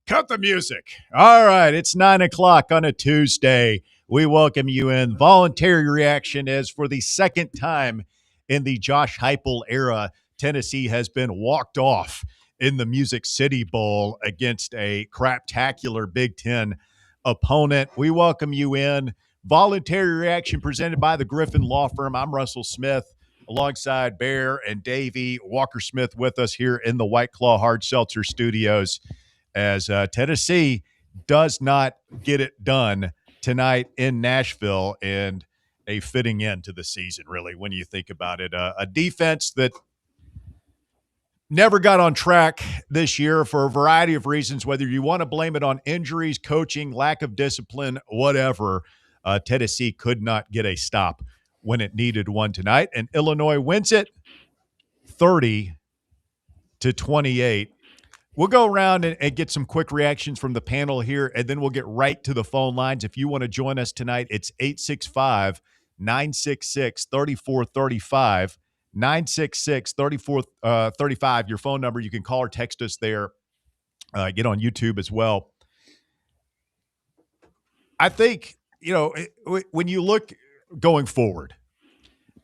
Cut the music. All right, it's 9 o'clock on a Tuesday. We welcome you in. Voluntary reaction as for the second time in the Josh Heupel era, Tennessee has been walked off in the Music City Bowl against a craptacular Big Ten opponent. We welcome you in. Voluntary reaction presented by the Griffin Law Firm. I'm Russell Smith alongside Bear and Davey. Walker Smith with us here in the White Claw Hard Seltzer Studios as Tennessee does not get it done tonight in Nashville, and a fitting end to the season, really, when you think about it. A defense that never got on track this year for a variety of reasons, whether you want to blame it on injuries, coaching, lack of discipline, whatever. Tennessee could not get a stop when it needed one tonight, and Illinois wins it 30-28. We'll go around and get some quick reactions from the panel here, and then we'll get right to the phone lines. If you want to join us tonight, it's 865-966-3435, 966-3435, your phone number. You can call or text us there. Get on YouTube as well. I think, when you look going forward,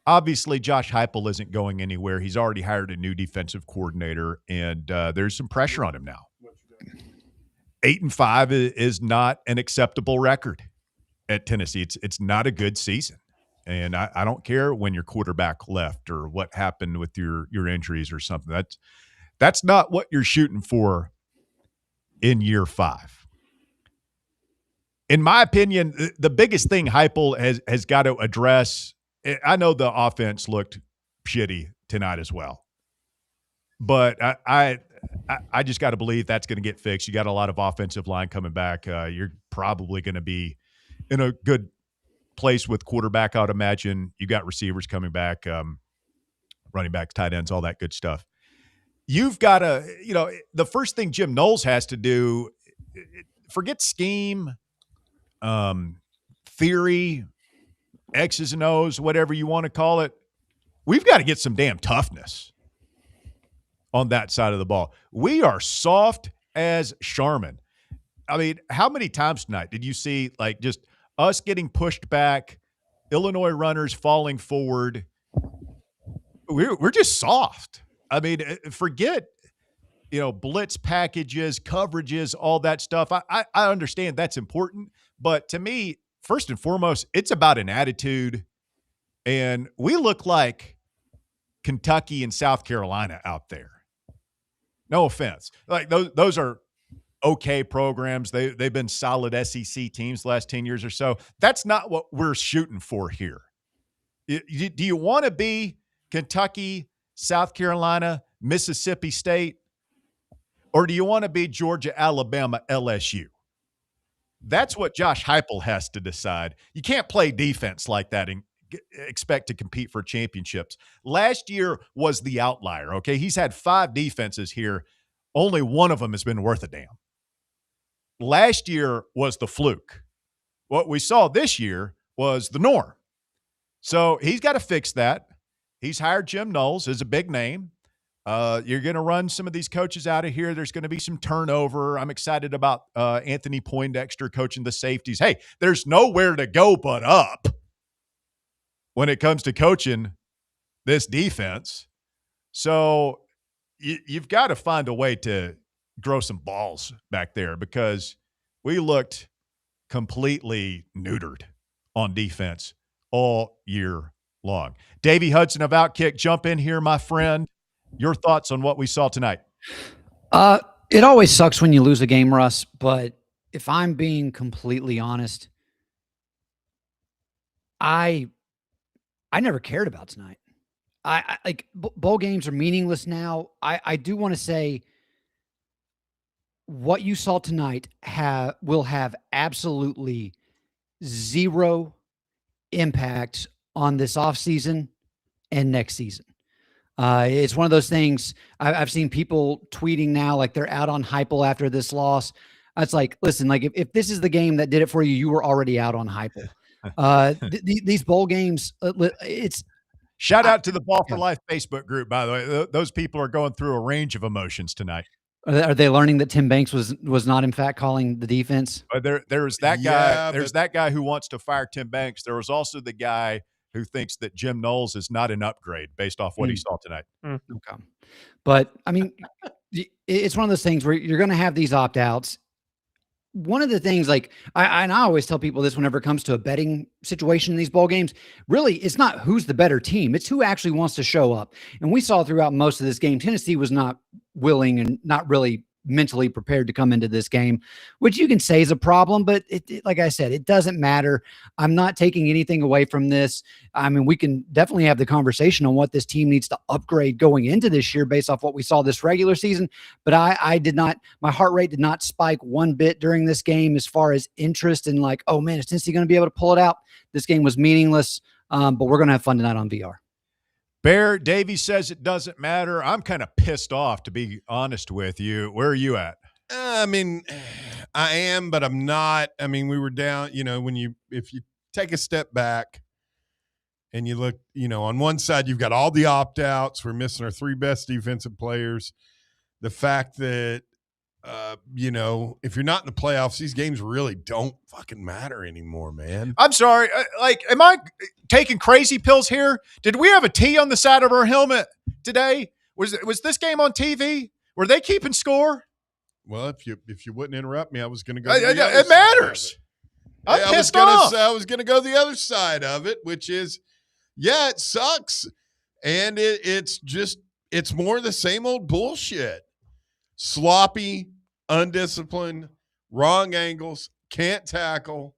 obviously, Josh Heupel isn't going anywhere. He's already hired a new defensive coordinator, and there's some pressure on him now. 8-5 is not an acceptable record at Tennessee. It's not a good season, and I don't care when your quarterback left or what happened with your injuries or something. That's not what you're shooting for in year 5. In my opinion, the biggest thing Heupel has got to address. I know the offense looked shitty tonight as well, but I just got to believe that's going to get fixed. You got a lot of offensive line coming back. You're probably going to be in a good place with quarterback, I would imagine. You got receivers coming back, running backs, tight ends, all that good stuff. You've got to, the first thing Jim Knowles has to do, forget scheme, theory, X's and O's, whatever you want to call it. We've got to get some damn toughness on that side of the ball. We are soft as Charmin. I mean, how many times tonight did you see like just us getting pushed back, Illinois runners falling forward? We're just soft. I mean, forget blitz packages, coverages, all that stuff. I understand that's important, but to me, first and foremost, it's about an attitude, and we look like Kentucky and South Carolina out there. No offense, like those are okay programs. They've been solid SEC teams the last 10 years or so. That's not what we're shooting for here. Do you want to be Kentucky, South Carolina, Mississippi State, or do you want to be Georgia, Alabama, LSU? That's what Josh Heupel has to decide. You can't play defense like that and expect to compete for championships. Last year was the outlier, okay? He's had 5 defenses here. Only one of them has been worth a damn. Last year was the fluke. What we saw this year was the norm. So he's got to fix that. He's hired Jim Knowles, is a big name. You're going to run some of these coaches out of here. There's going to be some turnover. I'm excited about Anthony Poindexter coaching the safeties. Hey, there's nowhere to go but up when it comes to coaching this defense. So you've got to find a way to grow some balls back there because we looked completely neutered on defense all year long. Davey Hudson of Outkick, jump in here, my friend. Your thoughts on what we saw tonight? It always sucks when you lose a game, Russ, but if I'm being completely honest, I never cared about tonight. I like bowl games are meaningless now. I do want to say what you saw tonight will have absolutely zero impact on this offseason and next season. It's one of those things I've seen people tweeting now, like they're out on Heupel after this loss. It's like, listen, like if this is the game that did it for you, you were already out on Heupel. These bowl games, it's shout out to the Ball for Life Facebook group, by the way. Those people are going through a range of emotions tonight. Are they learning that Tim Banks was not in fact calling the defense? There's that guy. There's that guy who wants to fire Tim Banks. There was also the guy who thinks that Jim Knowles is not an upgrade based off what he saw tonight. Okay. But, I mean, it's one of those things where you're going to have these opt-outs. One of the things, like, I always tell people this whenever it comes to a betting situation in these bowl games, really, it's not who's the better team. It's who actually wants to show up. And we saw throughout most of this game, Tennessee was not willing and not really mentally prepared to come into this game, which you can say is a problem, but like I said, it doesn't matter. I'm not taking anything away from this. I mean, we can definitely have the conversation on what this team needs to upgrade going into this year based off what we saw this regular season. But I did not, my heart rate did not spike one bit during this game as far as interest in like, oh man, is Tennessee going to be able to pull it out? This game was meaningless, but we're going to have fun tonight on VR. Bear, Davey says it doesn't matter. I'm kind of pissed off, to be honest with you. Where are you at? I mean, I am, but I'm not. I mean, we were down, if you take a step back and you look, on one side, you've got all the opt-outs. We're missing our 3 best defensive players. The fact that, if you're not in the playoffs, these games really don't fucking matter anymore, man. I'm sorry. Am I taking crazy pills here? Did we have a T on the side of our helmet today? Was this game on TV? Were they keeping score? Well, if you wouldn't interrupt me, I was going to go. It matters. I'm pissed off. I was going to go the other side of it, which is, yeah, it sucks, and it's more the same old bullshit. Sloppy, undisciplined, wrong angles, can't tackle,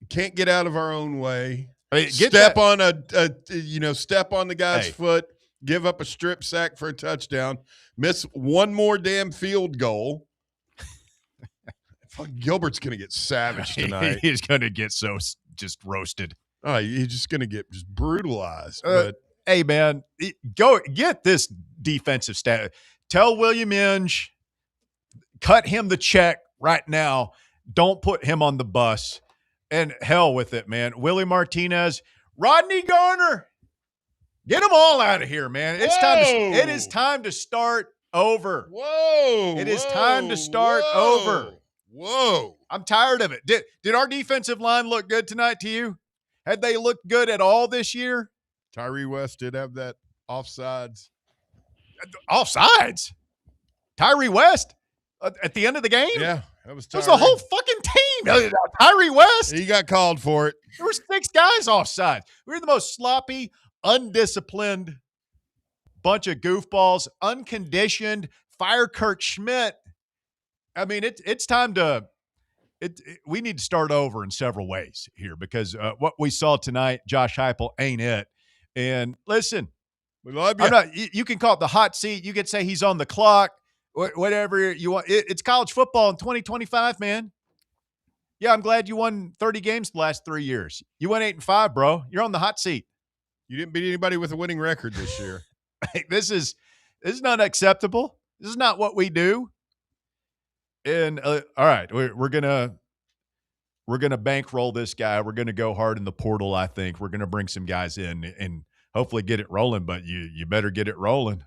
can't get out of our own way. I mean, step on the guy's foot, give up a strip sack for a touchdown, miss one more damn field goal. Fuck, Gilbert's gonna get savage tonight. He's gonna get so just roasted. Oh, he's just gonna get just brutalized. Hey man, go get this defensive stat. Tell William Inge, cut him the check right now. Don't put him on the bus. And hell with it, man. Willie Martinez, Rodney Garner, get them all out of here, man. It is time to start over. Whoa. It is time to start over. Whoa. I'm tired of it. Did our defensive line look good tonight to you? Had they looked good at all this year? Tyree West did have that offsides. Offsides? Tyree West at the end of the game? Yeah, that was It was Tyree. the whole fucking team. Tyree West. He got called for it. There were 6 guys offside. We were the most sloppy, undisciplined bunch of goofballs, unconditioned. Fire Kirk Schmidt. I mean, it's time to we need to start over in several ways here because what we saw tonight, Josh Heupel ain't it. And listen, We love you. you can call it the hot seat. You could say he's on the clock, whatever you want. It's college football in 2025, man. Yeah, I'm glad you won 30 games the last 3 years. You went 8-5, bro. You're on the hot seat. You didn't beat anybody with a winning record this year. This is not acceptable. This is not what we do. And all right, we're gonna bankroll this guy. We're gonna go hard in the portal. I think we're gonna bring some guys in and hopefully get it rolling. But you better get it rolling.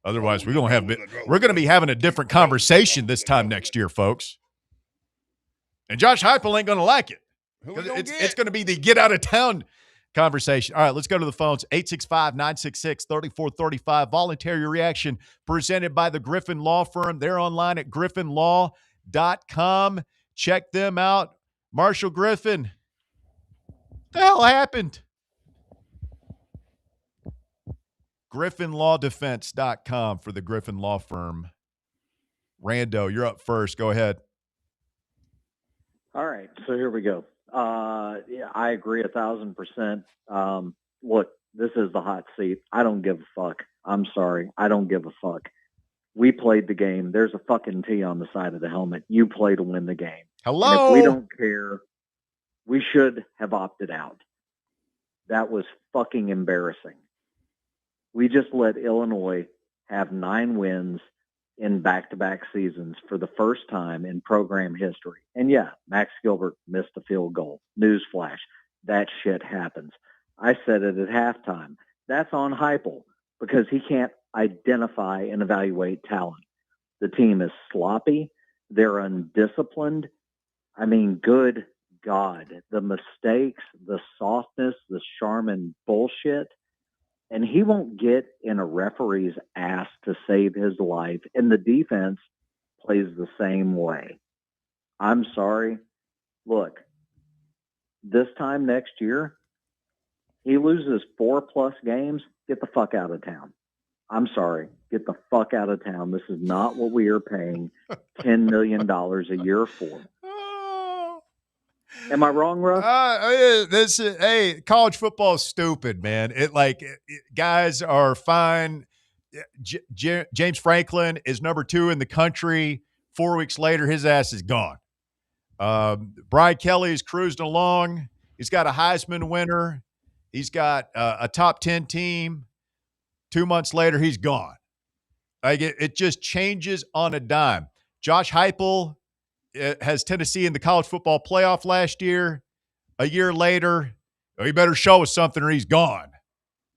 Otherwise, we're gonna be having a different conversation this time next year, folks. And Josh Heupel ain't gonna like it. It's gonna be the get out of town conversation. All right, let's go to the phones. 865-966-3435. Voluntary reaction presented by the Griffin Law Firm. They're online at griffinlaw.com. Check them out. Marshall Griffin, what the hell happened? griffinlawdefense.com for the Griffin Law Firm. Rando, you're up first. Go ahead. All right, so here we go. Yeah, I agree 1,000%. Look, this is the hot seat. I don't give a fuck. I'm sorry. I don't give a fuck. We played the game. There's a fucking T on the side of the helmet. You play to win the game. Hello. And if we don't care, we should have opted out. That was fucking embarrassing. We just let Illinois have 9 wins in back-to-back seasons for the first time in program history. And yeah, Max Gilbert missed a field goal. Newsflash. That shit happens. I said it at halftime. That's on Heupel because he can't identify and evaluate talent. The team is sloppy. They're undisciplined. I mean, good God, the mistakes, the softness, the Charmin bullshit. And he won't get in a referee's ass to save his life. And the defense plays the same way. I'm sorry. Look, this time next year, he loses 4+ games. Get the fuck out of town. I'm sorry. Get the fuck out of town. This is not what we are paying $10 million a year for. Am I wrong, Russ? College football is stupid, man. Guys are fine. James Franklin is number 2 in the country. 4 weeks later, his ass is gone. Brian Kelly is cruising along. He's got a Heisman winner. He's got a top 10 team. 2 months later, he's gone. It just changes on a dime. Josh Heupel has Tennessee in the college football playoff last year. A year later, he better show us something or he's gone.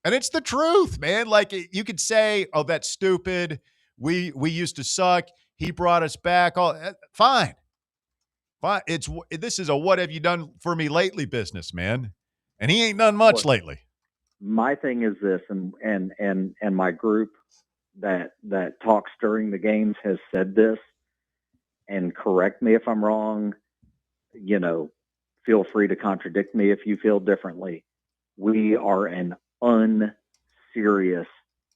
And it's the truth, man. Like, you could say, oh, that's stupid. We used to suck. He brought us back. Fine. This is a what have you done for me lately business, man. And he ain't done much lately. My thing is this, and my group that talks during the games has said this, and correct me if I'm wrong. Feel free to contradict me if you feel differently. We are an unserious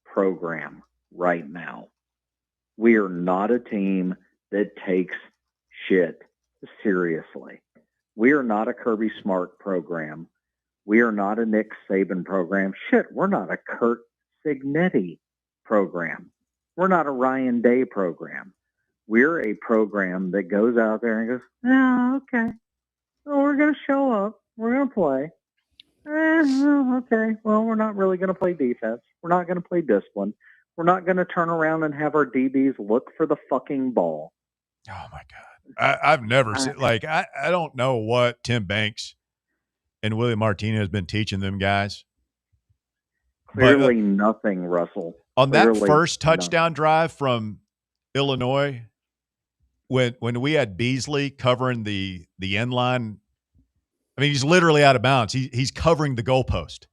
program right now. We are not a team that takes shit seriously. We are not a Kirby Smart program. We are not a Nick Saban program. Shit, we're not a Kurt Signetti program. We're not a Ryan Day program. We're a program that goes out there and goes, oh, okay. Well, we're going to show up. We're going to play. Okay. Well, we're not really going to play defense. We're not going to play discipline. We're not going to turn around and have our DBs look for the fucking ball. Oh, my God. I've never seen, I don't know what Tim Banks and Willie Martinez has been teaching them guys. Clearly nothing, Russell. On that Clearly first none. touchdown drive from Illinois, when we had Beasley covering the end line, I mean, he's literally out of bounds. He's covering the goalpost.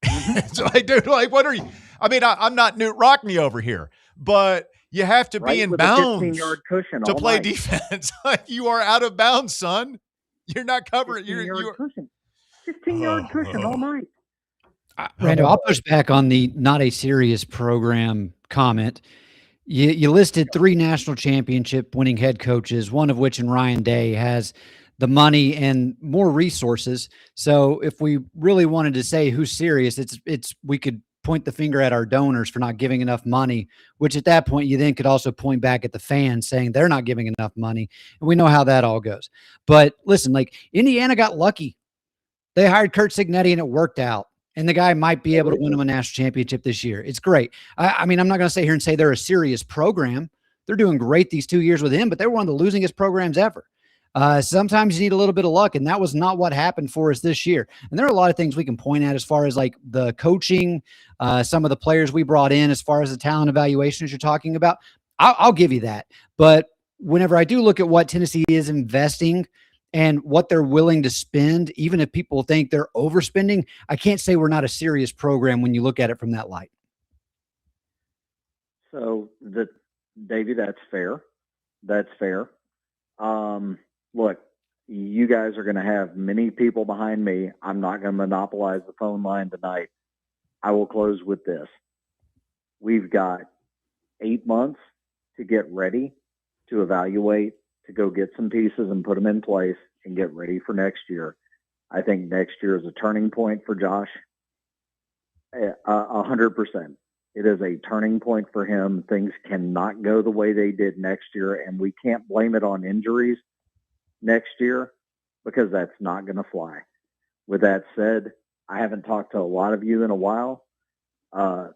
It's like, dude, like, what are you? I mean, I'm not Newt Rockney over here, but you have to be in with a bounds 15-yard cushion to all play night. defense. Like, you are out of bounds, son. You're not covering. 15-yard cushion. 15-yard cushion all night. Randall, I'll push back on the not a serious program comment. You listed 3 national championship winning head coaches, one of which in Ryan Day has the money and more resources. So if we really wanted to say who's serious, it's we could point the finger at our donors for not giving enough money, which at that point you then could also point back at the fans saying they're not giving enough money. And we know how that all goes. But listen, like Indiana got lucky. They hired Kurt Signetti and it worked out. And the guy might be able to win them a national championship this year. It's great. I mean, I'm not going to sit here and say they're a serious program. They're doing great these 2 years with him, but they were one of the losingest programs ever. Sometimes you need a little bit of luck, and that was not what happened for us this year. And there are a lot of things we can point at as far as like the coaching, some of the players we brought in, as far as the talent evaluations you're talking about. I'll give you that. But whenever I do look at what Tennessee is investing and what they're willing to spend, even if people think they're overspending, I can't say we're not a serious program when you look at it from that light. So, Davey, that's fair. That's fair. Look, you guys are going to have many people behind me. I'm not going to monopolize the phone line tonight. I will close with this. We've got 8 months to get ready, to evaluate, to go get some pieces and put them in place and get ready for next year. I think next year is a turning point for Josh. 100%. It is a turning point for him. Things cannot go the way they did next year, and we can't blame it on injuries next year because that's not going to fly. With that said, I haven't talked to a lot of you in a while.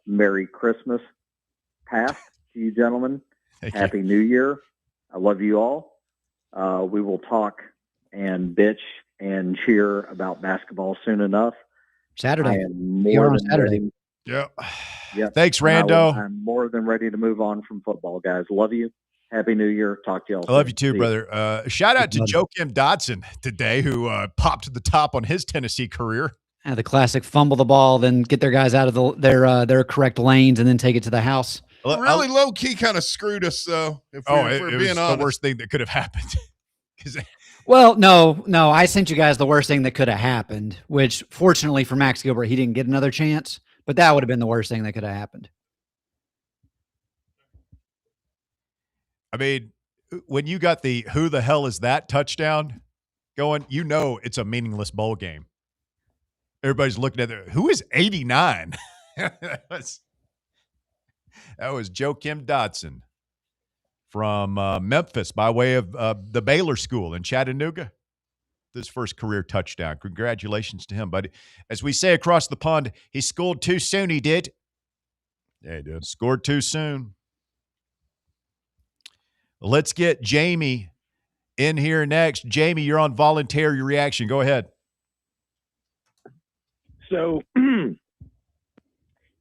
Merry Christmas past to you gentlemen. Happy New Year. I love you all. We will talk and bitch and cheer about basketball soon enough. Saturday. I am more than Saturday. Yeah. Yeah. Thanks, Rando. I'm more than ready to move on from football, guys. Love you. Happy New Year. Talk to y'all. I love you too, brother. Shout out to Joakim Dodson today, who popped to the top on his Tennessee career. The classic fumble the ball, then get their guys out of their correct lanes, and then take it to the house. Really low key kind of screwed us though. If we're being was honest, the worst thing that could have happened. Well, no, I sent you guys the worst thing that could have happened, which fortunately for Max Gilbert, he didn't get another chance, but that would have been the worst thing that could have happened. I mean, when you got the who the hell is that touchdown going, you know it's a meaningless bowl game. Everybody's looking at it. Who is 89? That was Joakim Dodson from Memphis by way of the Baylor School in Chattanooga. This first career touchdown. Congratulations to him, buddy. As we say across the pond, he scored too soon, he did. Yeah, he did. Scored too soon. Let's get Jamie in here next. Jamie, you're on Voluntary. Your reaction. Go ahead. So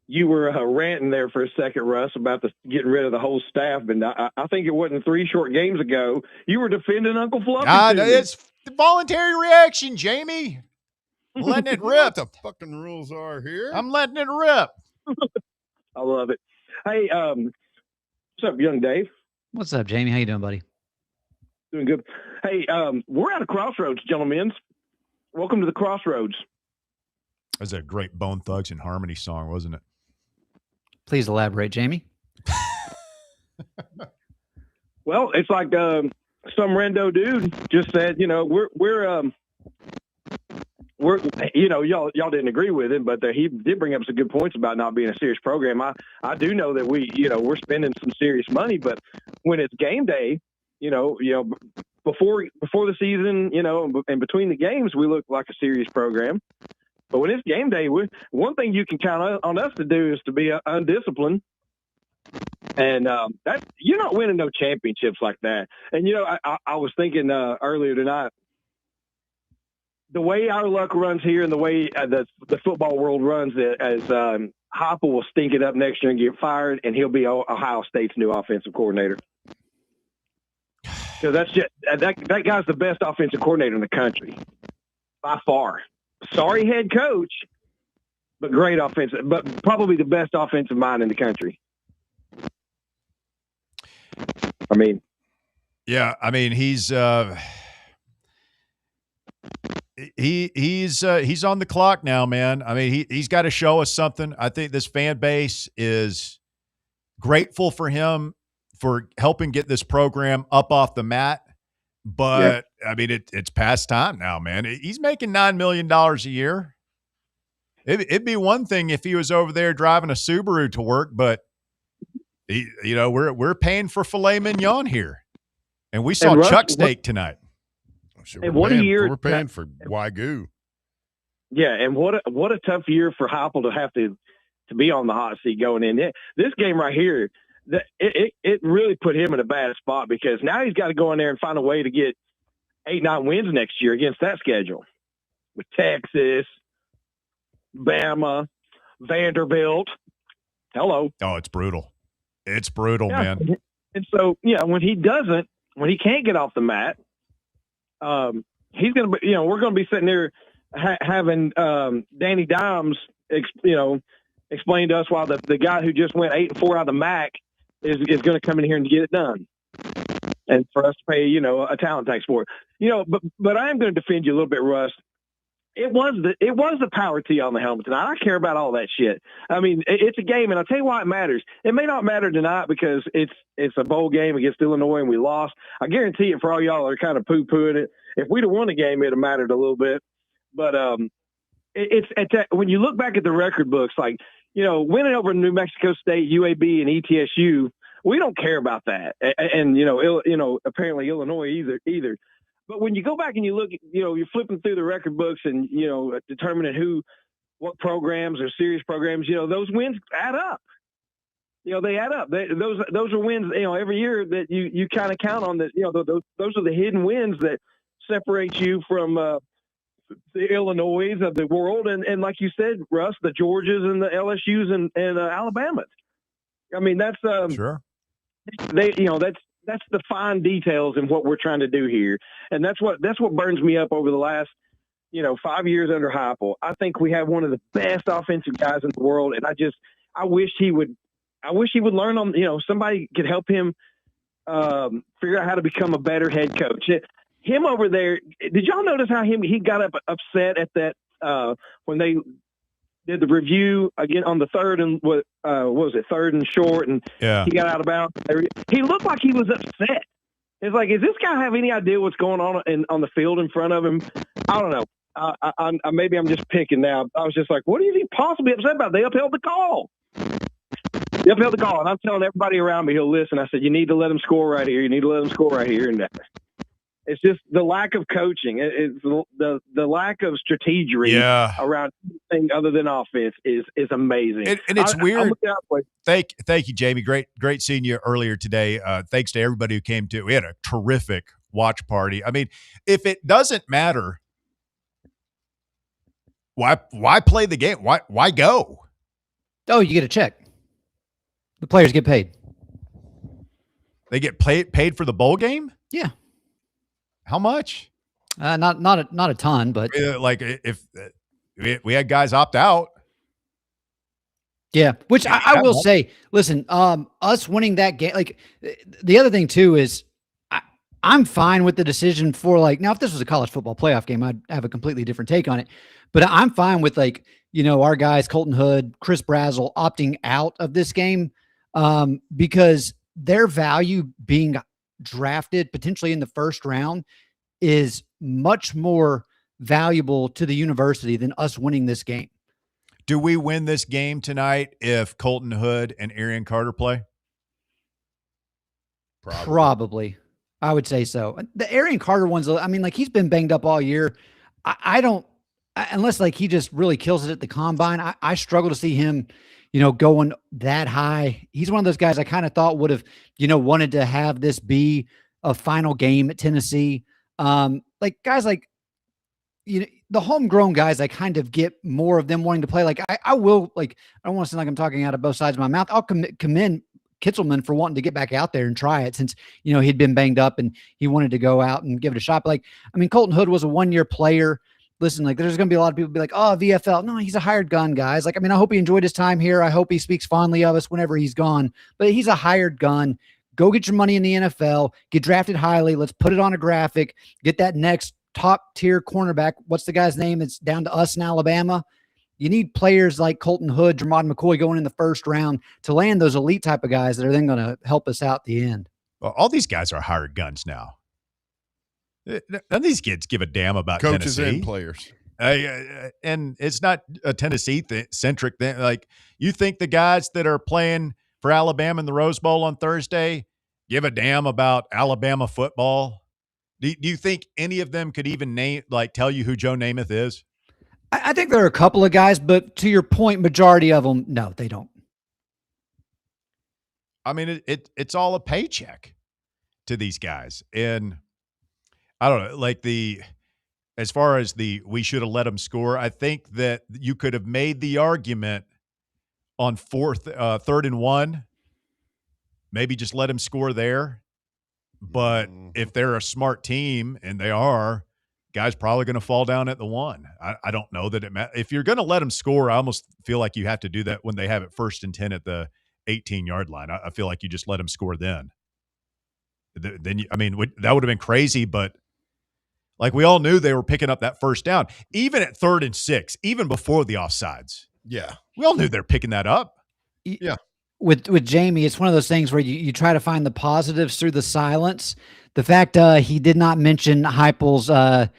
you were ranting there for a second, Russ, about getting rid of the whole staff. But I think it wasn't 3 short games ago. You were defending Uncle Fluffy. It's the voluntary reaction, Jamie. I'm letting it rip. What the fucking rules are here? I'm letting it rip. I love it. Hey, what's up, young Dave? What's up, Jamie? How you doing, buddy? Doing good. Hey, we're at a crossroads, gentlemen. Welcome to the crossroads. That was a great Bone Thugs and Harmony song, wasn't it? Please elaborate, Jamie. Well, it's like some rando dude just said, we're y'all didn't agree with him, but he did bring up some good points about not being a serious program. I do know that we're spending some serious money, but when it's game day, before the season, and between the games, we look like a serious program. But when it's game day, one thing you can count on us to do is to be undisciplined. And that you're not winning no championships like that. And, I was thinking earlier tonight, the way our luck runs here and the way the football world runs, as Heupel will stink it up next year and get fired, and he'll be Ohio State's new offensive coordinator. Because that's just that guy's the best offensive coordinator in the country by far. Sorry, head coach, but great offensive, but probably the best offensive mind in the country. I mean, yeah, I mean he's on the clock now, man. I mean he's got to show us something. I think this fan base is grateful for him for helping get this program up off the mat. But I mean, it's past time now, man. He's making $9 million a year. It'd be one thing if he was over there driving a Subaru to work, but we're paying for filet mignon here, and we saw chuck steak tonight. Sure, and we're paying for Wagyu. Yeah, and what a tough year for Heupel to have to be on the hot seat going in. This game right here, it really put him in a bad spot because now he's got to go in there and find a way to get 8-9 wins next year against that schedule with Texas, Bama, Vanderbilt. Hello. Oh, it's brutal. It's brutal, man. And so, when he can't get off the mat, he's going to be, we're going to be sitting there having Danny Dimes, explain to us why the guy who just went 8-4 out of the MAC is going to come in here and get it done. And for us to pay, a talent tax for it. But I am going to defend you a little bit, Russ. It was the power tee on the helmet tonight. I don't care about all that shit. I mean, it's a game, and I'll tell you why it matters. It may not matter tonight because it's a bowl game against Illinois and we lost. I guarantee it for all y'all that are kind of poo-pooing it. If we'd have won the game, it'd have mattered a little bit. But when you look back at the record books, like, winning over New Mexico State, UAB, and ETSU, we don't care about that. And apparently Illinois either. But when you go back and you look, you're flipping through the record books and, determining what programs are serious programs, those wins add up. They add up. Those are wins, every year that you kind of count on that, those are the hidden wins that separate you from the Illinois of the world. And like you said, Russ, the Georgias and the LSUs and Alabamas. I mean, that's sure. That's the fine details in what we're trying to do here. And that's what burns me up over the last, 5 years under Heupel. I think we have one of the best offensive guys in the world. And I wish he would learn on, somebody could help him figure out how to become a better head coach. Him over there, did y'all notice how he got upset at that when they did the review again on the third and what was it, third and short, and he got out of bounds. He looked like he was upset. It's like, does this guy have any idea what's going on the field in front of him? I don't know. I maybe I'm just picking now. I was just like, what is he possibly upset about? They upheld the call. And I'm telling everybody around me he'll listen. I said, you need to let him score right here. You need to let him score right here. And it's just the lack of coaching. It's the lack of strategy around anything other than offense is amazing. And it's weird. Thank you, Jamie. Great seeing you earlier today. Thanks to everybody who came to. We had a terrific watch party. I mean, if it doesn't matter, why play the game? Why go? Oh, you get a check. The players get paid. They get paid for the bowl game? Yeah. How much? Not a ton, but like if we had guys opt out. Yeah, which I will say, listen, us winning that game, like the other thing too is I'm fine with the decision for now, if this was a college football playoff game, I'd have a completely different take on it, but I'm fine with our guys, Colton Hood, Chris Brazzell opting out of this game because their value being drafted potentially in the first round is much more valuable to the university than us winning this game. Do we win this game tonight if Colton Hood and Arian Carter play? Probably. I would say so. The Arian Carter one's, I mean, he's been banged up all year. I don't, unless he just really kills it at the combine, I struggle to see him, going that high. He's one of those guys I kind of thought would have, wanted to have this be a final game at Tennessee. Guys the homegrown guys, I kind of get more of them wanting to play. Like I will, like, I don't want to sound like I'm talking out of both sides of my mouth. I'll commend Kitzelman for wanting to get back out there and try it, since, you know, he'd been banged up and he wanted to go out and give it a shot. But like, I mean, Colton Hood was a 1-year player. Listen, like, there's going to be a lot of people be like, oh, VFL. No, he's a hired gun, guys. Like, I mean, I hope he enjoyed his time here. I hope he speaks fondly of us whenever he's gone, but he's a hired gun. Go get your money in the NFL, get drafted highly. Let's put it on a graphic, get that next top tier cornerback. What's the guy's name? It's down to us in Alabama. You need players like Colton Hood, Jermod McCoy going in the first round to land those elite type of guys that are then going to help us out the end. Well, all these guys are hired guns now. None of these kids give a damn about Coaches Tennessee. and players. And it's not a Tennessee-centric thing. Like, you think the guys that are playing for Alabama in the Rose Bowl on Thursday give a damn about Alabama football? Do you think any of them could even tell you who Joe Namath is? I think there are a couple of guys, but to your point, majority of them, no, they don't. I mean, it's all a paycheck to these guys. And I don't know, like as far as we should have let them score, I think that you could have made the argument on 3rd and 1, maybe just let him score there. But if they're a smart team, and they are, guys probably going to fall down at the 1. I don't know that it matters. If you're going to let them score, I almost feel like you have to do that when they have it 1st and 10 at the 18-yard line. I feel like you just let them score then. Then that would have been crazy, but like, we all knew they were picking up that first down, even at 3rd and 6, even before the offsides. Yeah. We all knew they're picking that up. Yeah. With Jamie, it's one of those things where you try to find the positives through the silence. The fact he did not mention Heupel's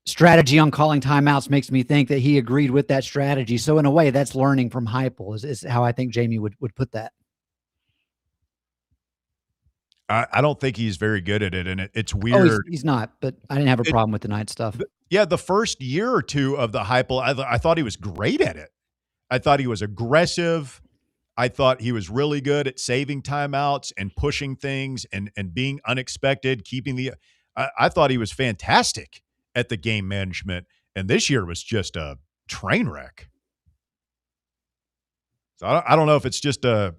strategy on calling timeouts makes me think that he agreed with that strategy. So in a way, that's learning from Heupel is how I think Jamie would put that. I don't think he's very good at it, and it's weird. Oh, he's not, but I didn't have a problem with the night stuff. Yeah, the first year or two of the Heupel, I thought he was great at it. I thought he was aggressive. I thought he was really good at saving timeouts and pushing things and being unexpected, keeping I thought he was fantastic at the game management, and this year was just a train wreck. So I don't know if it's just a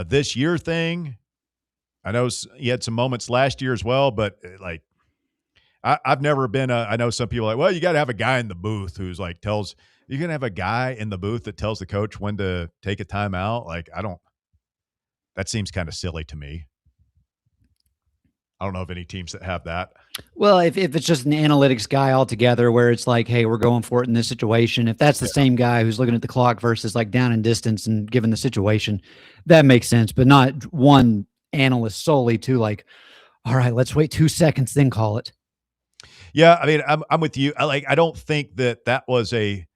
this year thing. I know he had some moments last year as well, but like, I've never been I know some people are like, well, you got to have a guy in the booth who's like you're going to have a guy in the booth that tells the coach when to take a timeout. Like, that seems kind of silly to me. I don't know of any teams that have that. Well, if it's just an analytics guy altogether, where it's like, hey, we're going for it in this situation. If that's the same guy who's looking at the clock versus like down in distance and given the situation, that makes sense, but not one analyst solely to like, all right, let's wait 2 seconds, then call it. Yeah. I mean, I'm with you. I don't think that was I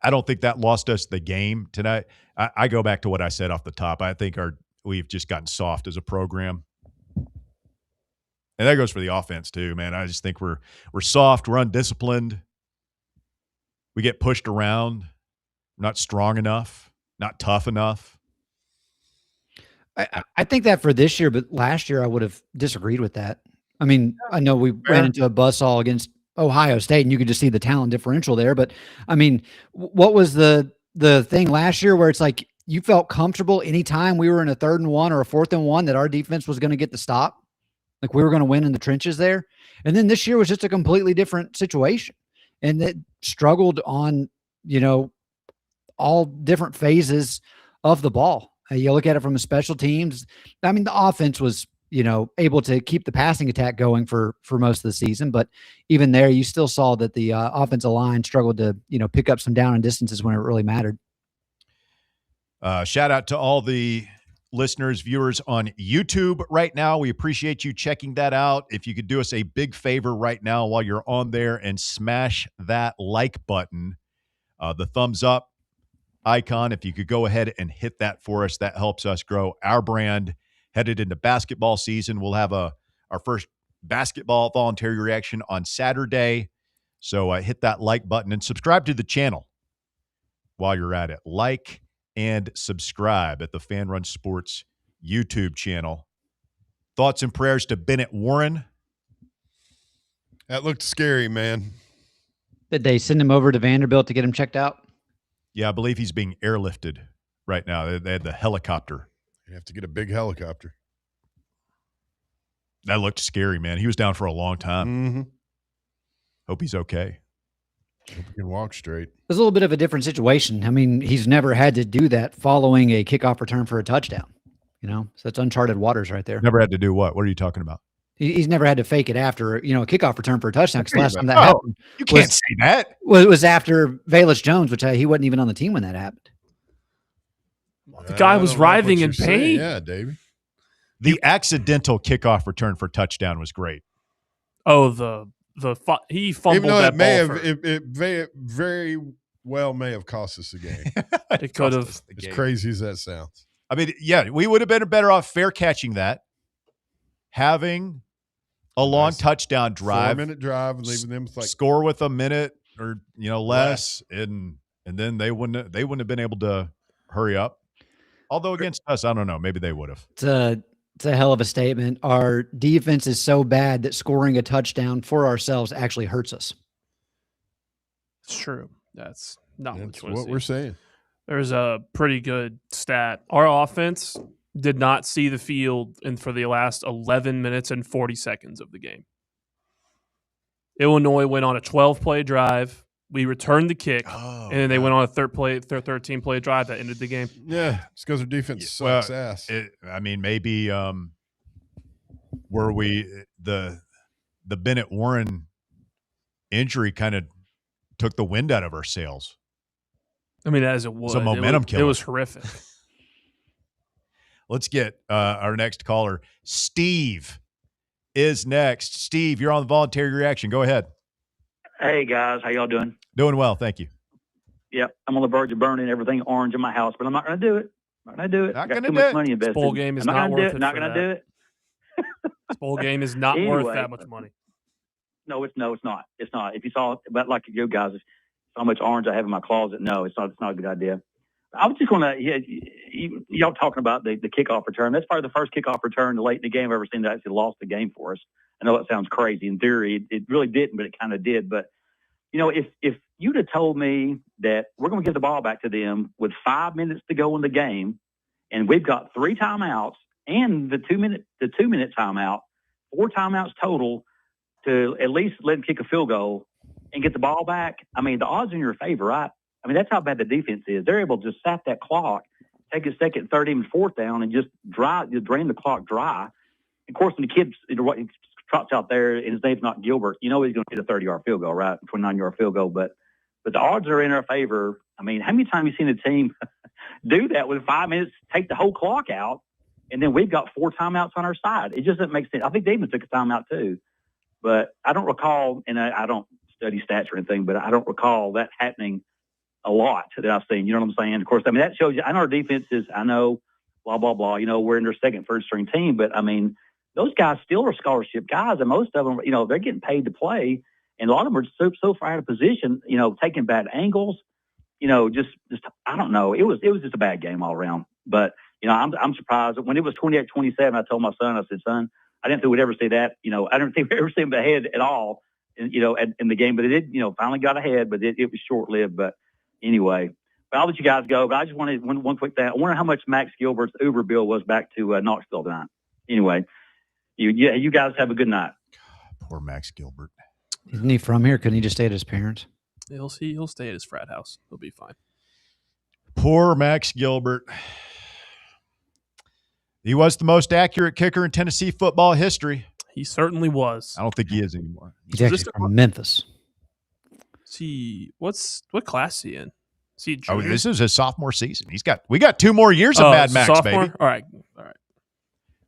don't think that lost us the game tonight. I go back to what I said off the top. I think we've just gotten soft as a program. And that goes for the offense too, man. I just think we're soft, we're undisciplined. We get pushed around, not strong enough, not tough enough. I think that for this year, but last year I would have disagreed with that. I mean, I know we ran into a buzzsaw against Ohio State, and you could just see the talent differential there. But I mean, what was the thing last year where it's like you felt comfortable anytime we were in a 3rd and 1 or a 4th and 1 that our defense was going to get the stop? Like, we were going to win in the trenches there. And then this year was just a completely different situation, and it struggled on, all different phases of the ball. You look at it from a special teams. I mean, the offense was, able to keep the passing attack going for most of the season. But even there, you still saw that the offensive line struggled to, pick up some down and distances when it really mattered. Shout out to all the listeners, viewers on YouTube right now. We appreciate you checking that out. If you could do us a big favor right now while you're on there and smash that like button, the thumbs up icon, if you could go ahead and hit that for us, that helps us grow our brand. Headed into basketball season, we'll have our first basketball voluntary reaction on Saturday. So hit that like button and subscribe to the channel while you're at it. Like and subscribe at the Fan Run Sports YouTube channel. Thoughts and prayers to Bennett Warren. That looked scary, man. Did they send him over to Vanderbilt to get him checked out? Yeah, I believe he's being airlifted right now. They had the helicopter. You have to get a big helicopter. That looked scary, man. He was down for a long time. Mm-hmm. Hope he's okay. Hope he can walk straight. It's a little bit of a different situation. I mean, he's never had to do that following a kickoff return for a touchdown. So that's uncharted waters right there. Never had to do what? What are you talking about? He's never had to fake it after, a kickoff return for a touchdown. Because the last time that happened, You can't say that. was after Velus Jones, which he wasn't even on the team when that happened. The guy was I don't know what writhing you're in saying. pain. Yeah, Davey. The accidental kickoff return for touchdown was great. Oh, he fumbled Even though that it may ball. have, it very well may have cost us the game. It could have. As crazy as that sounds. I mean, yeah, we would have been better off fair catching that, having a long touchdown drive, 4-minute drive, and leaving them with score with a minute or less, and then they wouldn't have been able to hurry up. Although against us, I don't know, maybe they would have. It's a hell of a statement. Our defense is so bad that scoring a touchdown for ourselves actually hurts us. It's true. That's not That's what what we're saying. There's a pretty good stat. Our offense did not see the field for the last 11 minutes and 40 seconds of the game. Illinois went on a 12-play drive. We returned the kick, and then they went on a 13-play drive that ended the game. Yeah, it's because their defense sucks ass. Maybe were we the Bennett Warren injury kind of took the wind out of our sails. I mean, as it was a momentum killer. It was horrific. Let's get our next caller. Steve is next. Steve, you're on the voluntary reaction. Go ahead. Hey, guys. How y'all doing? Doing well. Thank you. Yep. I'm on the verge of burning everything orange in my house, but I'm not going to do it. I'm not going to do it. Not I got gonna too do much it. money invested. This bowl game is I'm not worth it. Not for going that. to do it. This bowl game is not Anyway, worth that much money. No, it's not. It's not. If you saw, but like you guys, how much orange I have in my closet. No, it's not. It's not a good idea. I was just going to, y'all talking about the kickoff return. That's probably the first kickoff return late in the game I've ever seen that actually lost the game for us. I know it sounds crazy. In theory, it really didn't, but it kind of did. But, if you'd have told me that we're going to give the ball back to them with 5 minutes to go in the game, and we've got 3 timeouts and the 2-minute timeout, 4 timeouts total to at least let them kick a field goal and get the ball back. I mean, the odds in your favor, right? I mean, that's how bad the defense is. They're able to just sap that clock, take a second, third, even fourth down, and just drain the clock dry. Of course, when the kid trots out there and his name's not Gilbert, he's going to hit a 30-yard field goal, right? 29-yard field goal. But the odds are in our favor. I mean, how many times have you seen a team do that with 5 minutes, take the whole clock out, and then we've got 4 timeouts on our side? It just doesn't make sense. I think they even took a timeout too. But I don't recall, and I don't study stats or anything, but I don't recall that happening a lot that I've seen. You know what I'm saying? Of course, I mean, that shows you, I know our defense is, I know, blah, blah, blah. We're in their second, first string team, but I mean, those guys still are scholarship guys, and most of them, they're getting paid to play, and a lot of them are so far out of position, taking bad angles, just I don't know. It was just a bad game all around. But, I'm surprised. When it was 28-27, I told my son, I said, son, I didn't think we'd ever see that. I don't think we ever see them ahead at all, in the game. But it did, finally got ahead, but it was short-lived. But anyway, I'll let you guys go. But I just wanted one quick thing. I wonder how much Max Gilbert's Uber bill was back to Knoxville tonight. Anyway, you guys have a good night. Poor Max Gilbert. Isn't he from here? Couldn't he just stay at his parents? He'll stay at his frat house. He'll be fine. Poor Max Gilbert. He was the most accurate kicker in Tennessee football history. He certainly was. I don't think he is anymore. He's actually from Memphis. What class is he in? Is he junior? This is his sophomore season. We got 2 more years of Mad Max, sophomore? baby. All right.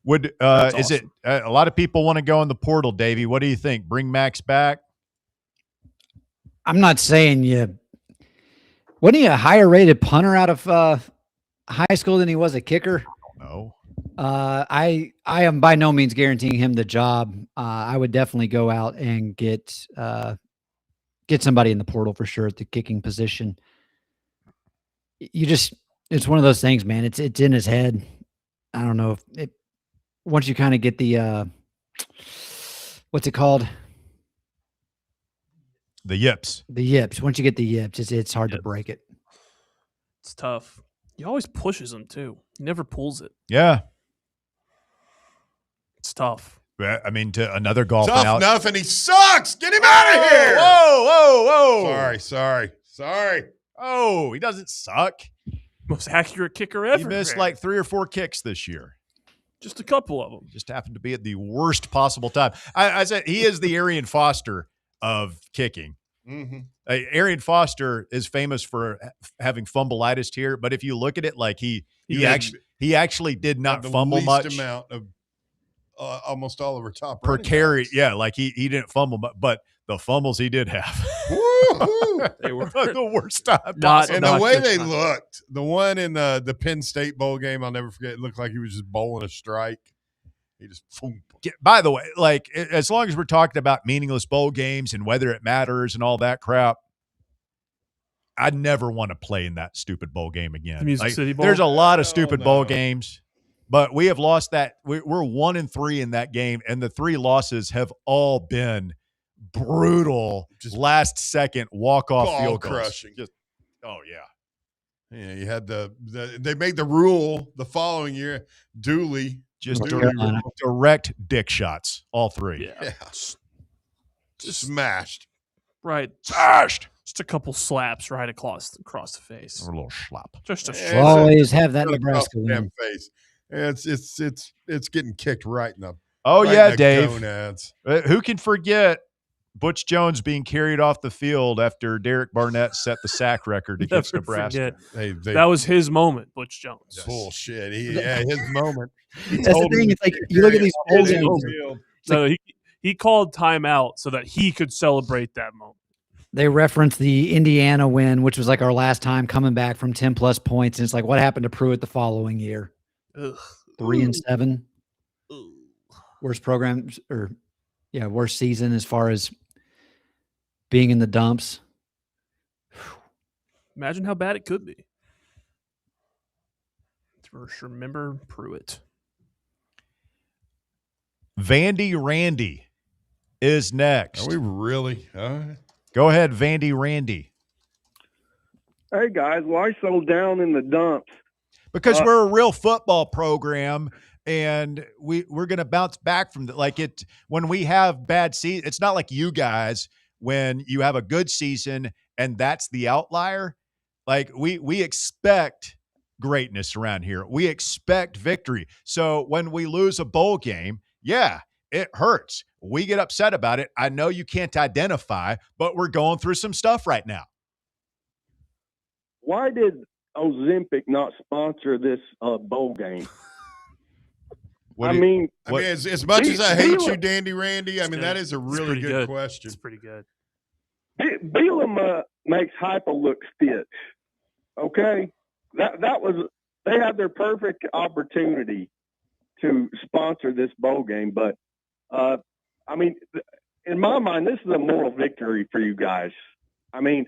Would That's is awesome. it a lot of people want to go in the portal, Davey? What do you think? Bring Max back? I'm not saying you. Wasn't he a higher rated punter out of high school than he was a kicker? No. I am by no means guaranteeing him the job. I would definitely go out and get somebody in the portal for sure at the kicking position. It's one of those things, man. It's in his head. I don't know if once you kind of get the what's it called? The yips. The yips. Once you get the yips, it's hard to break it. It's tough. He always pushes him too. He never pulls it. Yeah. It's tough. I mean, to another golf Tough out. enough, and he sucks. Get him out of here. Whoa. Sorry. Oh, he doesn't suck. Most accurate kicker ever. He missed like 3 or 4 kicks this year. Just a couple of them. Just happened to be at the worst possible time. I said he is the Arian Foster of kicking. Mm-hmm. Arian Foster is famous for having fumbleitis here, but if you look at it, like he actually did not fumble much. Amount of almost all of our top per running carry. backs. Yeah, like he didn't fumble, but the fumbles he did have, They were the worst time. Not- possible. And not the way good they time. looked, the one in the Penn State bowl game, I'll never forget. It looked like he was just bowling a strike. He just boom. By the way, like as long as we're talking about meaningless bowl games and whether it matters and all that crap, I'd never want to play in that stupid bowl game again. The Music City Bowl? There's a lot of Oh, stupid bowl no. games, but we have lost that. We're 1-3 in that game, and the 3 losses have all been brutal, Just last second walk-off ball field goals. crushing. Just, oh yeah. Yeah, you had they made the rule the following year. Dooley, Just North direct, Carolina. direct dick shots, all 3. Yeah. yeah, Just smashed. right. Smashed. Just a couple slaps right across the face. Or a little slap. Just a Yeah, slap. Always have that Right across Nebraska the damn win. face. It's getting kicked right in the Oh right yeah, in the Dave. gonads. Who can forget Butch Jones being carried off the field after Derek Barnett set the sack record against Never Nebraska? forget. They That was his moment, Butch Jones. bullshit. His moment. That's the thing. It's like you look at these bowl His games. field. So he called timeout so that he could celebrate that moment. They reference the Indiana win, which was like our last time coming back from 10+ points, and it's like what happened to Pruitt the following year? Ugh. 3-7, Ugh. worst programs worst season as far as being in the dumps. Imagine how bad it could be. Just remember Pruitt. Vandy Randy is next. Are we really? Go ahead, Vandy Randy. Hey guys, why so down in the dumps? Because we're a real football program and we're going to bounce back from it. When we have bad season, it's not like you guys when you have a good season and that's the outlier. Like we expect greatness around here. We expect victory. So when we lose a bowl game, yeah, it hurts. We get upset about it. I know you can't identify, but we're going through some stuff right now. Why did Ozempic not sponsor this bowl game? I mean, as much as I hate Bielema- you, Dandy Randy, I mean, good. that is a It's really pretty good question. It's pretty good. Bielema makes Hypo look fit. Okay, they had their perfect opportunity to sponsor this bowl game, but I mean, in my mind, this is a moral victory for you guys. I mean,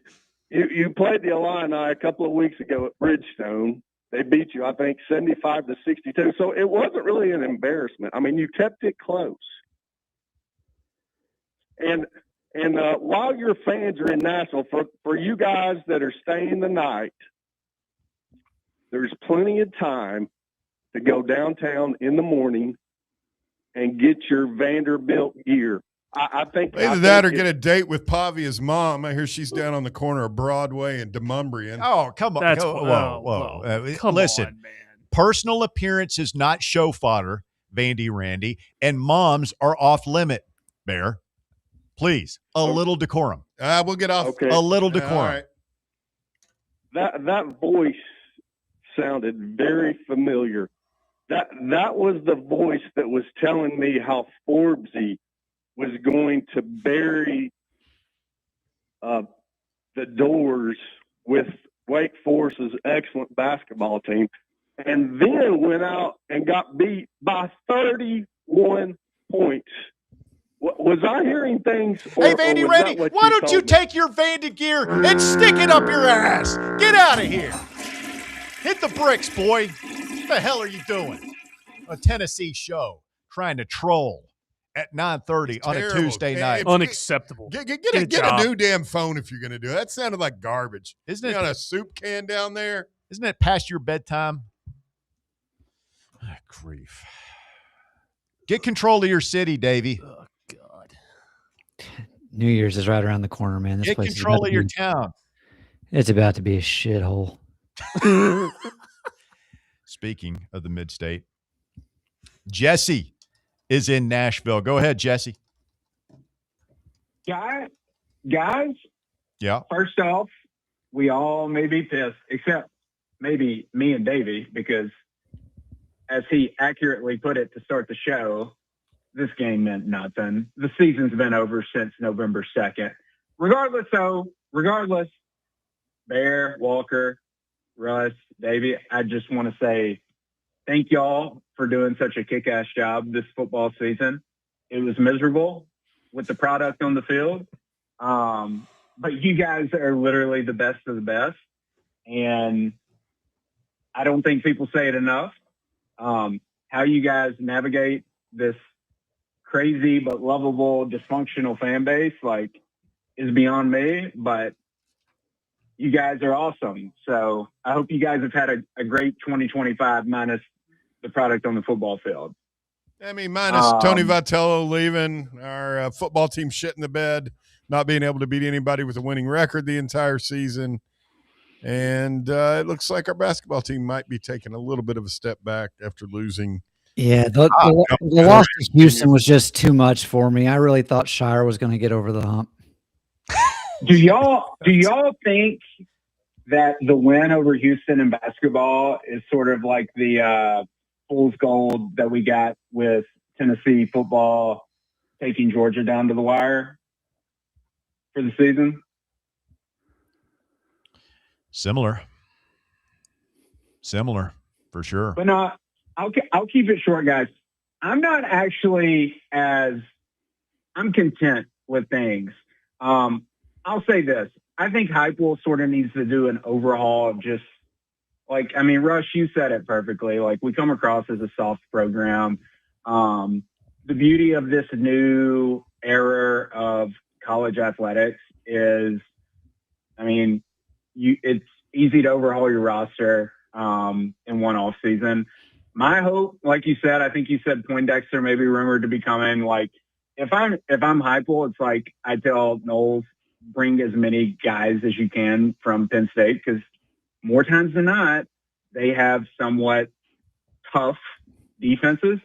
you played the Illini a couple of weeks ago at Bridgestone. They beat you, I think, 75-62. So it wasn't really an embarrassment. I mean, you kept it close. And while your fans are in Nashville, for you guys that are staying the night, there's plenty of time to go downtown in the morning and get your Vanderbilt gear. I think Either that or get a date with Pavia's mom. I hear she's down on the corner of Broadway and Demumbrian. Oh, come on. That's Whoa. Come Listen, on, man. personal appearance is not show fodder, Vandy Randy, and moms are off limit, Bear. Please, a little decorum. We'll get off. Okay. A little All decorum. right. That voice sounded very familiar. That was the voice that was telling me how Forbesy was going to bury the doors with Wake Forest's excellent basketball team, and then went out and got beat by 31 points. Was I hearing things? Hey, Vandy Randy, why don't you take your Vandy gear and stick it up your ass? Get out of here. Hit the bricks, boy. What the hell are you doing? A Tennessee show trying to troll at 9:30 on a terrible. Tuesday Hey, night. if you- Unacceptable. Get a a job. new damn phone if you're going to do it. That sounded like garbage. Isn't You it? got a soup can down there? Isn't it past your bedtime? Ah, grief. Get control of your city, Davey. Oh God. New Year's is right around the corner, man. This Get place control is of your town. it's about to be a shithole. Speaking of the mid-state, Jesse is in Nashville. Go ahead, Jesse. Guys, Yeah. first off, we all may be pissed, except maybe me and Davey, because as he accurately put it to start the show, this game meant nothing. The season's been over since November 2nd. Regardless, Bear, Walker, Russ, Davey, I just want to say thank y'all for doing such a kick-ass job this football season. It was miserable with the product on the field. But you guys are literally the best of the best. And I don't think people say it enough. How you guys navigate this crazy but lovable, dysfunctional fan base, is beyond me. But you guys are awesome. So I hope you guys have had a great 2025 minus the product on the football field. I mean, minus Tony Vitello leaving, our football team shit in the bed, not being able to beat anybody with a winning record the entire season. And it looks like our basketball team might be taking a little bit of a step back after losing. Yeah, the loss to Houston was just too much for me. I really thought Shire was going to get over the hump. Do y'all think that the win over Houston in basketball is sort of like the fool's gold that we got with Tennessee football taking Georgia down to the wire for the season? Similar, for sure. But no, I'll keep it short, guys. I'm not actually I'm content with things. I'll say this. I think Heupel sort of needs to do an overhaul of just Rush, you said it perfectly. We come across as a soft program. The beauty of this new era of college athletics is, it's easy to overhaul your roster in one off season. My hope, like you said, I think you said Poindexter may be rumored to be coming. If I'm Heupel, it's I tell Knowles, bring as many guys as you can from Penn State, because more times than not, they have somewhat tough defenses.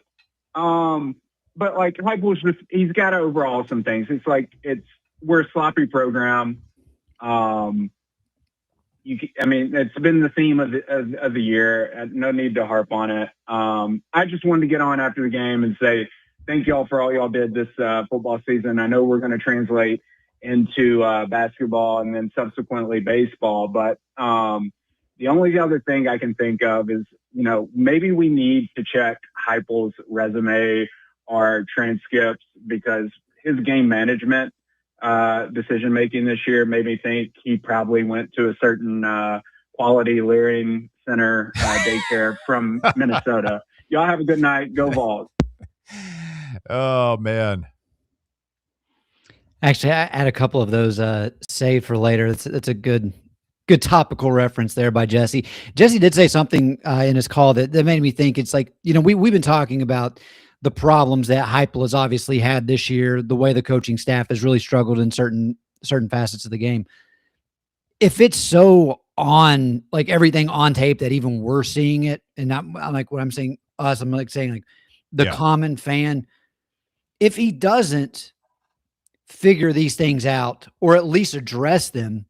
But Heupel's he's got to overhaul some things. We're a sloppy program. It's been the theme of the year. No need to harp on it. I just wanted to get on after the game and say thank y'all for all y'all did this football season. I know we're going to translate into basketball and then subsequently baseball. But the only other thing I can think of is, maybe we need to check Heupel's resume or transcripts, because his game management decision-making this year made me think he probably went to a certain quality Leering Center daycare from Minnesota. Y'all have a good night. Go Vols. Oh, man. Actually, I had a couple of those saved for later. That's a good topical reference there by Jesse. Jesse did say something in his call that made me think. It's we've been talking about the problems that Heupel has obviously had this year, the way the coaching staff has really struggled in certain facets of the game. If it's so on, everything on tape that even we're seeing it, and not what I'm saying us, I'm saying the common fan, if he doesn't figure these things out or at least address them.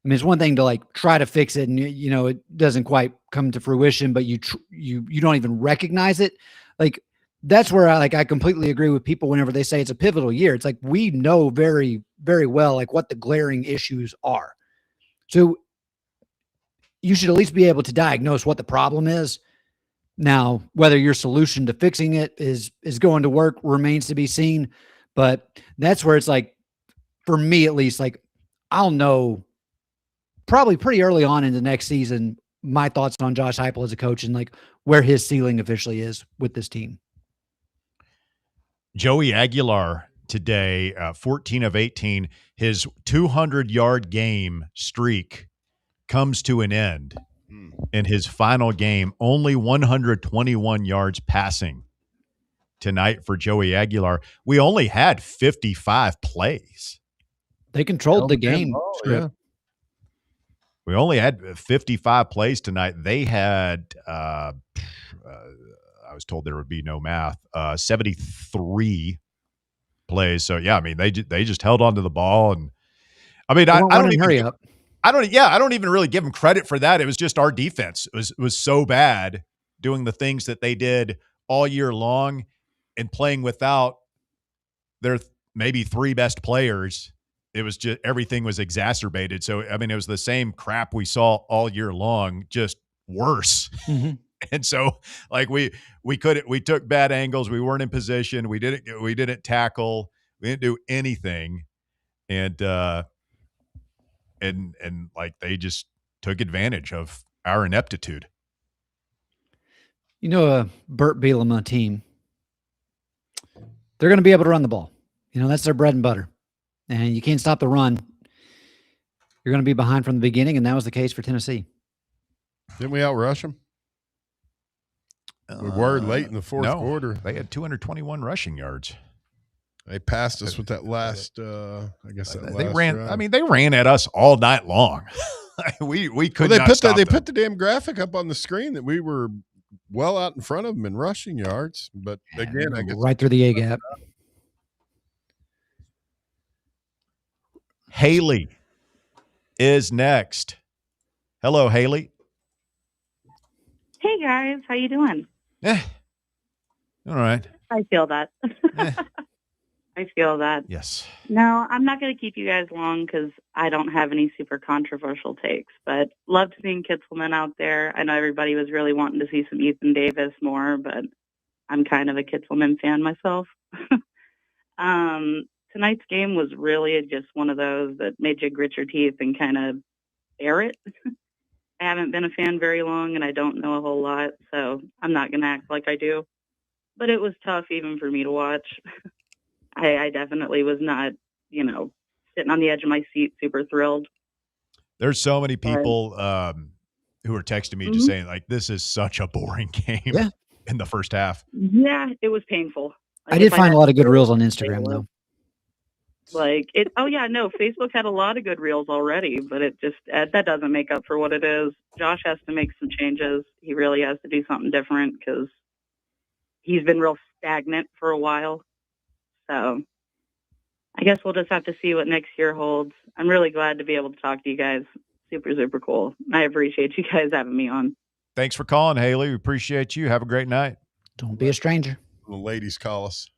It's one thing to try to fix it and it doesn't quite come to fruition, but you don't even recognize it. That's where I completely agree with people whenever they say it's a pivotal year. It's we know very, very well what the glaring issues are. So you should at least be able to diagnose what the problem is. Now, whether your solution to fixing it is going to work remains to be seen. But that's where it's for me at least, I'll know probably pretty early on in the next season my thoughts on Josh Heupel as a coach and where his ceiling officially is with this team. Joey Aguilar today, 14 of 18. His 200-yard game streak comes to an end in his final game. Only 121 yards passing tonight for Joey Aguilar. We only had 55 plays. They controlled the game. Yeah. We only had 55 plays tonight. They had, I was told there would be no math, 73 plays. So, yeah, I mean, they just held on to the ball. And I mean, I don't even, hurry up. I don't even really give them credit for that. It was just our defense was so bad doing the things that they did all year long and playing without their maybe three best players. It was just everything was exacerbated. So, I mean, it was the same crap we saw all year long, just worse. Mm-hmm. And so, like we took bad angles. We weren't in position. We didn't tackle. We didn't do anything. And like they just took advantage of our ineptitude. You know, Burt Bielema team, they're going to be able to run the ball. You know, that's their bread and butter. And you can't stop the run. You're going to be behind from the beginning, and that was the case for Tennessee. Didn't we outrush them? We were late in the fourth quarter. They had 221 rushing yards. They passed us with that last, I guess that they last ran. drive. I mean, they ran at us all night long. we could Well, not stop they them. put the damn graphic up on the screen that we were well out in front of them in rushing yards. But again, I guess right through the A gap. Haley is next. Hello, Haley. Hey guys, how you doing? All right. I feel that. I feel that. Yes. No, I'm not going to keep you guys long because I don't have any super controversial takes, but loved seeing Kitzelman out there. I know everybody was really wanting to see some Ethan Davis more, but I'm kind of a Kitzelman fan myself. Tonight's game was really just one of those that made you grit your teeth and kind of air it. I haven't been a fan very long and I don't know a whole lot, so I'm not going to act like I do. But it was tough even for me to watch. I definitely was not, sitting on the edge of my seat, super thrilled. There's so many people who are texting me just saying, like, this is such a boring game in the first half. Yeah, it was painful. I did find a lot of good reels on Instagram, though. Facebook had a lot of good reels already, but that doesn't make up for what it is. Josh has to make some changes. He really has to do something different because he's been real stagnant for a while. So I guess we'll just have to see what next year holds. I'm really glad to be able to talk to you guys. Super, super cool. I appreciate you guys having me on. Thanks for calling, Haley. We appreciate you. Have a great night. Don't be a stranger. The ladies call us.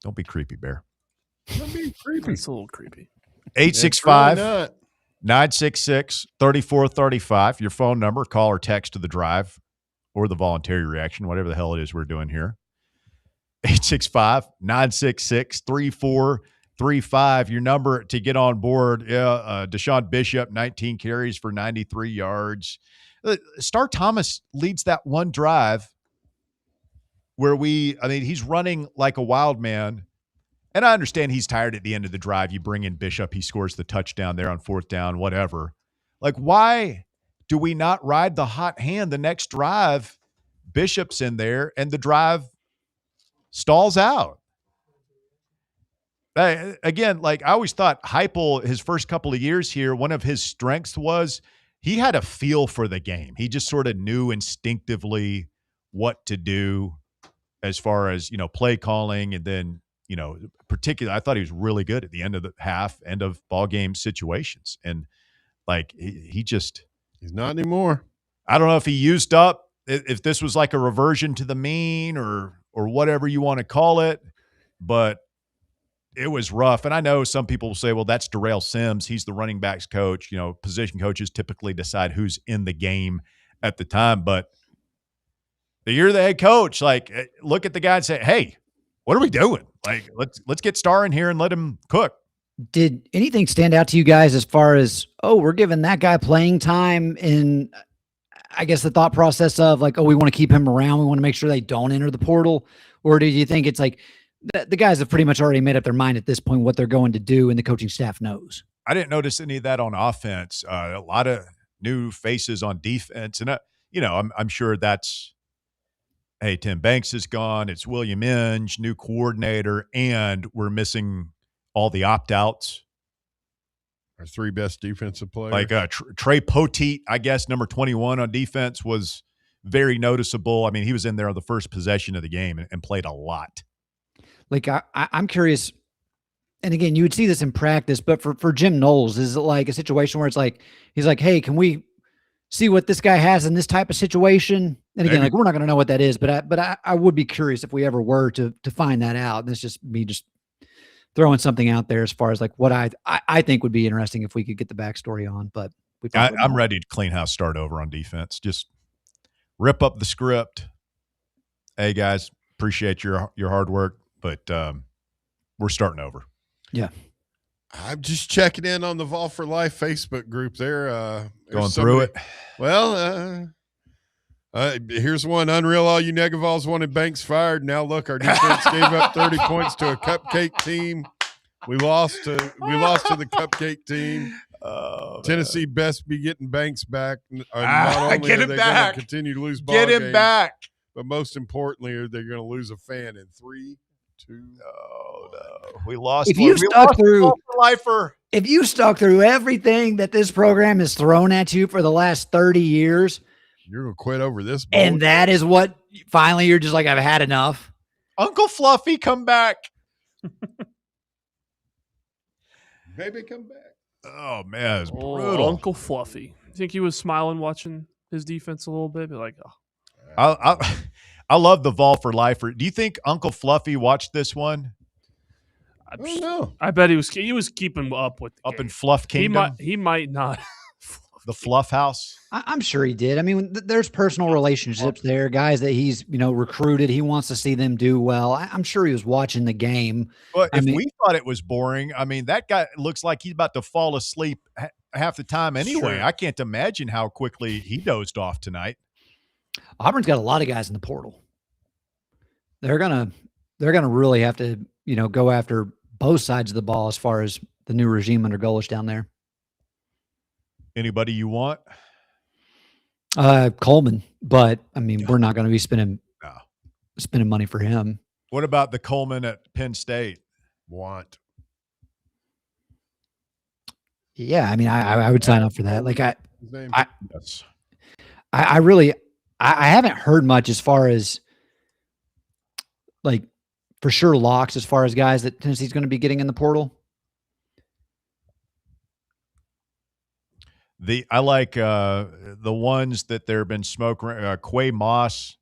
Don't be creepy, Bear. Don't be creepy. It's a little creepy. 865-966-3435. Your phone number, call or text to the drive or the voluntary reaction, whatever the hell it is we're doing here. 865-966-3435. Your number to get on board. Deshaun Bishop, 19 carries for 93 yards. Star Thomas leads that one drive where he's running like a wild man. And I understand he's tired at the end of the drive. You bring in Bishop, he scores the touchdown there on fourth down, whatever. Like, why do we not ride the hot hand the next drive? Bishop's in there, and the drive stalls out. Again, like I always thought Heupel, his first couple of years here, one of his strengths was he had a feel for the game. He just sort of knew instinctively what to do as far as, play calling. And then, particularly, I thought he was really good at the end of the half, end of ball game situations. And like, he's not anymore. I don't know if he used up, if this was like a reversion to the mean or whatever you want to call it, but it was rough. And I know some people will say, well, that's Darrell Sims. He's the running backs coach. Position coaches typically decide who's in the game at the time, but you're the head coach. Like, look at the guy and say, hey, what are we doing? Like, let's get Star in here and let him cook. Did anything stand out to you guys as far as, we're giving that guy playing time in, I guess, the thought process of like, we want to keep him around. We want to make sure they don't enter the portal. Or do you think it's like the guys have pretty much already made up their mind at this point what they're going to do, and the coaching staff knows? I didn't notice any of that on offense. A lot of new faces on defense, and I'm sure that's. Hey, Tim Banks is gone. It's William Inge, new coordinator, and we're missing all the opt-outs. Our 3 best defensive players. Like Trey Poteet, I guess, number 21 on defense was very noticeable. I mean, he was in there on the first possession of the game and played a lot. Like, I'm curious, and again, you would see this in practice, but for Jim Knowles, is it like a situation where it's like, he's like, hey, can we see what this guy has in this type of situation? And again, like, we're not going to know what that is, but I would be curious if we ever were to find that out. And it's just me just throwing something out there as far as like what I think would be interesting if we could get the backstory on. But I'm ready to clean house, start over on defense. Just rip up the script. Hey guys, appreciate your hard work, but we're starting over. Yeah. I'm just checking in on the Vol for Life Facebook group there. Going through it. Well, here's one. Unreal, all you Negavols wanted Banks fired. Now look, our defense gave up 30 points to a cupcake team. We lost to the cupcake team. Oh, Tennessee best be getting Banks back. Not only get are him they back. going to continue to lose ball Get him games, back. but most importantly, are they going to lose a fan in 3, 2? Oh no, we lost. If you stuck through lifer, if you stuck through everything that this program has thrown at you for the last 30 years, you're going to quit over this. And that is what finally you're just like, I've had enough. Uncle Fluffy, come back. Maybe come back. Oh man, it's brutal. Uncle Fluffy. You think he was smiling watching his defense a little bit? Be like, oh. I love the Vol for Lifer. Do you think Uncle Fluffy watched this one? I don't know. I bet he was keeping up with the up game. in Fluff Kingdom. He might not. The Fluff House. I'm sure he did. I mean, there's personal relationships there, guys that he's recruited. He wants to see them do well. I'm sure he was watching the game. But if we thought it was boring, I mean, that guy looks like he's about to fall asleep half the time anyway. Sure. I can't imagine how quickly he dozed off tonight. Auburn's got a lot of guys in the portal. They're gonna really have to go after both sides of the ball as far as the new regime under Golish down there. Anybody you want? Coleman, but I mean, we're not going to be spending money for him. What about the Coleman at Penn State? Want? Yeah, I mean, I would sign up for that. Like His name? Yes. I really haven't heard much as far as like for sure locks as far as guys that Tennessee's going to be getting in the portal. I like the ones that there have been smoke. Quay Moss,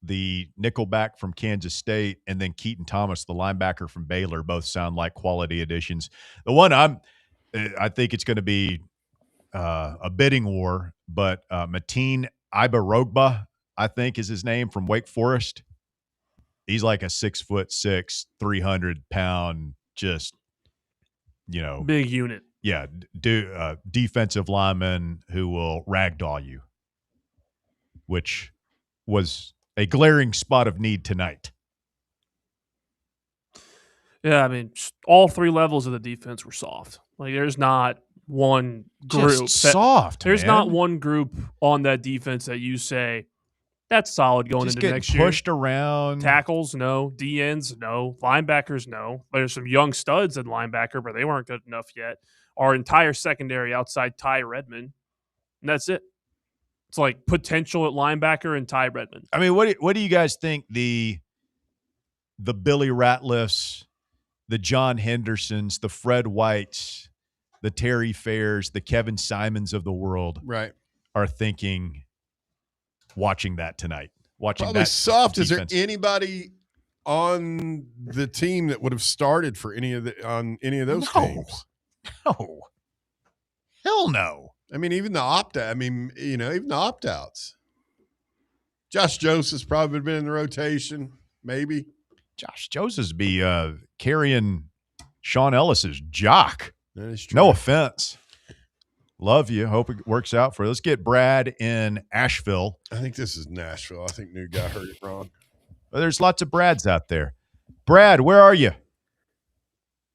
the nickelback from Kansas State, and then Keaton Thomas, the linebacker from Baylor. Both sound like quality additions. The one I think it's going to be a bidding war, but Mateen Ibarogba, I think is his name, from Wake Forest. He's like a 6'6", 300-pound, just big unit. Yeah, defensive lineman who will ragdoll you, which was a glaring spot of need tonight. Yeah, I mean, all 3 levels of the defense were soft. Like, there's not one group. There's not one group on that defense that you say, that's solid going into next year. Pushed around. Tackles, no. DNs, no. Linebackers, no. There's some young studs at linebacker, but they weren't good enough yet. Our entire secondary outside Ty Redmond, and that's it. It's like potential at linebacker and Ty Redmond. I mean, what do you guys think the Billy Ratliffs, the John Hendersons, the Fred Whites, the Terry Fairs, the Kevin Simons of the world are thinking watching that tonight? Watching probably that soft. defense. Is there anybody on the team that would have started for any of those teams? No. Hell no. I mean, even the opt-out. I mean, even the opt-outs. Josh Joseph's probably been in the rotation, maybe. Josh Joseph's be carrying Sean Ellis's jock. That is true. No offense. Love you. Hope it works out for you. Let's get Brad in Asheville. I think this is Nashville. I think new guy heard it wrong. Well, there's lots of Brads out there. Brad, where are you?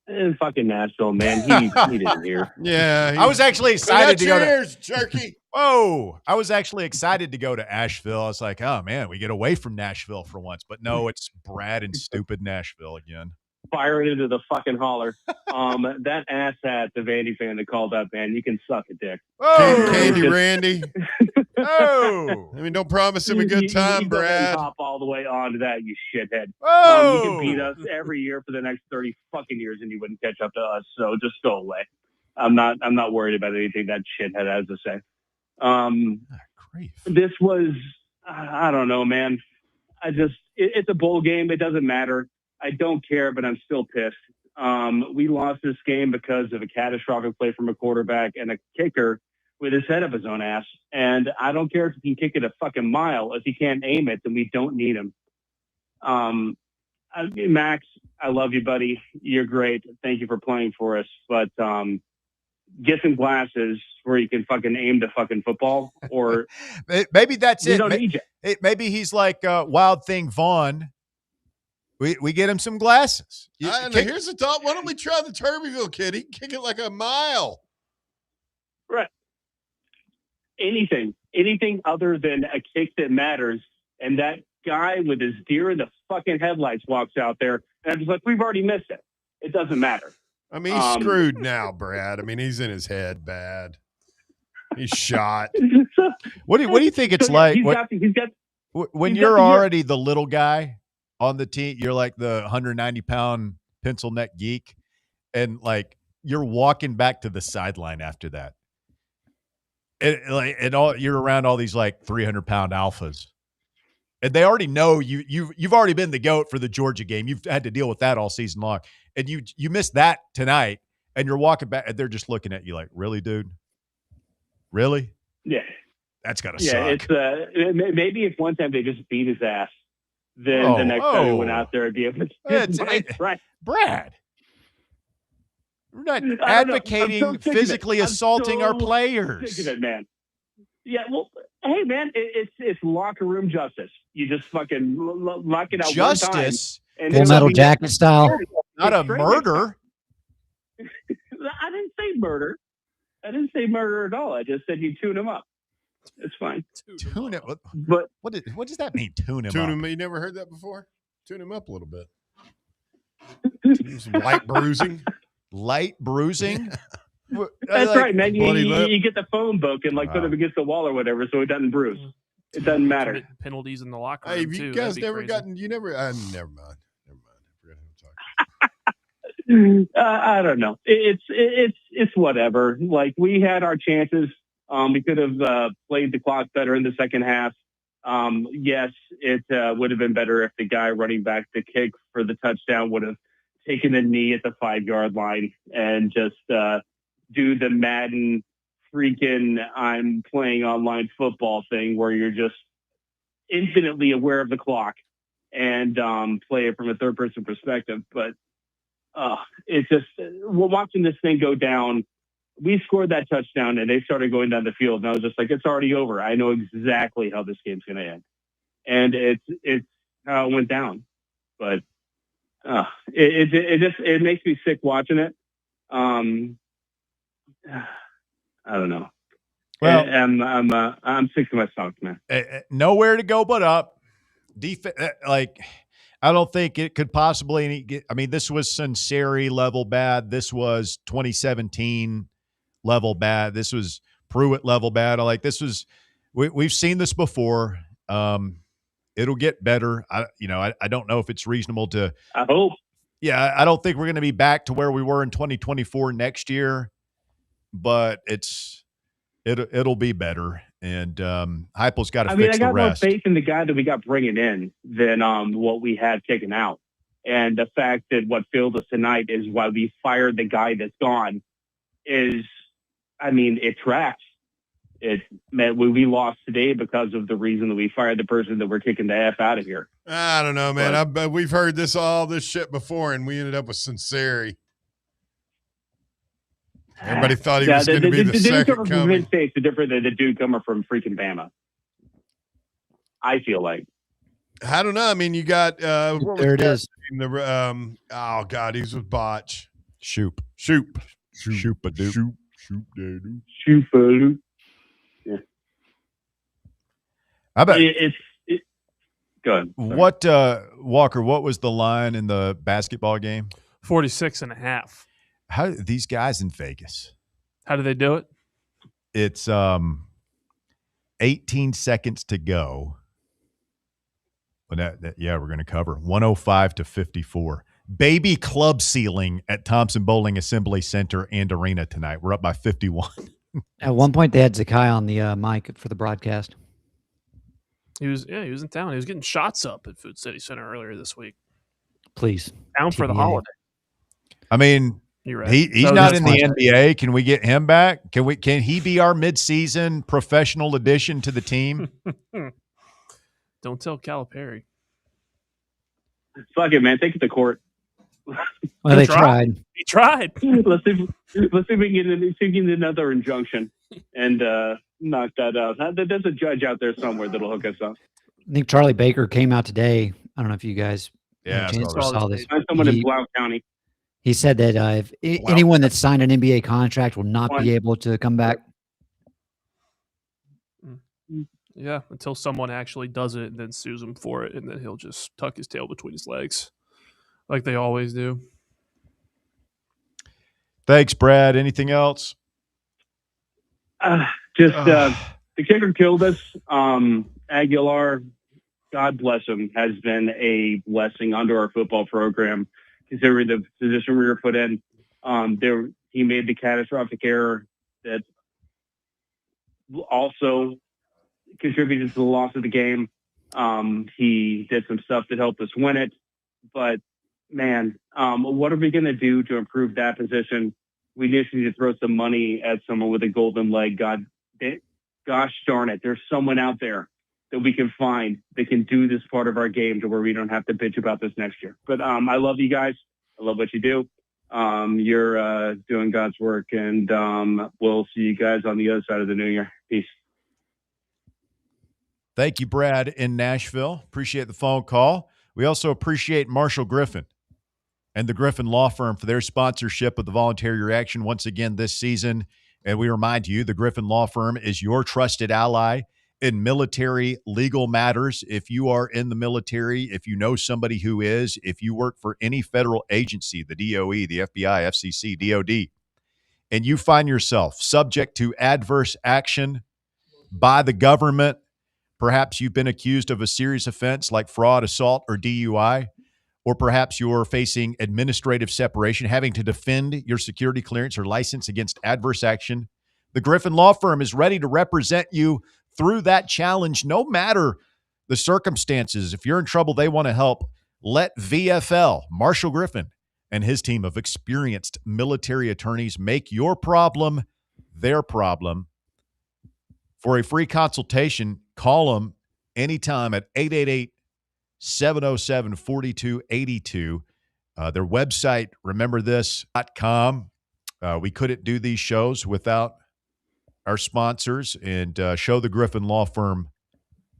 In fucking Nashville, man. He didn't hear. Yeah. I was actually excited to go to Cheers, jerky. Whoa. I was actually excited to go to Asheville. I was like, oh, man, we get away from Nashville for once. But no, it's Brad and stupid Nashville again. Fire it into the fucking holler. That asshat, the Vandy fan that called up, man, you can suck a dick. Oh, Candy Randy. oh, I mean, don't promise him a good time, you go ahead and Brad. hop all the way onto that, you shithead. You oh. can beat us every year for the next 30 fucking years, and you wouldn't catch up to us. So just go away. I'm not worried about anything that shithead has to say. This was, I don't know, man. It's a bowl game. It doesn't matter. I don't care, but I'm still pissed. We lost this game because of a catastrophic play from a quarterback and a kicker with his head up his own ass. And I don't care if he can kick it a fucking mile. If he can't aim it, then we don't need him. Max, I love you, buddy. You're great. Thank you for playing for us. But get some glasses where you can fucking aim the fucking football. Or maybe that's we it. don't need you. Maybe he's like Wild Thing Vaughn. We get him some glasses. Here's the thought. Why don't we try the Turbeville kid? He can kick it like a mile. Right. Anything other than a kick that matters. And that guy with his deer in the fucking headlights walks out there. And I'm just like, we've already missed it. It doesn't matter. I mean, he's screwed now, Brad. I mean, he's in his head bad. He's shot. What do you think it's like? When you're already the little guy on the team, you're like the 190-pound pencil neck geek, and like you're walking back to the sideline after that. You're around all these like 300-pound alphas, and they already know you've already been the GOAT for the Georgia game. You've had to deal with that all season long, and you missed that tonight, and you're walking back, and they're just looking at you like, really, dude? Really? Yeah. That's gotta suck. It's maybe if one time they just beat his ass, then the next time he went out there, it'd be able to. Right. Brad. We're not advocating physically assaulting our players. Sick of it, man. Yeah, well, hey, man, it's locker room justice. You just fucking lock it out justice, one time. Full Metal Jacket style. Not a murder. I didn't say murder. I didn't say murder at all. I just said you tune him up. It's fine. Tune him. But what does that mean? Tune him up. You never heard that before? Tune him up a little bit. Some light bruising. Light bruising. That's right, man. You get the phone book and put him against the wall or whatever, so it doesn't bruise. It doesn't matter. Penalties in the locker room. Hey, you guys never gotten? You never? Never mind. I don't know. It's whatever. Like, we had our chances. We could have played the clock better in the second half. Yes, it would have been better if the guy running back the kick for the touchdown would have taken a knee at the 5-yard line and just do the Madden freaking I'm playing online football thing where you're just infinitely aware of the clock and play it from a third-person perspective. But it's just, we're watching this thing go down. We scored that touchdown and they started going down the field. And I was just like, it's already over. I know exactly how this game's going to end. And it's how it went down. But it makes me sick watching it. I don't know. Well, I'm sick to my socks, man. Nowhere to go but up. I don't think it could possibly get. I mean, this was Sinceri level bad. This was 2017 level bad. This was Pruitt level bad. We've seen this before. It'll get better. I don't know if it's reasonable to. I hope. Yeah, I don't think we're going to be back to where we were in 2024 next year, but it'll be better. And Heupel's got to fix the rest. I got more faith in the guy that we got bringing in than what we had taken out. And the fact that what failed us tonight is why we fired the guy that's gone is, it tracks. We lost today because of the reason that we fired the person that we're kicking the F out of here. I don't know, man. We've heard all this shit before, and we ended up with Sinceri. Everybody thought he was going to be the second coming. The Mid-States is different than the dude coming from freaking Bama. I feel like. I don't know. I mean, you got what was There it the is. guy's name? Oh God, he's with Botch. Shoop. Shoop. Shoop-a-doop. Shoop-de-doop. Shoop. How about Go ahead. Sorry. what, Walker, what was the line in the basketball game? 46.5. How these guys in Vegas? How do they do it? It's 18 seconds to go. But we're going to cover 105-54. Baby club ceiling at Thompson Bowling Assembly Center and Arena tonight. We're up by 51. At one point, they had Zakai on the mic for the broadcast. He was in town. He was getting shots up at Food City Center earlier this week. Please. Down for the TBA. holiday. I mean, You're right. he's So not that's in the fine. NBA. Can we get him back? Can he be our midseason professional addition to the team? Don't tell Calipari. Fuck it, man. Take it to court. Well, they tried. He tried. Let's see if we can get another injunction and knock that out. There's a judge out there somewhere that'll hook us up. I think Charlie Baker came out today. I don't know if you guys Yeah, had a chance to saw saw this. this. Find someone in He- Blount County. He said that if anyone that signed an NBA contract will not be able to come back. Yeah, until someone actually does it and then sues him for it, and then he'll just tuck his tail between his legs, like they always do. Thanks, Brad. Anything else? The kicker killed us. Aguilar, God bless him, has been a blessing onto our football program, considering the position we were put in. He made the catastrophic error that also contributed to the loss of the game. He did some stuff that helped us win it. But, man, what are we going to do to improve that position? We just need to throw some money at someone with a golden leg. Gosh darn it. There's someone out there that we can find that can do this part of our game to where we don't have to bitch about this next year. But I love you guys. I love what you do. You're doing God's work, and we'll see you guys on the other side of the new year. Peace. Thank you, Brad in Nashville. Appreciate the phone call. We also appreciate Marshall Griffin and the Griffin Law Firm for their sponsorship of the Voluntary Reaction once again this season. And we remind you, the Griffin Law Firm is your trusted ally in military legal matters. If you are in the military, if you know somebody who is, if you work for any federal agency, the DOE, the FBI, FCC, DOD, and you find yourself subject to adverse action by the government, perhaps you've been accused of a serious offense like fraud, assault, or DUI, or perhaps you're facing administrative separation, having to defend your security clearance or license against adverse action. The Griffin Law Firm is ready to represent you through that challenge, no matter the circumstances. If you're in trouble, they want to help. Let VFL, Marshall Griffin, and his team of experienced military attorneys make your problem their problem. For a free consultation, call them anytime at 888-707-4282. Their website, rememberthis.com. We couldn't do these shows without our sponsors, and show the Griffin Law Firm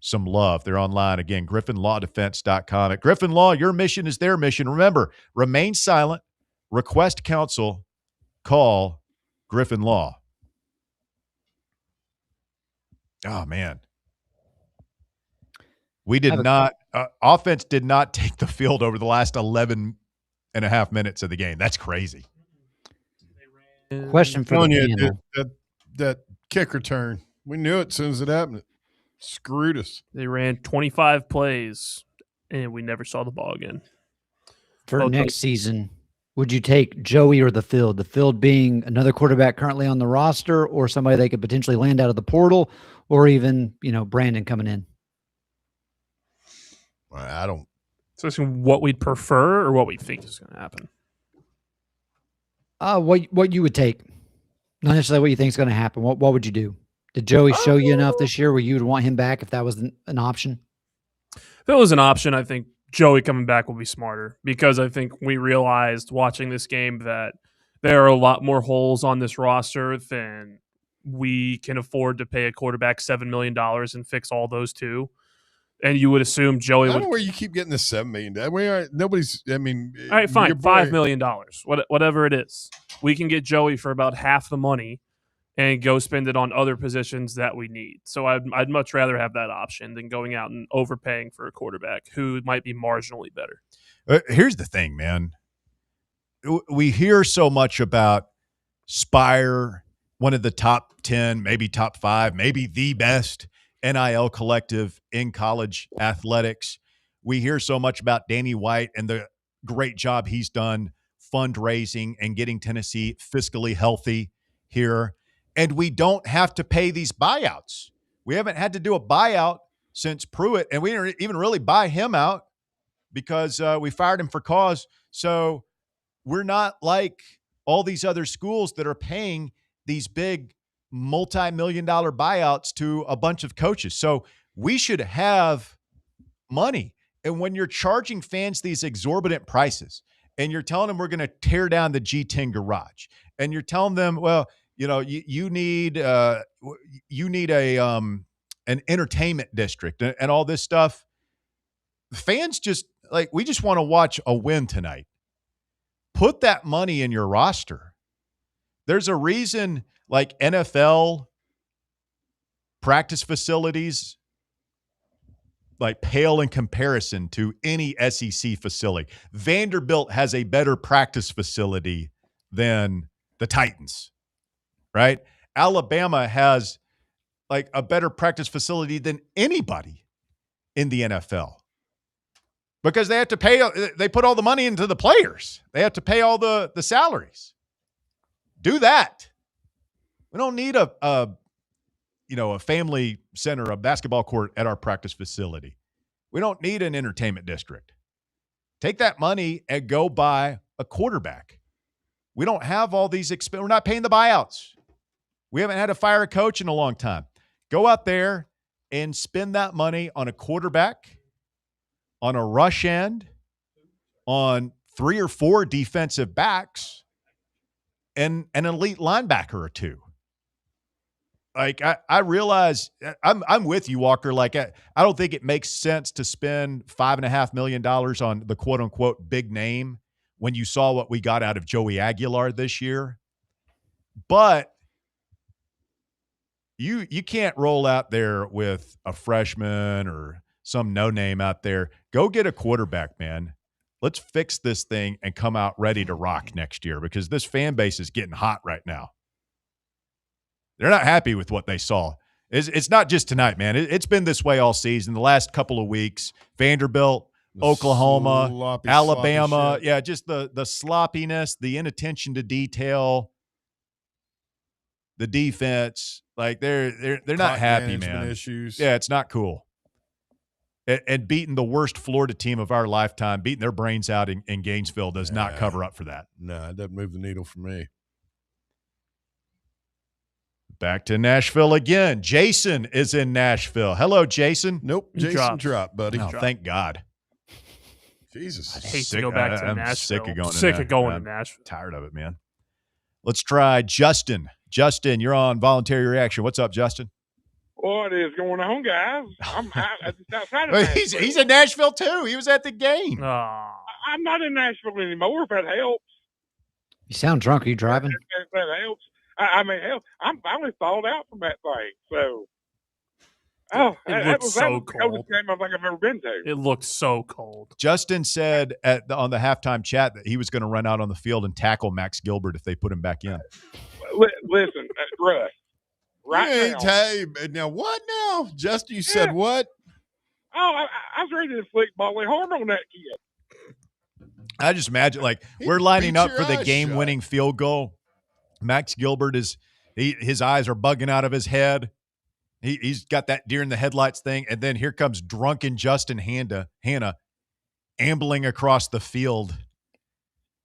some love. They're online again, griffinlawdefense.com. At Griffin Law, your mission is their mission. Remember, remain silent, request counsel, call Griffin Law. Oh, man. We did not, offense did not take the field over the last 11 and a half minutes of the game. That's crazy. Question for the panel. That kick return. We knew it as soon as it happened. It screwed us. They ran 25 plays, and we never saw the ball again. For Both next those. season, would you take Joey or the field? The field being another quarterback currently on the roster, or somebody they could potentially land out of the portal, or even, Brandon coming in? I don't. So asking what we'd prefer or what we think is going to happen. What you would take? Not necessarily what you think is going to happen. What would you do? Did Joey show you enough this year where you would want him back if that was an option? If it was an option, I think Joey coming back will be smarter, because I think we realized watching this game that there are a lot more holes on this roster than we can afford to pay a quarterback $7 million and fix all those too. And you would assume Joey I don't would. know where you keep getting this $7 million. We aren't. Nobody's. I mean, All right, fine, your boy- $5 million, whatever it is. We can get Joey for about half the money and go spend it on other positions that we need. So I'd much rather have that option than going out and overpaying for a quarterback who might be marginally better. Here's the thing, man. We hear so much about Spire, one of the top 10, maybe top 5, maybe the best NIL collective in college athletics. We hear so much about Danny White and the great job he's done fundraising and getting Tennessee fiscally healthy here. And we don't have to pay these buyouts. We haven't had to do a buyout since Pruitt, and we didn't even really buy him out because we fired him for cause. So we're not like all these other schools that are paying these big multi-million-dollar buyouts to a bunch of coaches. So we should have money. And when you're charging fans these exorbitant prices and you're telling them we're going to tear down the G10 garage and you're telling them, well, you need a an entertainment district and all this stuff, fans just we just want to watch a win tonight. Put that money in your roster. There's a reason NFL practice facilities pale in comparison to any SEC facility. Vanderbilt has a better practice facility than the Titans, right? Alabama has a better practice facility than anybody in the NFL. Because they have to pay, they put all the money into the players. They have to pay all the salaries. Do that. We don't need a family center, a basketball court at our practice facility. We don't need an entertainment district. Take that money and go buy a quarterback. We don't have all these we're not paying the buyouts. We haven't had to fire a coach in a long time. Go out there and spend that money on a quarterback, on a rush end, on 3 or 4 defensive backs, and an elite linebacker or 2. I realize I'm with you, Walker. I don't think it makes sense to spend $5.5 million on the quote unquote big name when you saw what we got out of Joey Aguilar this year. But you can't roll out there with a freshman or some no name out there. Go get a quarterback, man. Let's fix this thing and come out ready to rock next year because this fan base is getting hot right now. They're not happy with what they saw. It's not just tonight, man. It's been this way all season. The last couple of weeks, Vanderbilt, Oklahoma, Alabama. Yeah, just the sloppiness, the inattention to detail, the defense. They're not happy, man. Issues. Yeah, it's not cool. And beating the worst Florida team of our lifetime, beating their brains out in Gainesville does not cover up for that. No, it doesn't move the needle for me. Back to Nashville again. Jason is in Nashville. Hello, Jason. Nope, Jason dropped, buddy. Oh, thank God. Jesus. I hate to go back to I'm Nashville. sick of going to Nashville. Tired of it, man. Let's try Justin. Justin, you're on Voluntary Reaction. What's up, Justin? What is going on, guys? I'm outside of Nashville. He's in Nashville, too. He was at the game. I'm not in Nashville anymore, if that helps. You sound drunk. Are you driving? If that helps. I mean, hell, I'm finally thawed out from that thing. So, that was so cold. That was the game I think I've ever been to. It looked so cold. Justin said on the halftime chat that he was going to run out on the field and tackle Max Gilbert if they put him back in. Listen, Russ. Right now. Hey, now what now? Justin, you said what? Oh, I was ready to flick Bolly hard on that kid. I just imagine, we're lining up for the game-winning field goal. Max Gilbert his eyes are bugging out of his head. He's got that deer in the headlights thing. And then here comes drunken Justin Hannah ambling across the field,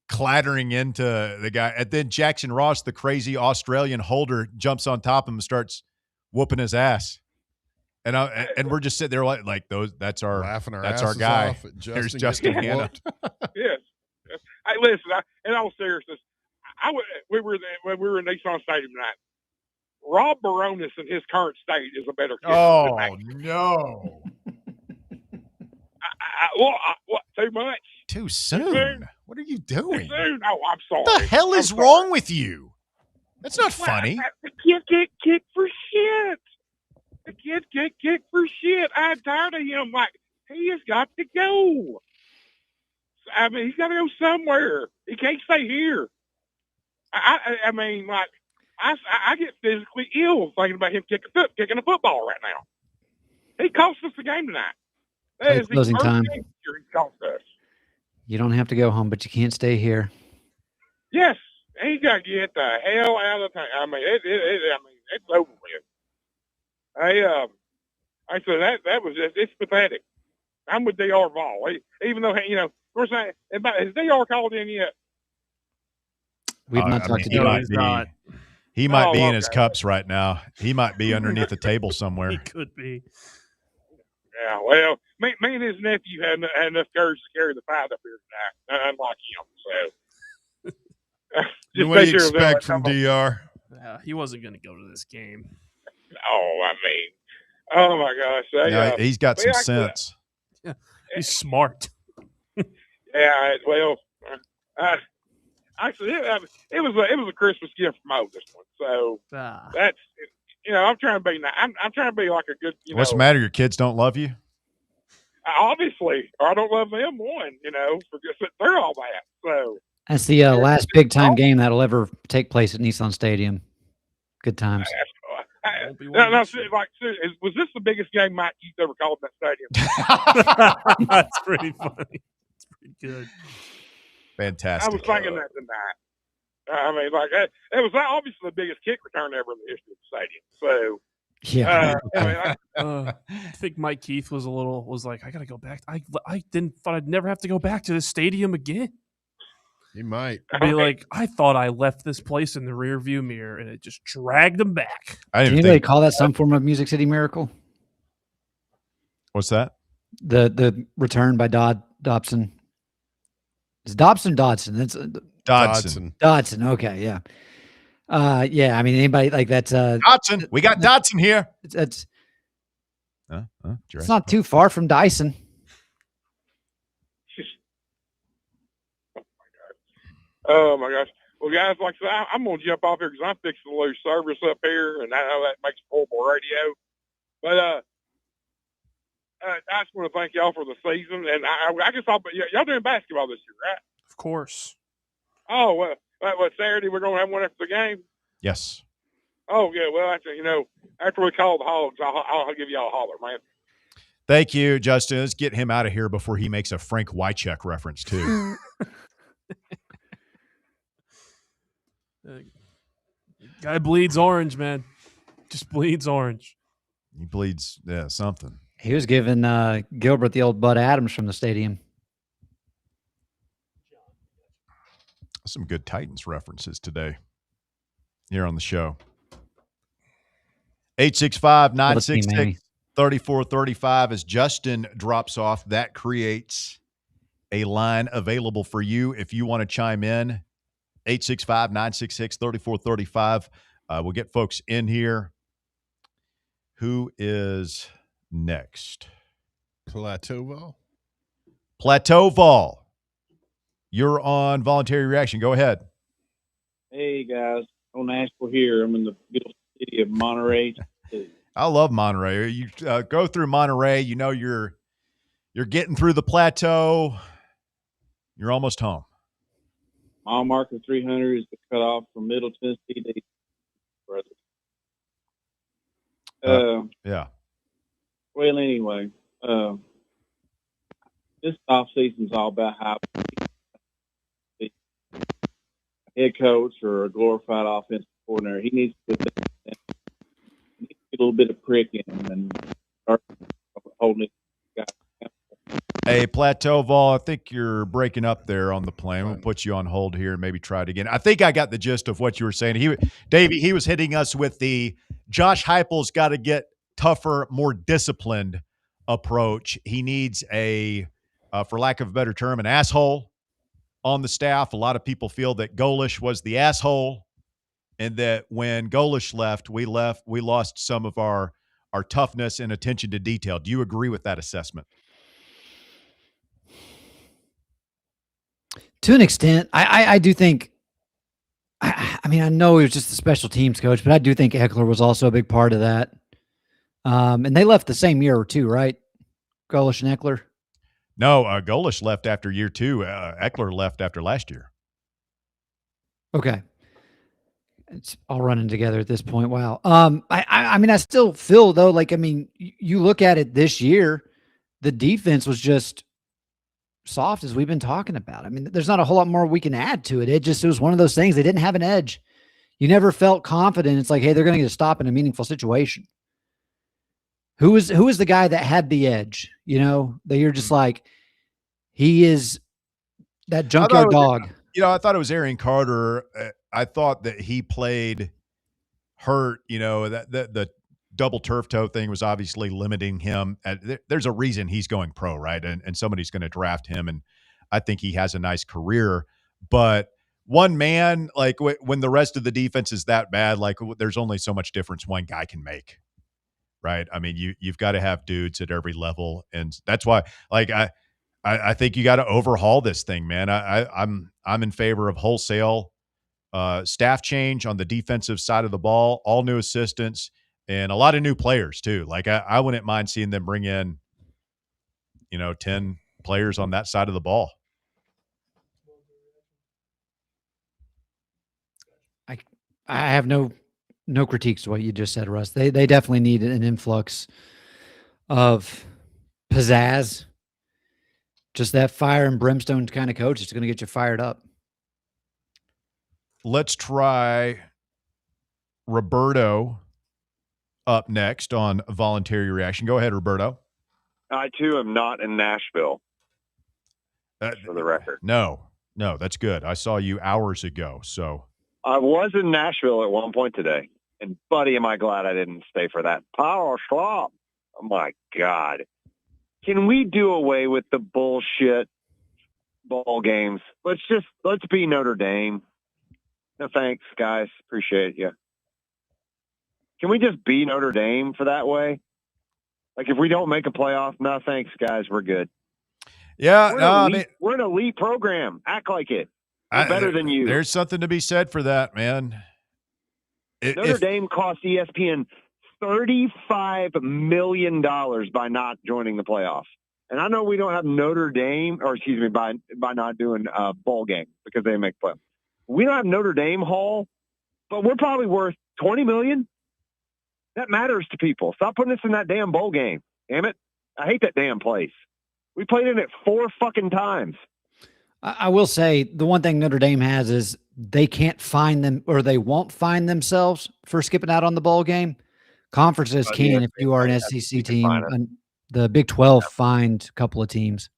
clattering into the guy. And then Jackson Ross, the crazy Australian holder, jumps on top of him and starts whooping his ass. And we're just sitting there like those. That's our guy. Here's Justin Hannah. Yes. Hey, listen. In all seriousness, we were in Nissan Stadium tonight. Rob Baronis in his current state is a better kid. Oh no! What? Too much? Too soon? soon. What are you Too doing? soon? Oh, I'm sorry. What the hell is wrong with you? That's not funny. The kid get kicked for shit. The kid get kicked for shit. I'm tired of him. Like, he has got to go. I mean, he's got to go somewhere. He can't stay here. I mean, like, I get physically ill thinking about him kicking a football right now. He cost us the game tonight. That is the Closing first time. game he cost us. You don't have to go home, but you can't stay here. Yes, he got to get the hell out of town. I mean, it's over with. I said that was just, it's pathetic. I'm with Dr. Vol. Even though, of course, has Dr. called in yet? We've not talked to he Dr. He might be in his cups right now. He might be underneath the table somewhere. He could be. Yeah, well, me and his nephew had enough courage to carry the fight up here tonight, unlike him. So, What do you expect from Dr.? He wasn't going to go to this game. Oh my gosh! No, he's got some sense. Yeah, he's smart. Yeah, well, actually, it was a Christmas gift from Otis one. So that's I'm trying to be I'm trying to be like a good. What's the matter? Your kids don't love you? Obviously, or I don't love them. For just sitting through all that. So That's the last big time game that'll ever take place at Nissan Stadium. Good times. Was this the biggest game Mike Keith ever called in that stadium? That's pretty funny. It's pretty good. Fantastic. I was thinking that tonight. I mean, it was obviously the biggest kick return ever in the history of the stadium. So, I think Mike Keith was like, I gotta go back. I thought I'd never have to go back to this stadium again. He might be like, I thought I left this place in the rearview mirror, and it just dragged him back. Can anybody call that some form of Music City Miracle? What's that? The return by Dobson. Is Dobson Dodson? That's Dodson. Dodson. Okay, yeah. Yeah. I mean, anybody like that's Dodson. We got Dodson here. It's not too far from Dyson. Oh my gosh! Well, guys, like I said, I'm gonna jump off here because I'm fixing to lose service up here, and I know that makes horrible radio. But I just want to thank y'all for the season, and I guess y'all doing basketball this year, right? Of course. Oh well, Saturday we're gonna have one after the game. Yes. Oh yeah. Well, after we call the Hogs, I'll give y'all a holler, man. Thank you, Justin. Let's get him out of here before he makes a Frank Wycheck reference too. Guy bleeds orange, man. Just bleeds orange. He bleeds, something. He was giving Gilbert the old Bud Adams from the stadium. Some good Titans references today here on the show. 865-966-3435 as Justin drops off. That creates a line available for you if you want to chime in. 865-966-3435. We'll get folks in here. Who is next? Plateau Vol. You're on Voluntary Reaction. Go ahead. Hey, guys. On Nashville here. I'm in the beautiful city of Monterey. I love Monterey. You go through Monterey, you're getting through the plateau. You're almost home. Mile marker 300 is the cutoff from Middle Tennessee to yeah. Well, anyway, this offseason is all about how the head coach or a glorified offensive coordinator, he needs to get a little bit of prick in him and start holding it. Hey, Plateau Vol, I think you're breaking up there on the plane. We'll put you on hold here and maybe try it again. I think I got the gist of what you were saying. Davey, he was hitting us with the Josh Heupel's got to get tougher, more disciplined approach. He needs for lack of a better term, an asshole on the staff. A lot of people feel that Golish was the asshole and that when Golish left, we lost some of our toughness and attention to detail. Do you agree with that assessment? To an extent, I do think. I mean, I know he was just a special teams coach, but I do think Eckler was also a big part of that. And they left the same year or two, right? Golish and Eckler. No, Golish left after year 2. Eckler left after last year. Okay. It's all running together at this point. Wow. I mean, I still feel though, like, I mean, you look at it this year, the defense was just soft as we've been talking about. I mean, there's not a whole lot more we can add to it. It was one of those things. They didn't have an edge. You never felt confident. It's like, hey, they're going to get a stop in a meaningful situation. Who was the guy that had the edge? You know, that you're just like, he is that junkyard dog. I thought it was Aaron Carter. I thought that he played hurt. That the double turf toe thing was obviously limiting him. There's a reason he's going pro, right? And somebody's going to draft him, and I think he has a nice career. But one man, like when the rest of the defense is that bad, like there's only so much difference one guy can make, right? I mean, you've got to have dudes at every level, and that's why, like I think you got to overhaul this thing, man. I'm in favor of wholesale staff change on the defensive side of the ball, all new assistants, and a lot of new players too. Like I wouldn't mind seeing them bring in, 10 players on that side of the ball. I have no critiques to what you just said, Russ. They definitely need an influx of pizzazz. Just that fire and brimstone kind of coach. It's going to get you fired up. Let's try Roberto up next on Voluntary Reaction. Go ahead, Roberto. I, too, am not in Nashville, for the record. No, that's good. I saw you hours ago, so. I was in Nashville at one point today, and, buddy, am I glad I didn't stay for that power slop. Oh, my God. Can we do away with the bullshit ball games? Let's be Notre Dame. No, thanks, guys. Appreciate you. Can we just be Notre Dame for that way? Like, if we don't make a playoff, no, thanks, guys. We're good. Yeah, we're an elite program. Act like it. We're better than you. There's something to be said for that, man. Notre Dame cost ESPN $35 million by not joining the playoffs. And I know we don't have Notre Dame, by not doing a bowl game because they make playoffs. We don't have Notre Dame Hall, but we're probably worth $20 million. That matters to people. Stop putting us in that damn bowl game. Damn it. I hate that damn place. We played in it 4 fucking times. I will say the one thing Notre Dame has is they can't find them, or they won't find themselves for skipping out on the bowl game. Conferences can, if you are an SEC team. And the Big 12 find a couple of teams.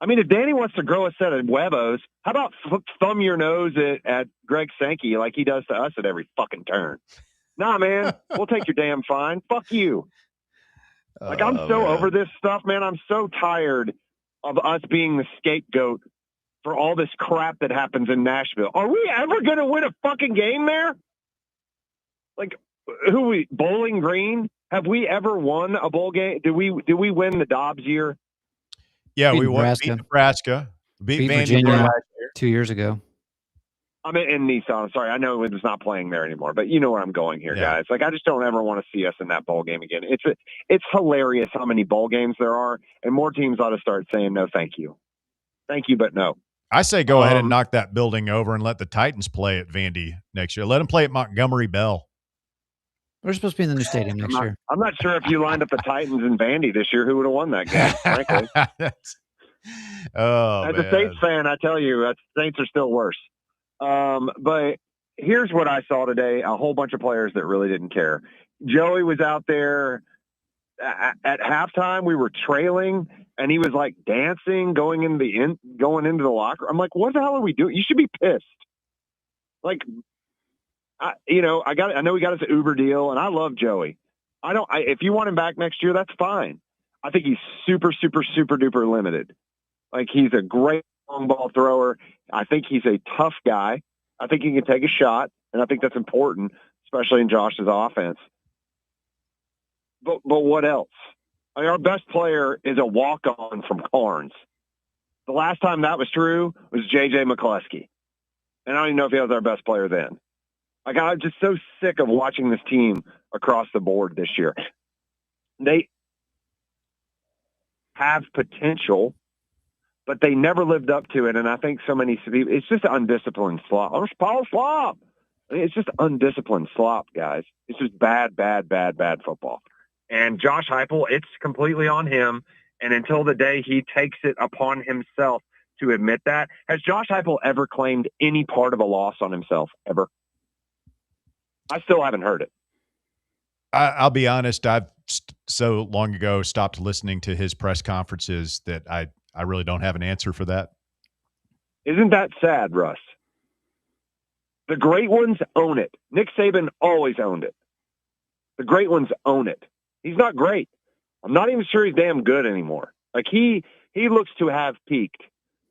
I mean, if Danny wants to grow a set of huevos, how about thumb your nose at Greg Sankey like he does to us at every fucking turn? Nah, man, we'll take your damn fine. Fuck you. Like, I'm so over this stuff, man. I'm so tired of us being the scapegoat for all this crap that happens in Nashville. Are we ever going to win a fucking game there? Like, Bowling Green? Have we ever won a bowl game? Do we win the Dobbs year? Yeah, we won. Beat Nebraska. Beat Virginia 2 years ago. I'm in Nissan. Sorry, I know it's not playing there anymore, but you know where I'm going here, guys. Like, I just don't ever want to see us in that bowl game again. It's hilarious how many bowl games there are, and more teams ought to start saying no, thank you. Thank you, but no. I say go ahead and knock that building over and let the Titans play at Vandy next year. Let them play at Montgomery Bell. We're supposed to be in the new stadium next year. I'm not sure if you lined up the Titans and Vandy this year, who would have won that game, frankly. As a Saints fan, I tell you, Saints are still worse. But here's what I saw today, a whole bunch of players that really didn't care. Joey was out there at halftime. We were trailing, and he was like dancing, going into the locker. I'm like, what the hell are we doing? You should be pissed. Like, I know we got us an Uber deal, and I love Joey. If you want him back next year, that's fine. I think he's super, super, super duper limited. Like, he's a great long ball thrower. I think he's a tough guy. I think he can take a shot, and I think that's important, especially in Josh's offense. But what else? I mean, our best player is a walk-on from Carnes. The last time that was true was J.J. McCluskey. And I don't even know if he was our best player then. Like, I'm just so sick of watching this team across the board this year. They have potential, but they never lived up to it. And I think so many people, it's just undisciplined slop. It's power slop. I mean, it's just undisciplined slop, guys. It's just bad football. And Josh Heupel, it's completely on him. And until the day he takes it upon himself to admit that, has Josh Heupel ever claimed any part of a loss on himself, ever? I still haven't heard it. I'll be honest. I've so long ago stopped listening to his press conferences that I really don't have an answer for that. Isn't that sad, Russ? The great ones own it. Nick Saban always owned it. The great ones own it. He's not great. I'm not even sure he's damn good anymore. Like, he looks to have peaked.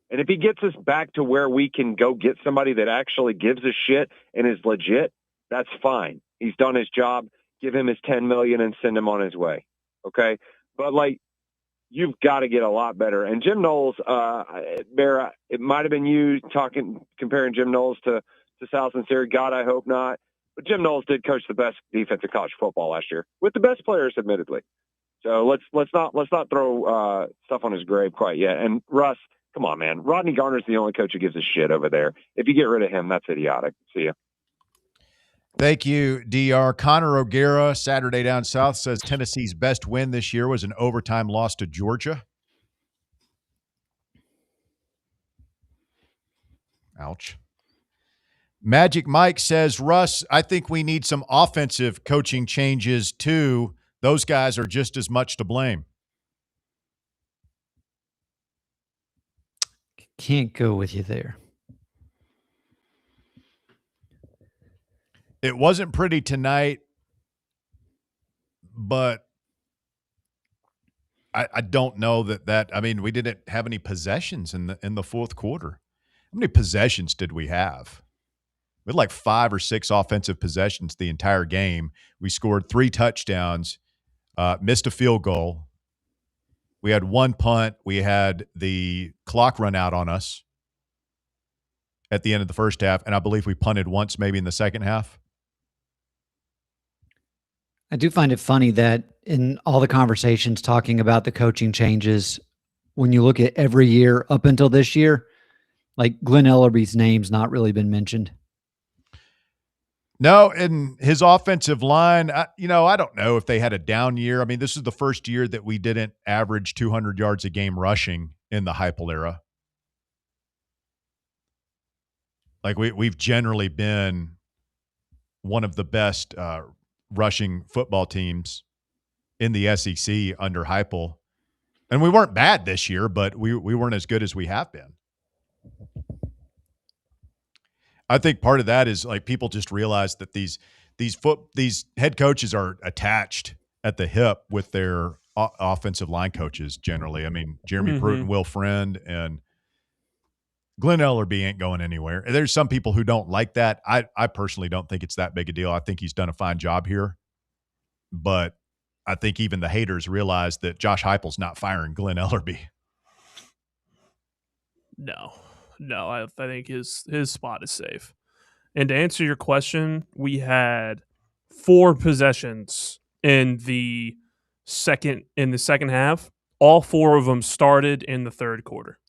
And if he gets us back to where we can go get somebody that actually gives a shit and is legit, that's fine. He's done his job. Give him his $10 million and send him on his way. Okay? But, like, you've got to get a lot better. And Jim Knowles, Bear, it might have been you comparing Jim Knowles to Sal Sincere. God, I hope not. But Jim Knowles did coach the best defense in college football last year with the best players, admittedly. So let's not throw stuff on his grave quite yet. And Russ, come on, man. Rodney Garner's the only coach who gives a shit over there. If you get rid of him, that's idiotic. See ya. Thank you, DR. Connor O'Gara, Saturday Down South, says Tennessee's best win this year was an overtime loss to Georgia. Ouch. Magic Mike says, Russ, I think we need some offensive coaching changes too. Those guys are just as much to blame. Can't go with you there. It wasn't pretty tonight, but I don't know that I mean, we didn't have any possessions in the fourth quarter. How many possessions did we have? We had like 5 or 6 offensive possessions the entire game. We scored 3 touchdowns, missed a field goal. We had 1 punt. We had the clock run out on us at the end of the first half, and I believe we punted once maybe in the second half. I do find it funny that in all the conversations talking about the coaching changes, when you look at every year up until this year, like Glenn Ellerby's name's not really been mentioned. No, and his offensive line, I don't know if they had a down year. I mean, this is the first year that we didn't average 200 yards a game rushing in the Heupel era. Like, we've generally been one of the best rushing football teams in the SEC under Heupel. And we weren't bad this year, but we weren't as good as we have been. I think part of that is like people just realize that these head coaches are attached at the hip with their offensive line coaches generally. I mean, Jeremy Pruitt and Will Friend and Glenn Ellerby ain't going anywhere. There's some people who don't like that. I personally don't think it's that big a deal. I think he's done a fine job here. But I think even the haters realize that Josh Heupel's not firing Glenn Ellerby. No, I think his spot is safe. And to answer your question, we had 4 possessions in the second half. All 4 of them started in the third quarter.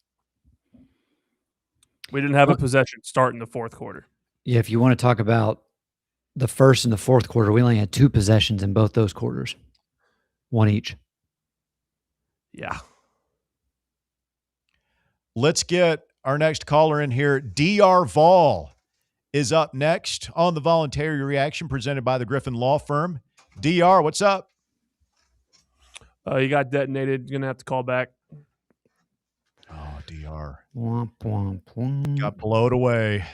We didn't have a possession start in the fourth quarter. Yeah, if you want to talk about the first and the fourth quarter, we only had 2 possessions in both those quarters. 1 each. Yeah. Let's get our next caller in here. DR Vol is up next on the Voluntary Reaction presented by the Griffin Law Firm. DR, what's up? You got detonated. You're going to have to call back. Oh, DR. Womp, womp, womp. Got blowed away.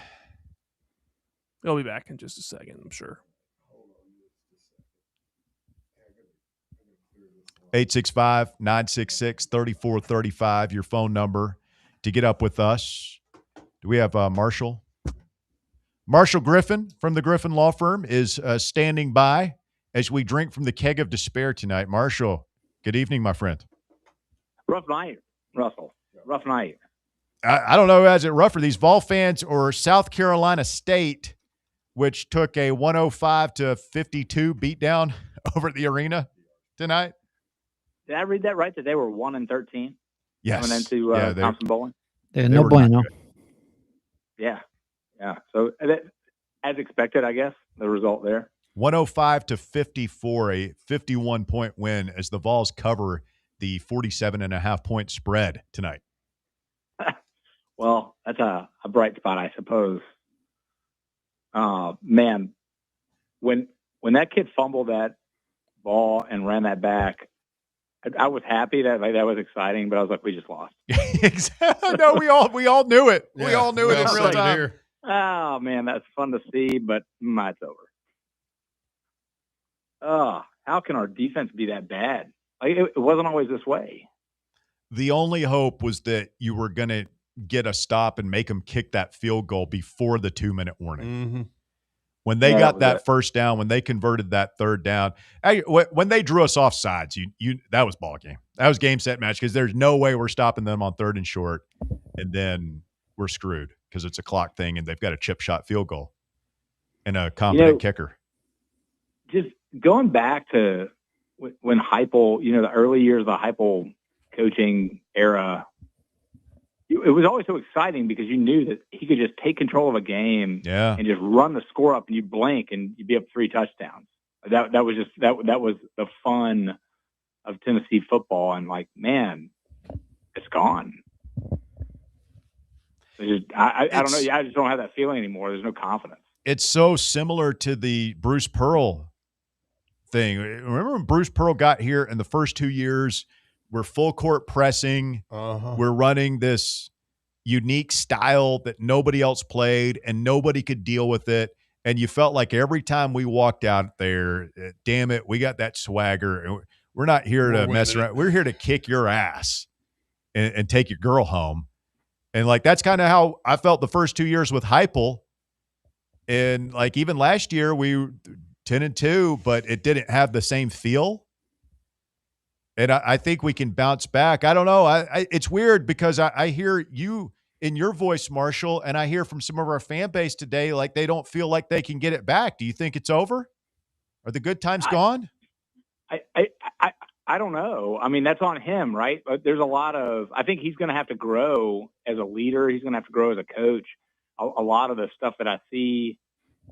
He'll be back in just a second, I'm sure. 865-966-3435, your phone number to get up with us. Do we have Marshall? Marshall Griffin from the Griffin Law Firm is standing by as we drink from the keg of despair tonight. Marshall, good evening, my friend. Rough night, Russell. Rough night. I don't know who has it rougher, these Vol fans or South Carolina State, which took a 105-52 beatdown over at the arena tonight. Did I read that right? That they were 1-13 Yes. coming into Thompson Bowling. They're no bueno. Yeah. So as expected, I guess the result there. 105-54, a 51-point win as the Vols cover the 47.5-point spread tonight. Well, that's a bright spot, I suppose. Man, when that kid fumbled that ball and ran that back, I was happy that was exciting, but I was like, we just lost. No, we all knew it. We all knew it in real time. Oh man, that's fun to see, but it's over. Oh, how can our defense be that bad? Like it wasn't always this way. The only hope was that you were going to get a stop and make them kick that field goal before the 2-minute warning. Mm-hmm. When they got that first down, when they converted that third down, when they drew us off sides, that was ball game. That was game, set, match, because there's no way we're stopping them on 3rd and short, and then we're screwed because it's a clock thing and they've got a chip shot field goal and a competent kicker. Just going back to when Heupel, the early years of the Heupel coaching era, it was always so exciting because you knew that he could just take control of a game and just run the score up, and you blink and you'd be up 3 touchdowns. That was the fun of Tennessee football. And like, man, it's gone. I don't know. I just don't have that feeling anymore. There's no confidence. It's so similar to the Bruce Pearl thing. Remember when Bruce Pearl got here and the first 2 years we're full court pressing. We're running this unique style that nobody else played and nobody could deal with it. And you felt like every time we walked out there, damn it, we got that swagger. We're not here to mess around. We're here to kick your ass and take your girl home. And like, that's kind of how I felt the first 2 years with Heupel. And like, even last year we were 10-2, but it didn't have the same feel. And I think we can bounce back. I don't know. It's weird because I hear you in your voice, Marshall, and I hear from some of our fan base today, like they don't feel like they can get it back. Do you think it's over? Are the good times gone? I don't know. I mean, that's on him, right? But there's a lot of, I think he's going to have to grow as a leader. He's going to have to grow as a coach. A lot of the stuff that I see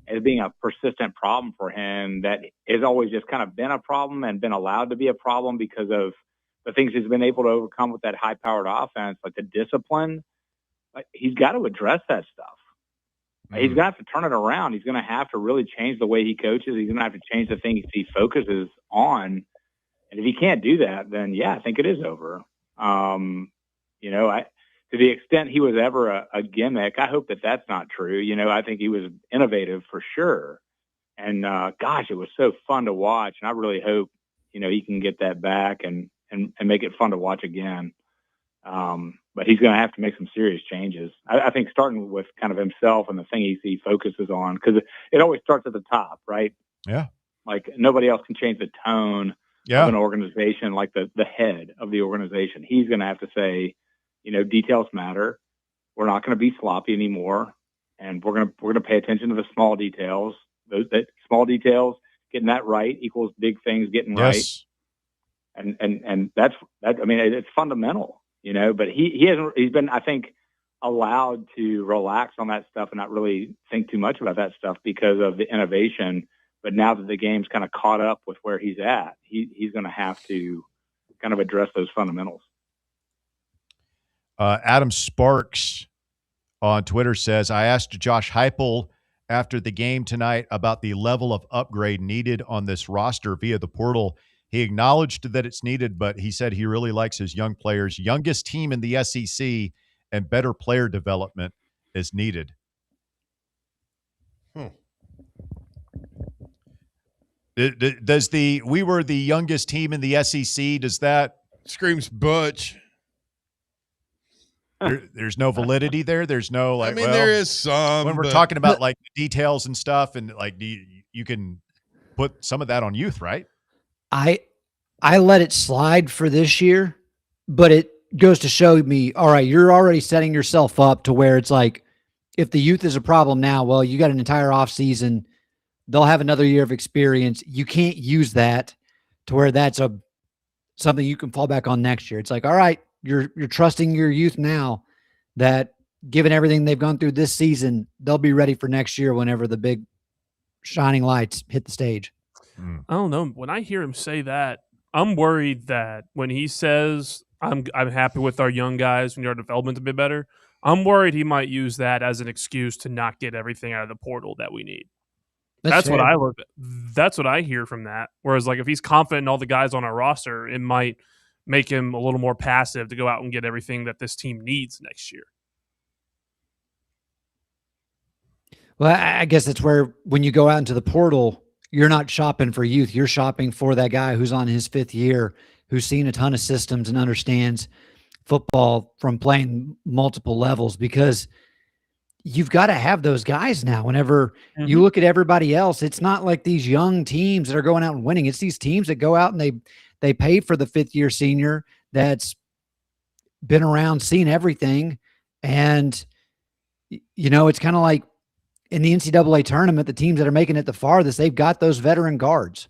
as being a persistent problem for him that has always just kind of been a problem and been allowed to be a problem because of the things he's been able to overcome with that high-powered offense, like the discipline. Like, he's got to address that stuff. He's going to have to turn it around. He's going to have to really change the way he coaches. He's going to have to change the things he focuses on. And if he can't do that, then, yeah, I think it is over. To the extent he was ever a gimmick, I hope that that's not true. I think he was innovative for sure. And, gosh, it was so fun to watch. And I really hope, he can get that back and make it fun to watch again. But he's going to have to make some serious changes. I think starting with kind of himself and the thing he focuses on, because it always starts at the top, right? Yeah. Like nobody else can change the tone of an organization, like the head of the organization. He's going to have to say, details matter. We're not going to be sloppy anymore, and we're going to pay attention to the small details. Those small details, getting that right equals big things getting right. And that's that. I mean, it's fundamental, But he's been, I think, allowed to relax on that stuff and not really think too much about that stuff because of the innovation. But now that the game's kind of caught up with where he's at, he's going to have to kind of address those fundamentals. Adam Sparks on Twitter says, I asked Josh Heupel after the game tonight about the level of upgrade needed on this roster via the portal. He acknowledged that it's needed, but he said he really likes his young players. Youngest team in the SEC and better player development is needed. Does we were the youngest team in the SEC, does that screams Butch? There's no validity there. There's no there is some when we're talking about like details and stuff, and like you can put some of that on youth, right? I let it slide for this year, but goes to show me, all right, you're already setting yourself up to where it's like, if the youth is a problem now, well, you got an entire offseason. They'll have another year of experience. You can't use that to where that's something you can fall back on next year. It's like, all right, you're trusting your youth now that given everything they've gone through this season, they'll be ready for next year whenever the big shining lights hit the stage. I don't know. When I hear him say that, I'm worried that when he says I'm happy with our young guys, we need our development to be better, I'm worried he might use that as an excuse to not get everything out of the portal that we need. That's what I look at. That's what I hear from that. Whereas, like, if he's confident in all the guys on our roster, it might make him a little more passive to go out and get everything that this team needs next year. Well, I guess that's where when you go out into the portal, you're not shopping for youth. You're shopping for that guy who's on his 5th year, who's seen a ton of systems and understands football from playing multiple levels, because you've got to have those guys now. Whenever you look at everybody else, it's not like these young teams that are going out and winning. It's these teams that go out and they pay for the 5th year senior that's been around, seen everything. And, you know, it's kind of like in the NCAA tournament, the teams that are making it the farthest, they've got those veteran guards.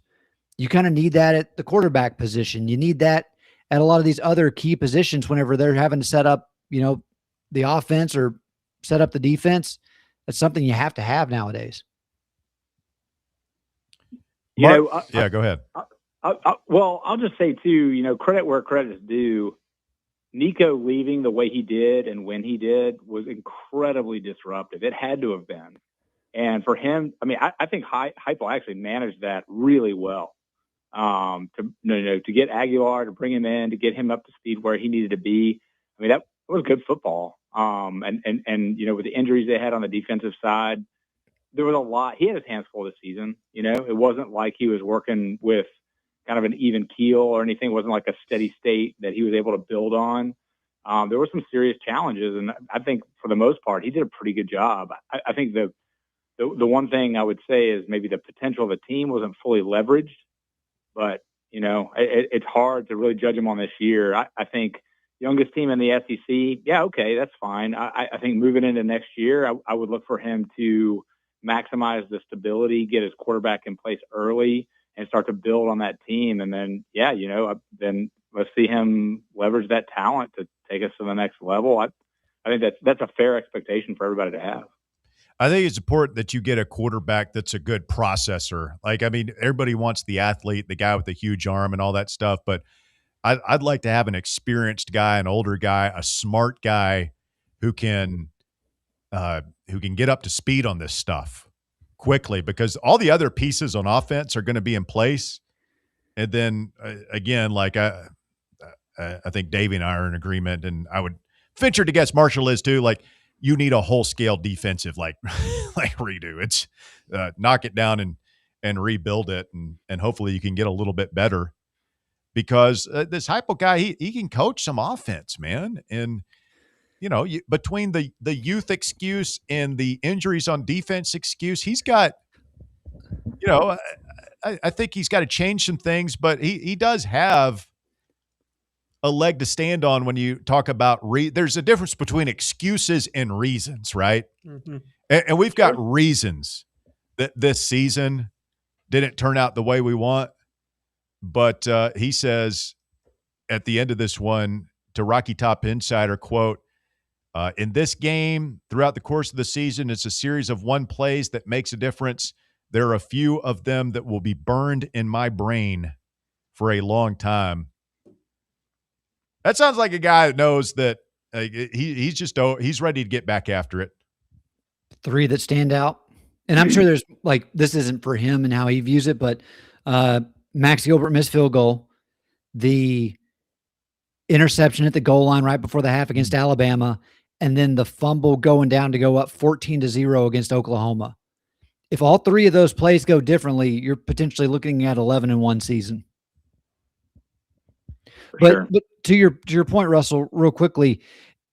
You kind of need that at the quarterback position. You need that at a lot of these other key positions whenever they're having to set up, you know, the offense or set up the defense. That's something you have to have nowadays. Mark, go ahead. Well, I'll just say too, you know, credit where credit is due. Nico leaving the way he did and when he did was incredibly disruptive. It had to have been. And for him, I mean, I think Heupel actually managed that really well. To get Aguilar, to bring him in, to get him up to speed where he needed to be. I mean, that was good football. And you know, with the injuries they had on the defensive side, there was a lot. He had his hands full this season. You know, it wasn't like he was working with kind of an even keel or anything. It wasn't like a steady state that he was able to build on. There were some serious challenges, and I think for the most part, he did a pretty good job. I think the one thing I would say is maybe the potential of the team wasn't fully leveraged, but you know, it's hard to really judge him on this year. I think youngest team in the SEC, yeah, okay, that's fine. I think moving into next year, I would look for him to maximize the stability, get his quarterback in place early, and start to build on that team. And then, yeah, you know, then let's see him leverage that talent to take us to the next level. I think that's a fair expectation for everybody to have. I think it's important that you get a quarterback that's a good processor. Like, I mean, everybody wants the athlete, the guy with the huge arm and all that stuff, but I'd like to have an experienced guy, an older guy, a smart guy who can get up to speed on this stuff quickly, because all the other pieces on offense are going to be in place. And then again, like I think Davey and I are in agreement, and I would venture to guess Marshall is too. Like, you need a whole scale defensive, like redo. It's knock it down and rebuild it. And hopefully you can get a little bit better, because this Heupel guy, he can coach some offense, man. And, you know, between the youth excuse and the injuries on defense excuse, he's got, you know, I think he's got to change some things, but he does have a leg to stand on when you talk about there's a difference between excuses and reasons, right? Mm-hmm. And we've got reasons that this season didn't turn out the way we want. But he says at the end of this one to Rocky Top Insider, quote, in this game, throughout the course of the season, it's a series of one plays that makes a difference. There are a few of them that will be burned in my brain for a long time. That sounds like a guy that knows that he's ready to get back after it. 3 that stand out. And I'm sure there's, like, this isn't for him and how he views it, but Max Gilbert missed field goal, the interception at the goal line right before the half against Alabama, and then the fumble going down to go up 14-0 against Oklahoma. If all 3 of those plays go differently, you're potentially looking at 11-1 season. But to your point, Russell, real quickly,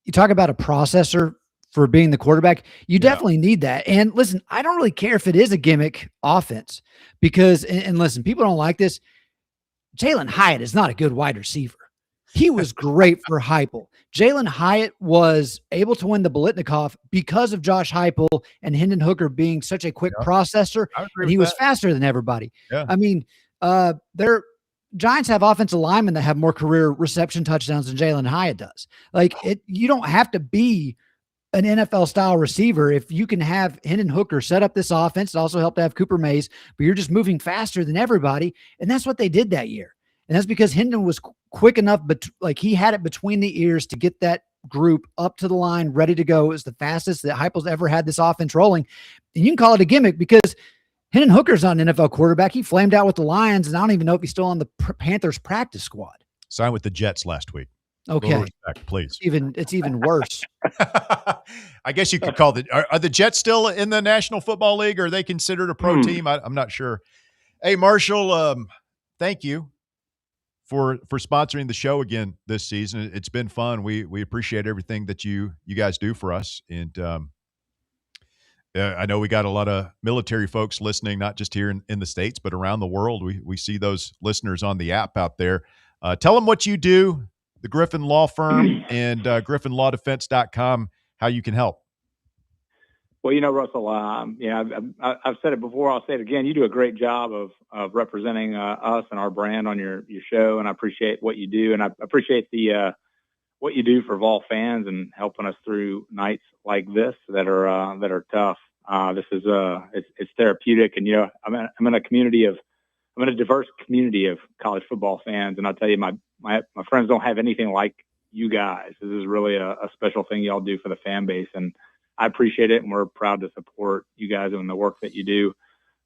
you talk about a processor for being the quarterback. You definitely need that. And listen, I don't really care if it is a gimmick offense, because, and listen, people don't like this. Jalen Hyatt is not a good wide receiver. He was great for Heupel. Jalen Hyatt was able to win the Biletnikoff because of Josh Heupel and Hendon Hooker being such a quick processor, and he was faster than everybody. Yeah. I mean, their Giants have offensive linemen that have more career reception touchdowns than Jalen Hyatt does. Like you don't have to be an NFL style receiver if you can have Hendon Hooker set up this offense. It also helped to have Cooper Mays, but you're just moving faster than everybody, and that's what they did that year. And that's because Hendon was quick enough, but like he had it between the ears to get that group up to the line, ready to go. It was the fastest that Heupel's ever had this offense rolling. And you can call it a gimmick because Hendon Hooker's not an NFL quarterback. He flamed out with the Lions, and I don't even know if he's still on the Panthers practice squad. Signed with the Jets last week. Okay. Respect, please. It's even worse. I guess you could call are the Jets still in the National Football League, or are they considered a pro team? I'm not sure. Hey, Marshall, thank you for sponsoring the show again this season. It's been fun. We appreciate everything that you guys do for us. And I know we got a lot of military folks listening, not just here in the States, but around the world. We see those listeners on the app out there. Tell them what you do, the Griffin Law Firm and griffinlawdefense.com, how you can help. Well, Russell, I've said it before. I'll say it again. You do a great job of representing us and our brand on your show, and I appreciate what you do, and I appreciate what you do for Vol fans and helping us through nights like this that are tough. This is it's therapeutic, and I'm in a diverse community of college football fans, and I'll tell you, my friends don't have anything like you guys. This is really a special thing y'all do for the fan base, and I appreciate it, and we're proud to support you guys and the work that you do.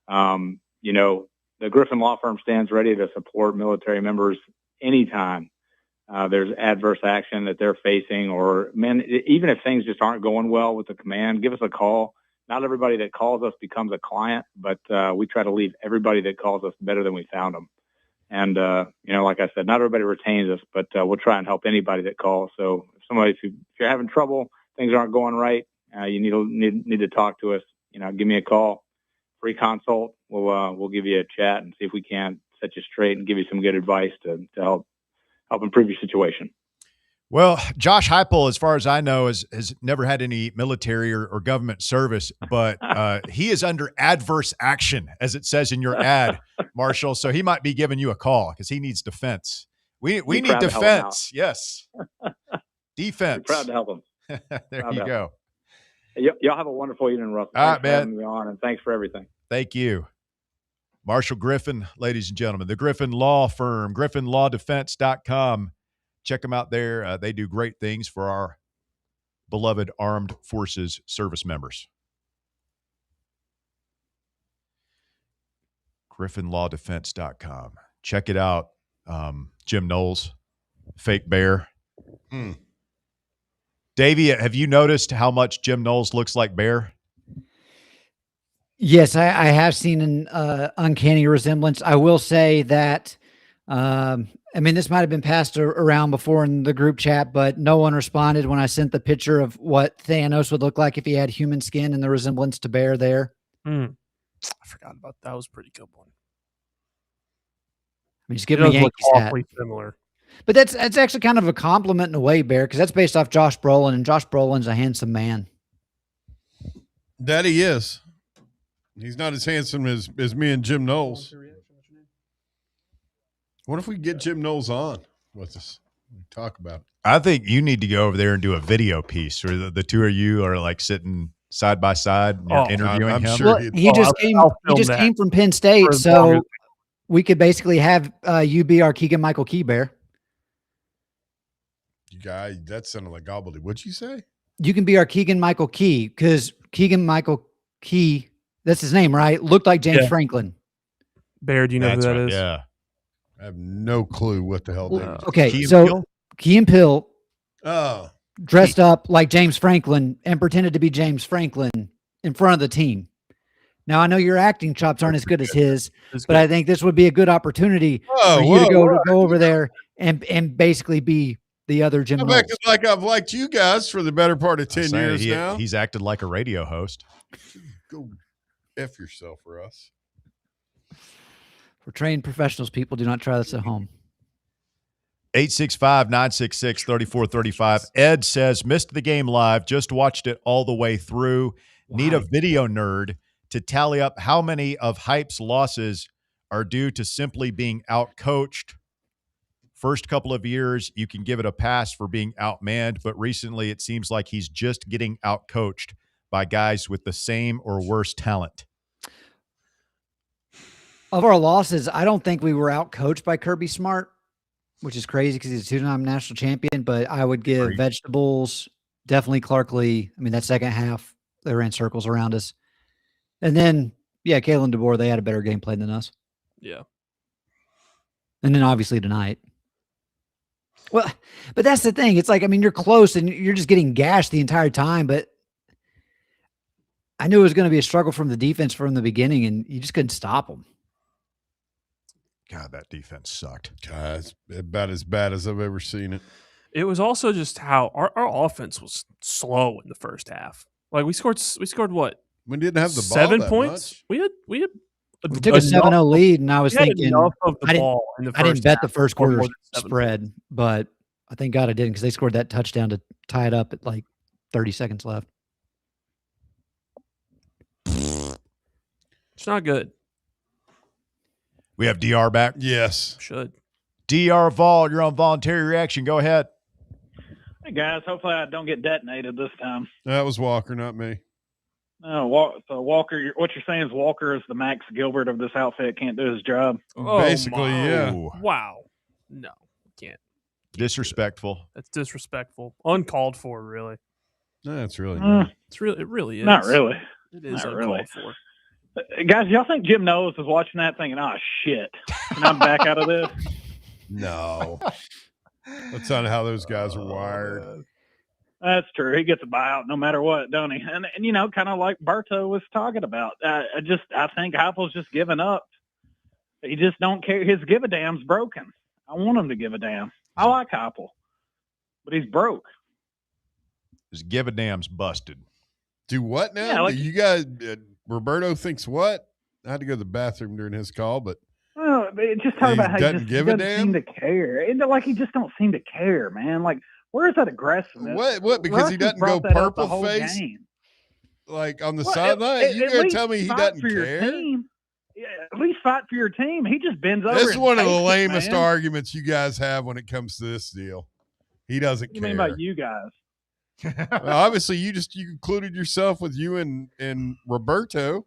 The Griffin Law Firm stands ready to support military members anytime there's adverse action that they're facing, or even if things just aren't going well with the command, give us a call. Not everybody that calls us becomes a client, but we try to leave everybody that calls us better than we found them. And, like I said, not everybody retains us, but we'll try and help anybody that calls. So if you're having trouble, things aren't going right, you need to talk to us. Give me a call, free consult. We'll give you a chat and see if we can set you straight and give you some good advice to help improve your situation. Well, Josh Heupel, as far as I know, has never had any military or government service, but he is under adverse action, as it says in your ad, Marshall. So he might be giving you a call because he needs defense. We need defense. Yes. Defense. We're proud to help him. There you go. Y'all have a wonderful evening, Russell. All right, man. For having me on, and thanks for everything. Thank you. Marshall Griffin, ladies and gentlemen, the Griffin Law Firm, griffinlawdefense.com. Check them out there. They do great things for our beloved armed forces service members. griffinlawdefense.com. Check it out. Jim Knowles, fake bear. Davey, have you noticed how much Jim Knowles looks like Bear? Yes, I have seen an uncanny resemblance. I will say that, this might have been passed around before in the group chat, but no one responded when I sent the picture of what Thanos would look like if he had human skin and the resemblance to Bear there. I forgot about that. Was a pretty good one. Just give me Yankees hat. Awfully similar. But that's actually kind of a compliment in a way, Bear, because that's based off Josh Brolin, and Josh Brolin's a handsome man. That he is. He's not as handsome as me and Jim Knowles. What if we get Jim Knowles on with us? Talk about it. I think you need to go over there and do a video piece where the two of you are like sitting side by side and you're interviewing I'm him. sure Well, he just came from Penn State, so we could basically have you be our Keegan-Michael Key, Bear. You guy, that sounded like gobbledygook. What'd you say? You can be our Keegan-Michael Key, because Keegan-Michael Key, that's his name, right? Looked like James Franklin. Bear, do you know who that is? Yeah. I have no clue what the hell that is. Okay, Key so Key and Peele dressed Key. up like James Franklin and pretended to be James Franklin in front of the team. Now, I know your acting chops aren't as good as his, but I think this would be a good opportunity for you to go over there and basically be the other Jim Knowles. Like I've liked you guys for the better part of 10 years now. He's acted like a radio host. Go F yourself, Russ. For trained professionals, people do not try this at home. 865-966-3435. Ed says, missed the game live, just watched it all the way through. Need a video nerd to tally up how many of Hype's losses are due to simply being outcoached. First couple of years, you can give it a pass for being outmanned, but recently it seems like he's just getting outcoached by guys with the same or worse talent. Of our losses, I don't think we were outcoached by Kirby Smart, which is crazy because he's a two-time national champion, but I would give Vegetables, definitely Clark Lee. I mean, that second half, they ran circles around us. And then, yeah, Kalen DeBoer, they had a better game plan than us. Yeah. And then obviously tonight. Well, but that's the thing. It's like, I mean, you're close and you're just getting gashed the entire time, but I knew it was going to be a struggle from the defense from the beginning, and you just couldn't stop them. God, that defense sucked. God, it's about as bad as I've ever seen it. It was also just how our offense was slow in the first half. Like we scored what? We didn't have the ball 7 that points. much. We had We took a 7-0 lead, and I was thinking enough of the ball in the I didn't first bet the half first to score quarter more than 7 spread, points. but I thank God I didn't because they scored that touchdown to tie it up at like 30 seconds left. It's not good. We have DR back. Yes. Should. DR Vol, you're on Voluntary Reaction. Go ahead. Hey, guys. Hopefully I don't get detonated this time. That was Walker, not me. So Walker, what you're saying is Walker is the Max Gilbert of this outfit, can't do his job. Basically, yeah. Wow. No, can't. Disrespectful. That's disrespectful. Uncalled for, really. No, it's really not. It really is. Not really. It is Not uncalled really. for. Guys, y'all think Jim Knowles is watching that thinking, oh, shit, can I back out of this? No. That's not how those guys are wired. That's true. He gets a buyout no matter what, don't he? And you know, kind of like Berto was talking about. I think Heupel's just giving up. He just don't care. His give a damn's broken. I want him to give a damn. I like Heupel, but he's broke. His give a damn's busted. Do what now? Yeah, like- You guys, Roberto thinks what? I had to go to the bathroom during his call, but Well, just talk He about how he doesn't just give a doesn't damn? seem to care. Like he just don't seem to care, man. Like where's that aggressiveness? What? Because Russ he has doesn't brought go that up the purple whole face? game. Like on the Well, sideline, you at gonna least tell me he fight doesn't for your care? team. Yeah, at least fight for your team. He just bends over. This is and one of the takes it, lamest man. arguments you guys have when it comes to this deal. He doesn't What do you care. mean by you guys? Well, obviously, you included yourself with you and Roberto.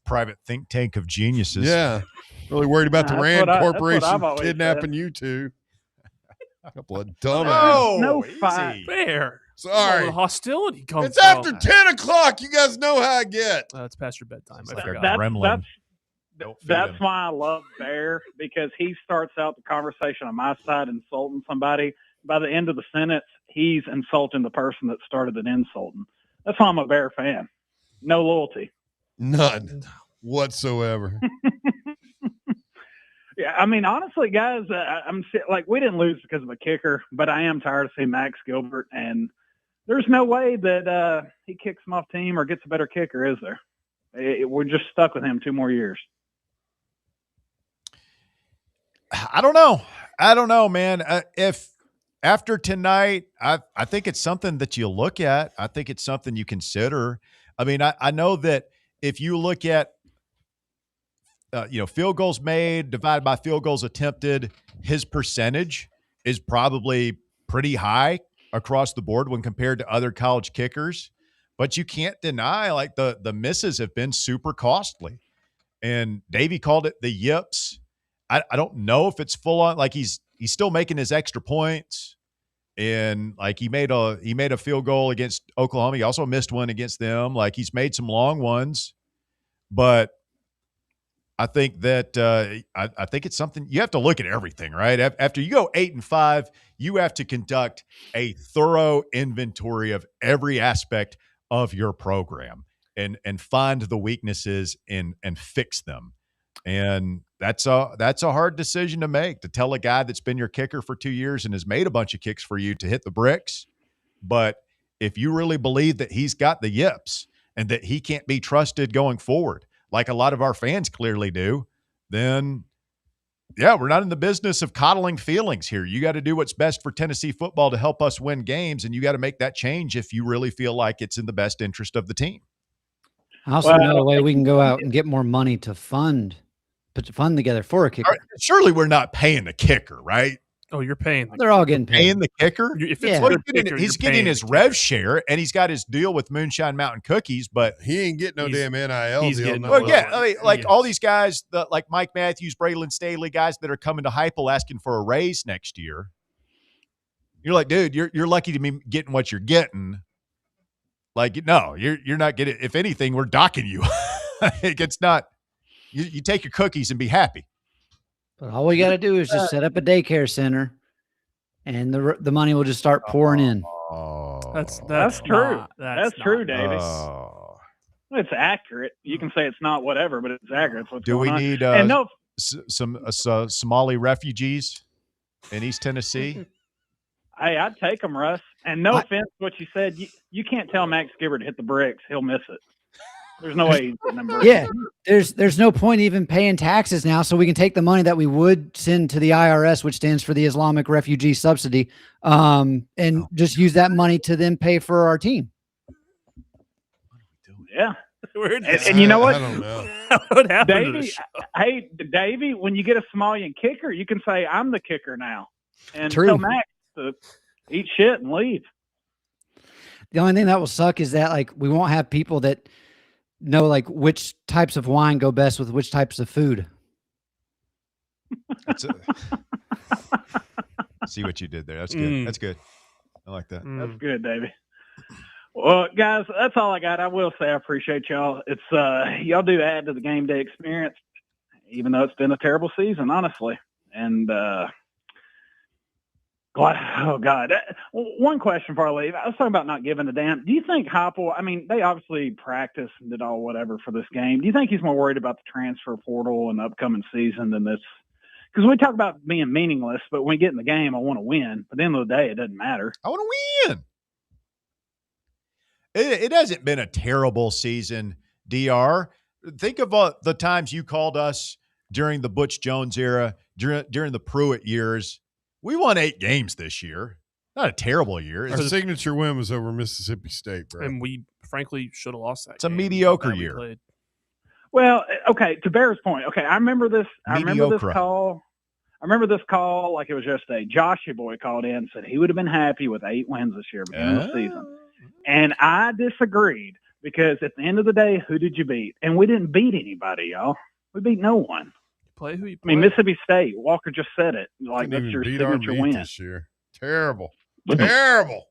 Private think tank of geniuses. Yeah, really worried about the That's Rand what I've Corporation always kidnapping you two. A couple of dumbasses. Oh, no easy. fight. Fair. Sorry. Where the hostility comes It's from. after 10 o'clock. You guys know how I get. It's past your bedtime. I like forgot. a gremlin. Don't feed That's him. why I love Bear, because he starts out the conversation on my side insulting somebody. By the end of the sentence, he's insulting the person that started it insulting. That's why I'm a Bear fan. No loyalty. None whatsoever. Yeah, I mean, honestly, guys, I'm like, we didn't lose because of a kicker, but I am tired of seeing Max Gilbert, and there's no way that he kicks him off team or gets a better kicker, is there? We're just stuck with him 2 more years. I don't know, man. If after tonight, I think it's something that you look at. I think it's something you consider. I mean, I know that if you look at, field goals made divided by field goals attempted, his percentage is probably pretty high across the board when compared to other college kickers. But you can't deny, like, the misses have been super costly. And Davey called it the yips. I don't know if it's full on, like he's still making his extra points, and like he made a field goal against Oklahoma. He also missed one against them. Like he's made some long ones, but I think that I think it's something you have to look at everything, right? After you go 8-5, you have to conduct a thorough inventory of every aspect of your program and find the weaknesses and fix them. And that's a hard decision to make, to tell a guy that's been your kicker for 2 years and has made a bunch of kicks for you to hit the bricks. But if you really believe that he's got the yips and that he can't be trusted going forward, like a lot of our fans clearly do, then Yeah, we're not in the business of coddling feelings here. You got to do what's best for Tennessee football to help us win games, and you got to make that change if you really feel like it's in the best interest of the team. I also know a way we can go out and get more money to put the fund together for a kicker. Surely we're not paying the kicker, right? Oh, you're paying. They're all getting paid. Paying the kicker? If it's Yeah. a good kicker, He's you're getting paying his the rev kicker. share, and he's got his deal with Moonshine Mountain Cookies, but He ain't getting no He's- damn NIL he's deal. getting no no well, way. yeah, I mean, like all these guys, like Mike Matthews, Braylon Staley, guys that are coming to Heupel asking for a raise next year. You're like, dude, you're lucky to be getting what you're getting. Like, no, you're not getting. If anything, we're docking you. It's not. You take your cookies and be happy. But all we got to do is just set up a daycare center, and the money will just start pouring in. Oh, That's true. not- That's true, Davis. Oh. It's accurate. You can say it's not whatever, but it's accurate. It's what's Do we going on. need And no, some Somali refugees in East Tennessee? hey, I'd take them, Russ. And no offense to what you said. You can't tell Max Gibbard to hit the bricks. He'll miss it. There's no way he's hitting them bricks. Yeah, there's no point even paying taxes now, so we can take the money that we would send to the IRS, which stands for the Islamic Refugee Subsidy, and just use that money to then pay for our team. Yeah. And you know what? I don't know. What happened to the Davey, show? hey, Davey, when you get a Somalian kicker, you can say, I'm the kicker now. And True. tell Max to eat shit and leave. The only thing that will suck is that like we won't have people that know like which types of wine go best with which types of food. See what you did there. That's good. That's good. I like that. That's good, Davey. Well, guys, that's all I got. I will say I appreciate y'all. It's y'all do add to the game day experience, even though it's been a terrible season, honestly. And oh God, one question before I leave. I was talking about not giving a damn. Do you think Heupel? I mean, they obviously practiced and did all whatever for this game. Do you think he's more worried about the transfer portal and the upcoming season than this? Because we talk about being meaningless, but when we get in the game, I want to win. But at the end of the day, it doesn't matter. I want to win. It hasn't been a terrible season, DR. Think of the times you called us during the Butch Jones era, during the Pruitt years. We won 8 games this year. Not a terrible year. Our signature win was over Mississippi State, bro. And we, frankly, should have lost that. It's a mediocre that we year. played. Well, okay, to Bear's point, okay, I remember this Mediocre. call. I remember this call like it was yesterday. Josh, your boy, called in and said he would have been happy with 8 wins this year beginning of the season. And I disagreed because at the end of the day, who did you beat? And we didn't beat anybody, y'all. We beat no one. Play who you I mean, play. Mississippi State, Walker just said it. Like, Couldn't that's your even beat our signature meat win. this year. Terrible. Terrible.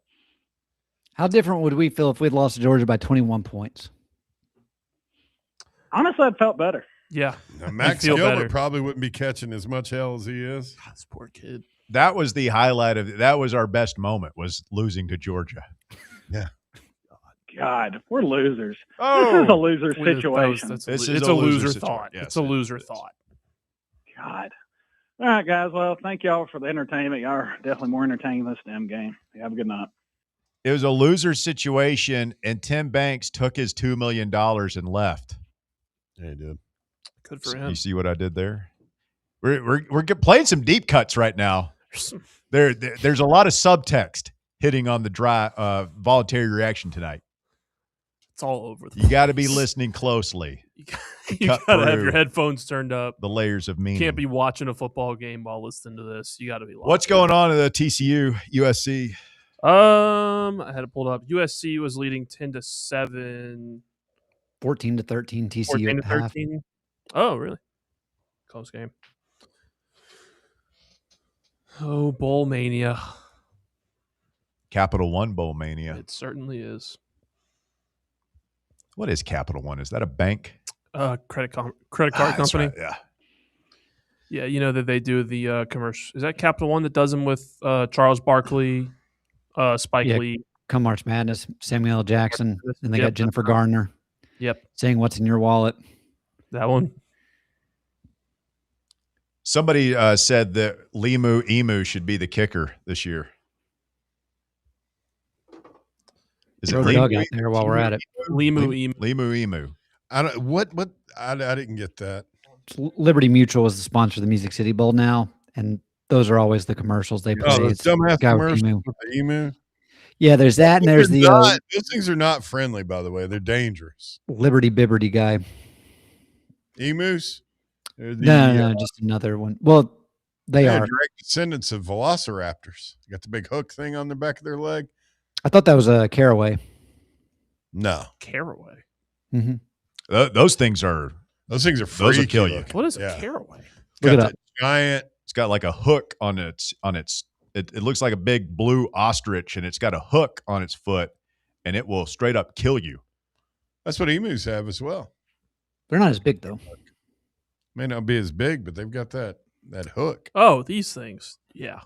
How different would we feel if we'd lost to Georgia by 21 points? Honestly, I felt better. Yeah. Now, Max feel Gilbert better. probably wouldn't be catching as much hell as he is. God, this poor kid. That was the highlight of that was our best moment, was losing to Georgia. God, we're losers. Oh. This is a loser situation. It's a loser thought. Yes, it's a loser thought. God. All right, guys. Well, thank y'all for the entertainment. Y'all are definitely more entertaining than this damn game. Have a good night. It was a loser situation, and Tim Banks took his $2 million and left. Yeah, he did. Good for him. You see what I did there? We're playing some deep cuts right now. There's a lot of subtext hitting on the voluntary reaction tonight. It's all over. You got to be listening closely. You got to have your headphones turned up. The layers of meaning. Can't be watching a football game while listening to this. You got to be. What's going on in the TCU USC? I had it pulled up. USC was leading 10-7. 14-13 TCU 14 at to half. 13. Oh, really? Close game. Oh, Bowl Mania. Capital One Bowl Mania. It certainly is. What is Capital One? Is that a bank? Credit card that's company. right, yeah. Yeah, you know that they do the commercial. Is that Capital One that does them with Charles Barkley, Spike Lee? Come March Madness, Samuel L. Jackson, and they Yep, got Jennifer that's right. Gardner. Yep. Saying what's in your wallet. That one. Somebody said that Limu Emu should be the kicker this year. Is Throw the dog out there while we're at it. Limu Emu. Limu Emu. I don't. What? I didn't get that. Liberty Mutual is the sponsor of the Music City Bowl now, and those are always the commercials they play. Oh, those It's dumbass guy with commercials emu. with the emu. Yeah, there's that, and there's the Those things are not friendly, by the way. They're dangerous. Liberty Bibberty guy. Emus? They're the, No, just another one. Well, they are direct descendants of velociraptors. They got the big hook thing on the back of their leg. I thought that was a Caraway. No, Caraway. Mm-hmm. Those things are Those will freaky kill you. looking. What is a caraway? Look it got up. that giant. It's got like a hook on its. It looks like a big blue ostrich, and it's got a hook on its foot, and it will straight up kill you. That's what emus have as well. They're not as big though. May not be as big, but they've got that hook. Oh, these things. Yeah.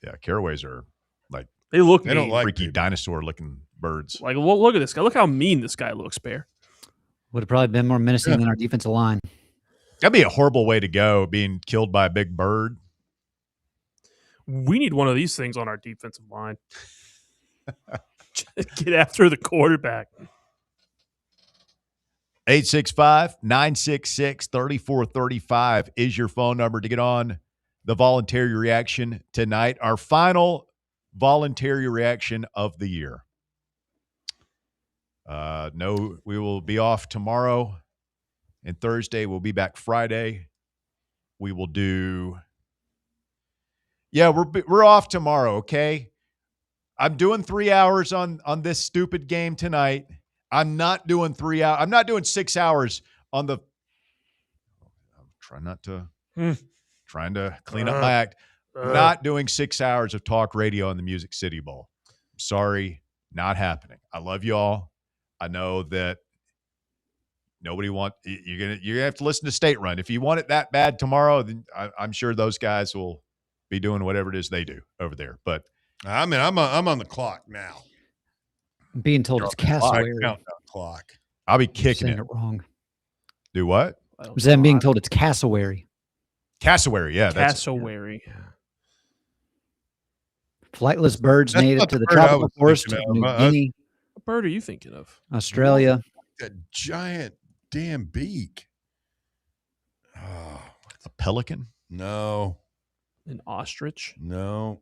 Yeah, caraways are like They look They don't mean. like freaky people. dinosaur-looking birds. Like, look at this guy. Look how mean this guy looks, Bear. Would have probably been more menacing than our defensive line. That'd be a horrible way to go, being killed by a big bird. We need one of these things on our defensive line. Get after the quarterback. 865-966-3435 is your phone number to get on the voluntary reaction tonight. Our final voluntary reaction of the year. No, we will be off tomorrow and Thursday. We'll be back Friday. We will do. Yeah, we're off tomorrow. Okay, I'm doing 3 hours on this stupid game tonight. I'm not doing 3 hours. I'm not doing 6 hours on the. I'm trying to clean up my act. Not doing 6 hours of talk radio on the Music City Bowl. Sorry, not happening. I love y'all. I know that nobody you're gonna have to listen to State Run. If you want it that bad tomorrow, then I'm sure those guys will be doing whatever it is they do over there. But I mean, I'm on the clock now. I'm being told it's cassowary. Countdown clock. I'll be I'm kicking saying it. it wrong. Do what? I'm being told it's cassowary. Cassowary, yeah. Cassowary. Flightless birds That's native not to the the bird I tropical was forest of thinking New of. Guinea, What bird are you thinking of? Australia. That giant damn beak. A pelican? No. An ostrich? No.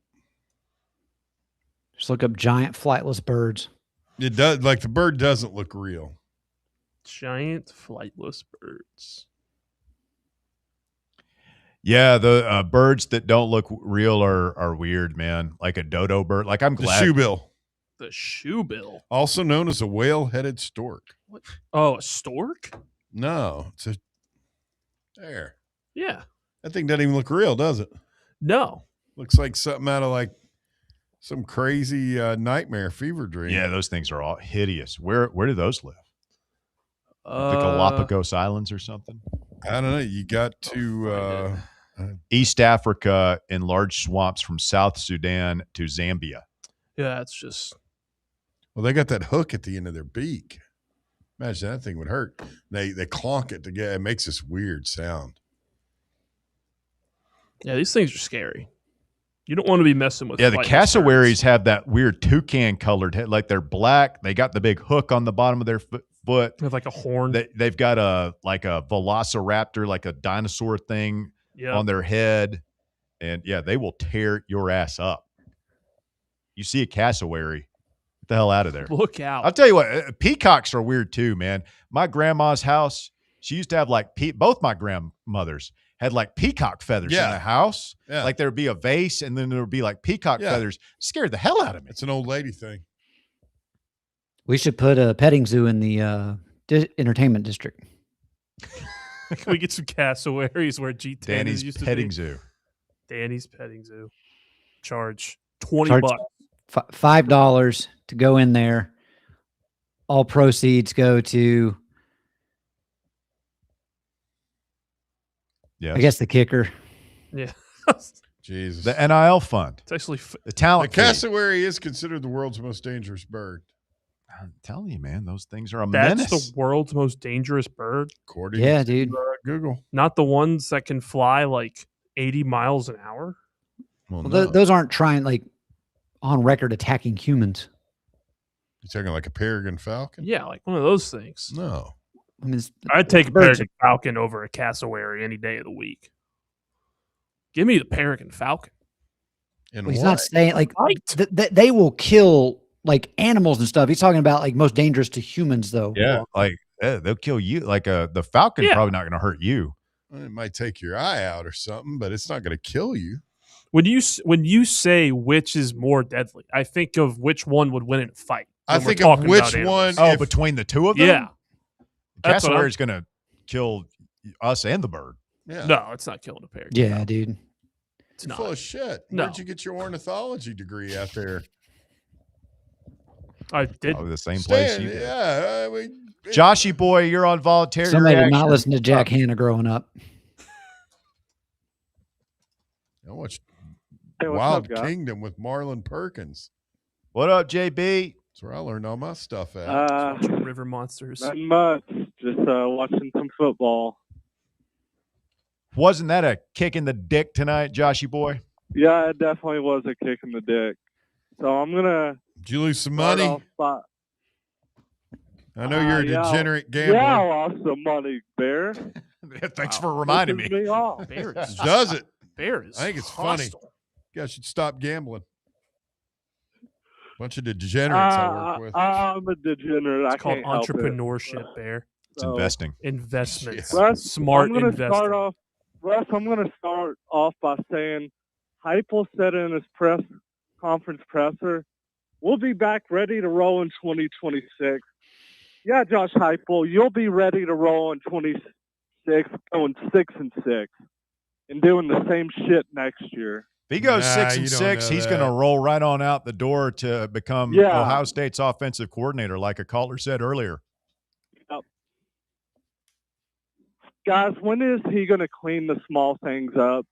Just look up giant flightless birds. It does. Like the bird doesn't look real. Giant flightless birds. Yeah, the birds that don't look real are weird, man. Like a dodo bird. Like I'm The glad. shoebill, The shoebill. also known as a whale-headed stork. What? Oh, a stork? No, it's a there. Yeah. That thing doesn't even look real, does it? No. Looks like something out of like some crazy nightmare fever dream. Yeah, those things are all hideous. Where do those live? The Galapagos Islands or something? I don't know. You got to East Africa in large swamps from South Sudan to Zambia. Yeah, it's just. well, they got that hook at the end of their beak. Imagine that thing would hurt. They clonk it together. It makes this weird sound. Yeah, these things are scary. You don't want to be messing with. Yeah, the flightless cassowaries birds. have that weird toucan colored head. Like they're black. They got the big hook on the bottom of their foot. They have like a horn. They've got a velociraptor, like a dinosaur thing on their head. And yeah, they will tear your ass up. You see a cassowary, get the hell out of there. Look out. I'll tell you what, peacocks are weird too, man. My grandma's house, she used to have like both my grandmothers had like peacock feathers in the house. Yeah. Like there'd be a vase and then there would be like peacock feathers. Scared the hell out of me. It's an old lady thing. We should put a petting zoo in the entertainment district. Can we get some cassowaries where G10 Danny's used to petting be? zoo. Danny's petting zoo. Charge $20. $5 to go in there. All proceeds go to, Yeah, I guess, the kicker. Yeah. Jesus. The NIL fund. It's actually the talent. The cassowary is considered the world's most dangerous bird. I'm telling you, man, those things are a That's menace. the world's most dangerous bird. According Yeah, to, dude. Google. Not the ones that can fly like 80 miles an hour. Well, Well, no. those aren't trying, like, on record attacking humans. You're talking like a peregrine falcon? Yeah, like one of those things. No. I mean, I'd take a birds Peregrine Falcon over a cassowary any day of the week. Give me the Peregrine Falcon. And he's not saying like they will kill like animals and stuff. He's talking about like most dangerous to humans, though. Yeah, like they'll kill you. Like the Falcon probably not going to hurt you. Well, it might take your eye out or something, but it's not going to kill you. When you say which is more deadly, I think of which one would win in a fight. I think of which one. Oh, between the two of them? Yeah. Cassowary is going to kill us and the bird. Yeah. No, it's not killing a pair. Yeah, dude. It's You're not. full of shit. No. Where'd you get your ornithology degree out there? I did. Probably the same place you did. Yeah. Joshy boy, you're on Voluntary. Somebody did not Reaction. listen to Jack Hanna growing up. I watched Hey, what's Wild up, guys? Kingdom with Marlon Perkins. What up, JB? That's where I learned all my stuff at. River Monsters. Not much. Just watching some football. Wasn't that a kick in the dick tonight, Joshy boy? Yeah, it definitely was a kick in the dick. So I'm gonna. Did you lose some start money? off by- I know you're a degenerate gambler. Yeah, I lost some money, Bear. Thanks for reminding me. Pisses me off. Bear is Does it? Bear is I think it's hostile. funny. You guys should stop gambling. Bunch of degenerates I work with. I'm a degenerate. It's I called can't help it. entrepreneurship, Bear. It's investing. Investments. Russ, Smart I'm gonna investing. I'm going to start off by saying Heupel said in his press conference presser, we'll be back ready to roll in 2026. Yeah, Josh Heupel, you'll be ready to roll in 26, going 6-6, and doing the same shit next year. If he goes Nah, 6-6, know he's that. going to roll right on out the door to become Yeah. Ohio State's offensive coordinator, like a caller said earlier. Yep. Guys, when is he going to clean the small things up?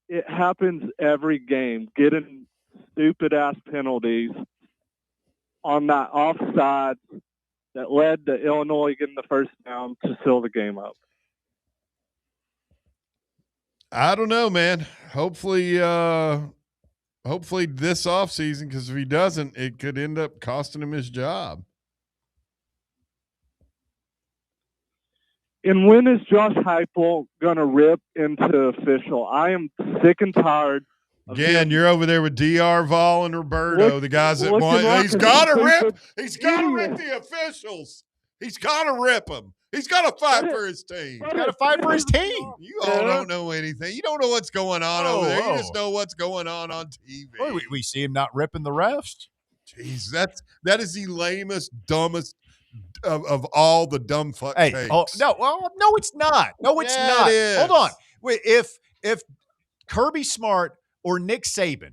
It happens every game. Getting stupid-ass penalties on that offside that led to Illinois getting the first down to seal the game up. I don't know, man. Hopefully this offseason, because if he doesn't, it could end up costing him his job. And when is Josh Heupel going to rip into official? I am sick and tired. Again, you're over there with DR, Vol, and Roberto, the guys that looking want. like He's a got to rip. stupid He's got to rip the officials. He's got to rip them. He's got to fight for his team. He's got to fight for his team. You all don't know anything. You don't know what's going on over there. You just know what's going on TV. Well, we see him not ripping the refs. Jeez, that is the lamest, dumbest of all the dumb fuck Hey, takes. no, it's not. No, it's Yeah, not. it is. Hold on. Wait, if Kirby Smart or Nick Saban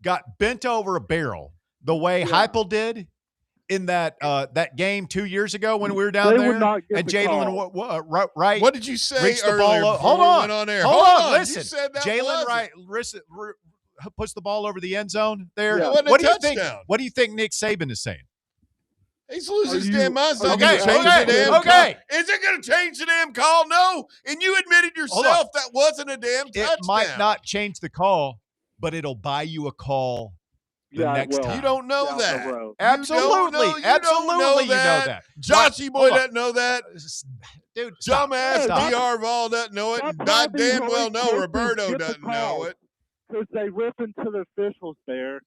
got bent over a barrel the way Heupel did in that game 2 years ago when we were down They there, would not get and the Jalen call. Wright, What did you say reached the earlier ball. before Hold we on, went on air? hold on. You Listen, said that Jalen wasn't. Wright puts the ball over the end zone there. Yeah. It wasn't a What do you think? touchdown. What do you think Nick Saban is saying? He's losing his damn mind. It's not Okay, going to change okay, the damn okay. call. Is it going to change the damn call? No. And you admitted Hold on. yourself that wasn't a damn touchdown. It might not change the call, but it'll buy you a call the next time. You don't know Down that. the road. Absolutely. You Absolutely, don't know you know that. Joshy boy Hold on. doesn't know that. Dude, stop. Dumbass Stop. DR Vol doesn't know it. Stop And I having damn Roy well know Coaches Roberto get the doesn't know call. it. Because they rip into the officials there.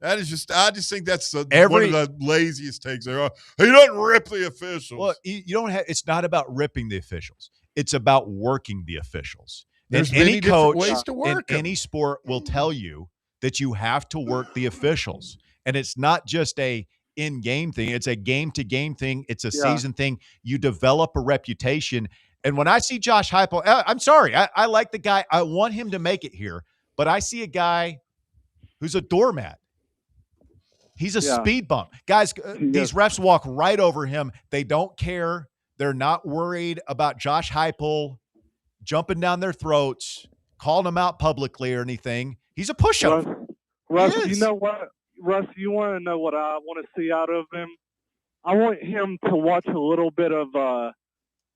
That is just, I just think that's one Every- of the laziest takes there are. He doesn't rip the officials. Well, you don't have. It's not about ripping the officials. It's about working the officials. There's and any many different coach ways to in work 'em. any sport will tell you that you have to work the officials, and it's not just a in-game thing. It's a game-to-game thing. It's a season thing. You develop a reputation. And when I see Josh Heupel, I'm sorry. I like the guy. I want him to make it here, but I see a guy who's a doormat. He's a speed bump. Guys, these refs walk right over him. They don't care. They're not worried about Josh Heupel jumping down their throats, calling them out publicly or anything. He's a pushover. Russ, He is. you know what? Russ, you want to know what I want to see out of him? I want him to watch a little bit of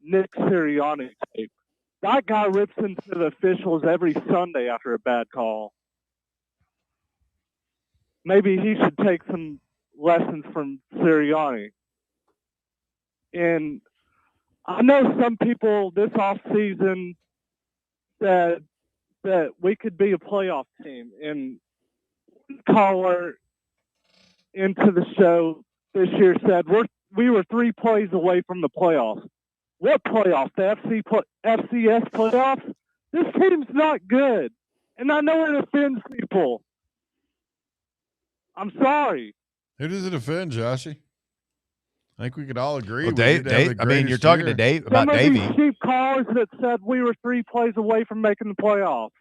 Nick Sirianni tape. That guy rips into the officials every Sunday after a bad call. Maybe he should take some lessons from Sirianni. And I know some people this offseason said that we could be a playoff team, and caller into the show this year said we were 3 plays away from the playoffs. What playoffs? The FCS playoffs? This team's not good, and I know it offends people. I'm sorry. Who does it offend, Joshy? I think we could all agree. Well, we didn't have the I mean, you're greatest talking year. to Dave about Some of Davey. these cheap callers that said we were 3 plays away from making the playoffs.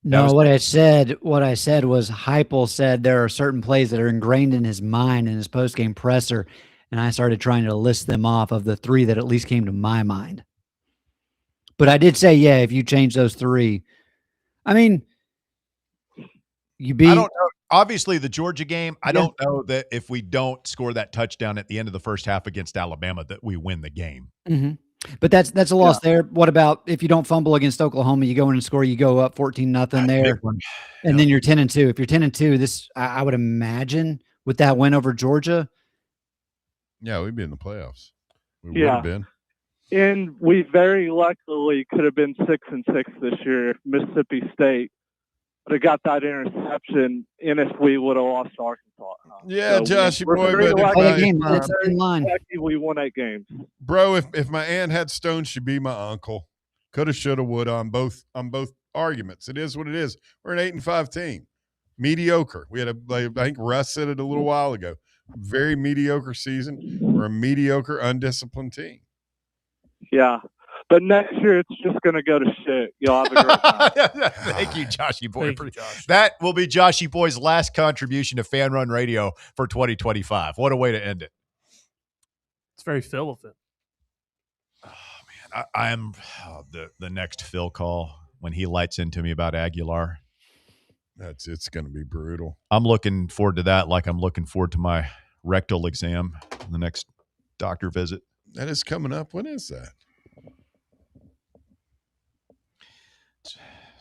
No, what I said was Heupel said there are certain plays that are ingrained in his mind in his post-game presser, and I started trying to list them off of the 3 that at least came to my mind. But I did say, yeah, if you change those 3, I mean, you beat. I don't know. Obviously, the Georgia game, I don't know that if we don't score that touchdown at the end of the first half against Alabama that we win the game. Mm-hmm. But that's a loss there. What about if you don't fumble against Oklahoma, you go in and score, you go up 14-0 there, and then you're 10-2. If you're 10-2, this I would imagine with that win over Georgia. Yeah, we'd be in the playoffs. We would have been. And we very luckily could have been 6-6 this year if Mississippi State would have got that interception, and if we would have lost Arkansas. Yeah, Joshy we're boy, very but lucky. It's in line. Lucky we won 8 games. Bro, if my aunt had stones, she'd be my uncle. Coulda, shoulda, woulda on both arguments. It is what it is. We're an 8-5 team. Mediocre. We had I think Russ said it a little while ago. Very mediocre season. We're a mediocre, undisciplined team. Yeah. But next year, it's just going to go to shit. You'll have a great time. Thank you, Joshy Boy. Thank you, Josh. That will be Joshy Boy's last contribution to Fan Run Radio for 2025. What a way to end it. It's very Phil of it. Oh, man. I am the next Phil call when he lights into me about Aguilar. It's going to be brutal. I'm looking forward to that like I'm looking forward to my rectal exam, the next doctor visit. That is coming up. When is that?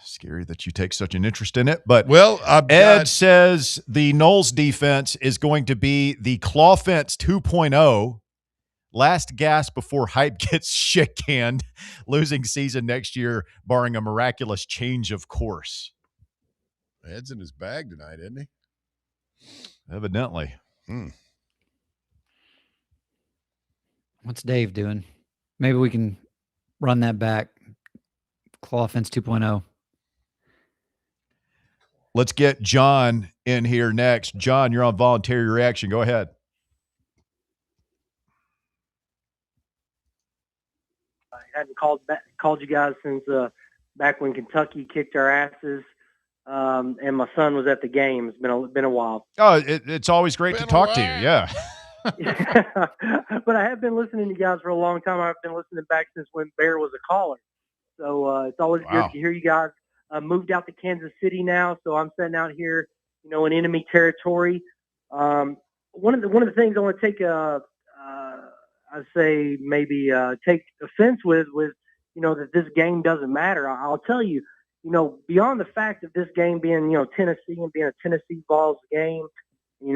Scary that you take such an interest in it. But Ed says the Knowles defense is going to be the claw fence 2.0. Last gasp before hype gets shit canned. Losing season next year, barring a miraculous change of course. Ed's in his bag tonight, isn't he? Evidently. What's Dave doing? Maybe we can run that back. Claw Offense 2.0. Let's get John in here next. John, you're on Voluntary Reaction. Go ahead. I hadn't called you guys since back when Kentucky kicked our asses, and my son was at the game. It's been a while. Oh, it's always great to talk to you. Yeah. But I have been listening to you guys for a long time. I've been listening back since when Bear was a caller. So it's always good to hear you guys. Moved out to Kansas City now, so I'm sitting out here, in enemy territory. One of the things I want to take I'd say maybe take offense with, that this game doesn't matter. I'll tell you, beyond the fact of this game being, Tennessee and being a Tennessee Vols game,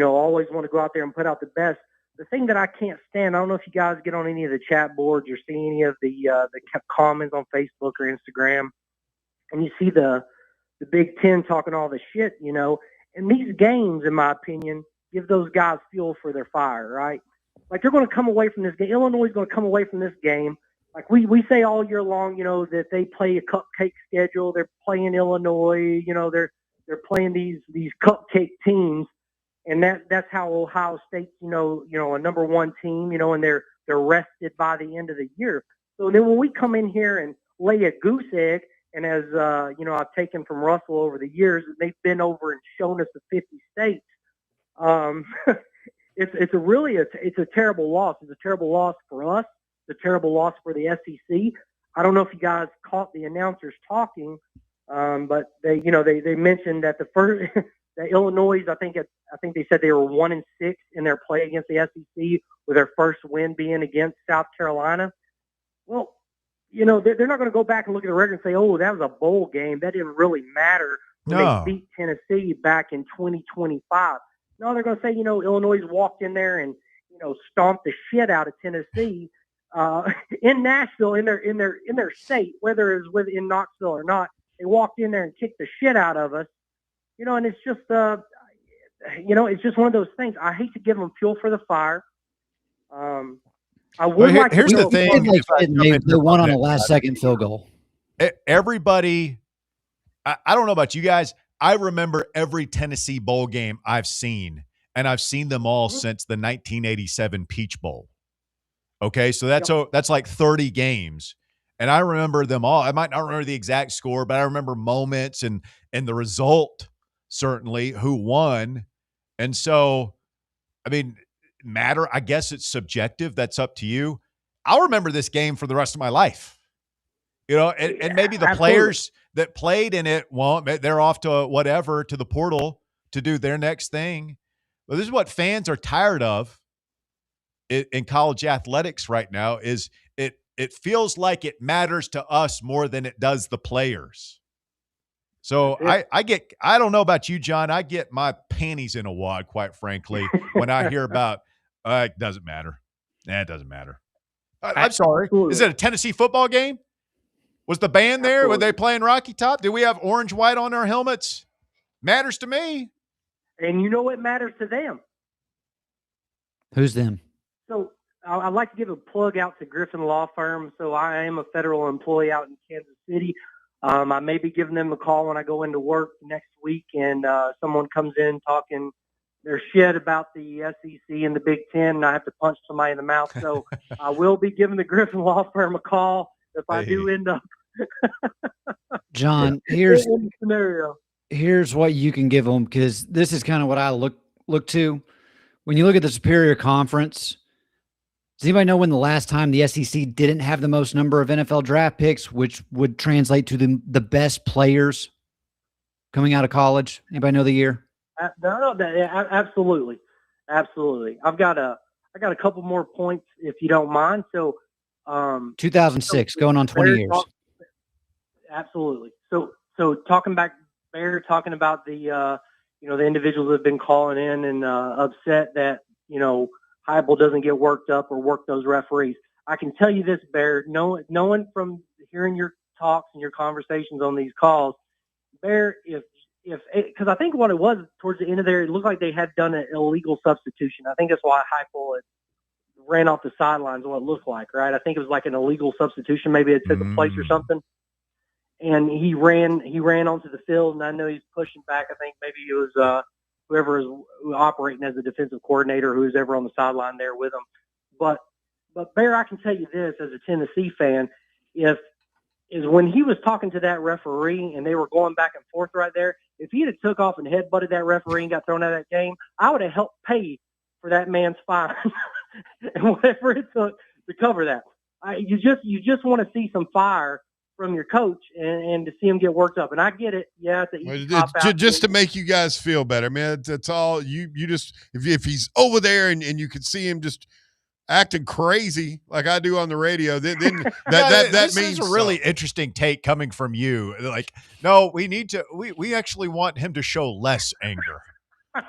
always want to go out there and put out the best. The thing that I can't stand, I don't know if you guys get on any of the chat boards or see any of the comments on Facebook or Instagram, and you see the Big Ten talking all the shit, and these games, in my opinion, give those guys fuel for their fire, right? Like, they're going to come away from this game. Illinois is going to come away from this game. Like we say all year long, that they play a cupcake schedule. They're playing Illinois, they're playing these cupcake teams. And that's how Ohio State's, a number one team, and they're rested by the end of the year. So then when we come in here and lay a goose egg, and as, I've taken from Russell over the years, they've been over and shown us the 50 states. It's a terrible loss. It's a terrible loss for us. It's a terrible loss for the SEC. I don't know if you guys caught the announcers talking, but they mentioned that the first that Illinois, I think they said they were 1-6 in their play against the SEC, with their first win being against South Carolina. Well, they're not going to go back and look at the record and say, "Oh, that was a bowl game. That didn't really matter when they beat Tennessee back in 2025." No, they're going to say, Illinois walked in there and stomped the shit out of Tennessee. in Nashville, in their state, whether it was in Knoxville or not. They walked in there and kicked the shit out of us, and it's just it's just one of those things. I hate to give them fuel for the fire. I would like. Here's the thing: they won on a last-second field goal. Everybody, I don't know about you guys. I remember every Tennessee bowl game I've seen, and I've seen them all since the 1987 Peach Bowl. Okay, so that's like 30 games, and I remember them all. I might not remember the exact score, but I remember moments and the result, certainly, who won. And so, I mean, I guess it's subjective. That's up to you. I'll remember this game for the rest of my life. And maybe the players that played in it won't. They're off to whatever, to the portal to do their next thing. But this is what fans are tired of in college athletics right now. Is it feels like it matters to us more than it does the players. So I don't know about you, John. I get my panties in a wad, quite frankly, when I hear about it doesn't matter. It doesn't matter. I'm sorry. Absolutely. Is it a Tennessee football game? Was the band there? Absolutely. Were they playing Rocky Top? Do we have orange white on our helmets? Matters to me. And you know what matters to them? Who's them? So I'd like to give a plug out to Griffin Law Firm. So I am a federal employee out in Kansas City. I may be giving them a call when I go into work next week, and someone comes in talking their shit about the SEC and the Big Ten, and I have to punch somebody in the mouth. So I will be giving the Griffin Law Firm a call if I do end up. John, here's what you can give them, because this is kind of what I look to. When you look at the Superior Conference, does anybody know when the last time the SEC didn't have the most number of NFL draft picks, which would translate to the best players coming out of college? Anybody know the year? No, absolutely. I've got a couple more points if you don't mind. So 2006, going on 20 years. Absolutely. So talking about the the individuals that have been calling in and upset that Heupel doesn't get worked up or work those referees. I can tell you this, Bear, knowing from hearing your talks and your conversations on these calls, Bear, because I think what it was towards the end of there, it looked like they had done an illegal substitution. I think that's why Heupel had ran off the sidelines, what it looked like, right? I think it was like an illegal substitution. Maybe it took a place or something. And he ran onto the field, and I know he's pushing back. I think maybe it was whoever is operating as the defensive coordinator, who's ever on the sideline there with him. But Bear, I can tell you this as a Tennessee fan, is when he was talking to that referee and they were going back and forth right there, if he had took off and headbutted that referee and got thrown out of that game, I would have helped pay for that man's fine and whatever it took to cover that. You just want to see some fire from your coach and to see him get worked up. And I get it. Yeah. Just to make you guys feel better, man. That's all you just, if he's over there and you can see him just acting crazy like I do on the radio, then that means is a really interesting take coming from you. Like, no, we actually want him to show less anger.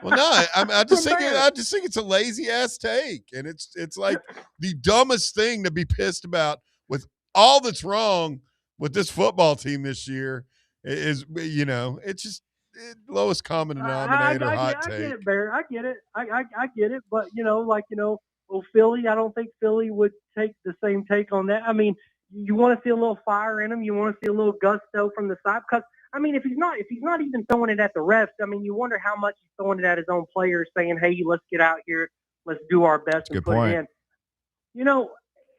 Well, no, I just think it's a lazy ass take. And it's like the dumbest thing to be pissed about with all that's wrong with this football team this year is, it's just lowest common denominator. I get it, Bear. I get it. I get it. But Philly, I don't think Philly would take the same take on that. I mean, you want to see a little fire in him. You want to see a little gusto from the side. Because I mean, if he's not even throwing it at the refs, I mean, you wonder how much he's throwing it at his own players, saying, "Hey, let's get out here, let's do our best and put it in."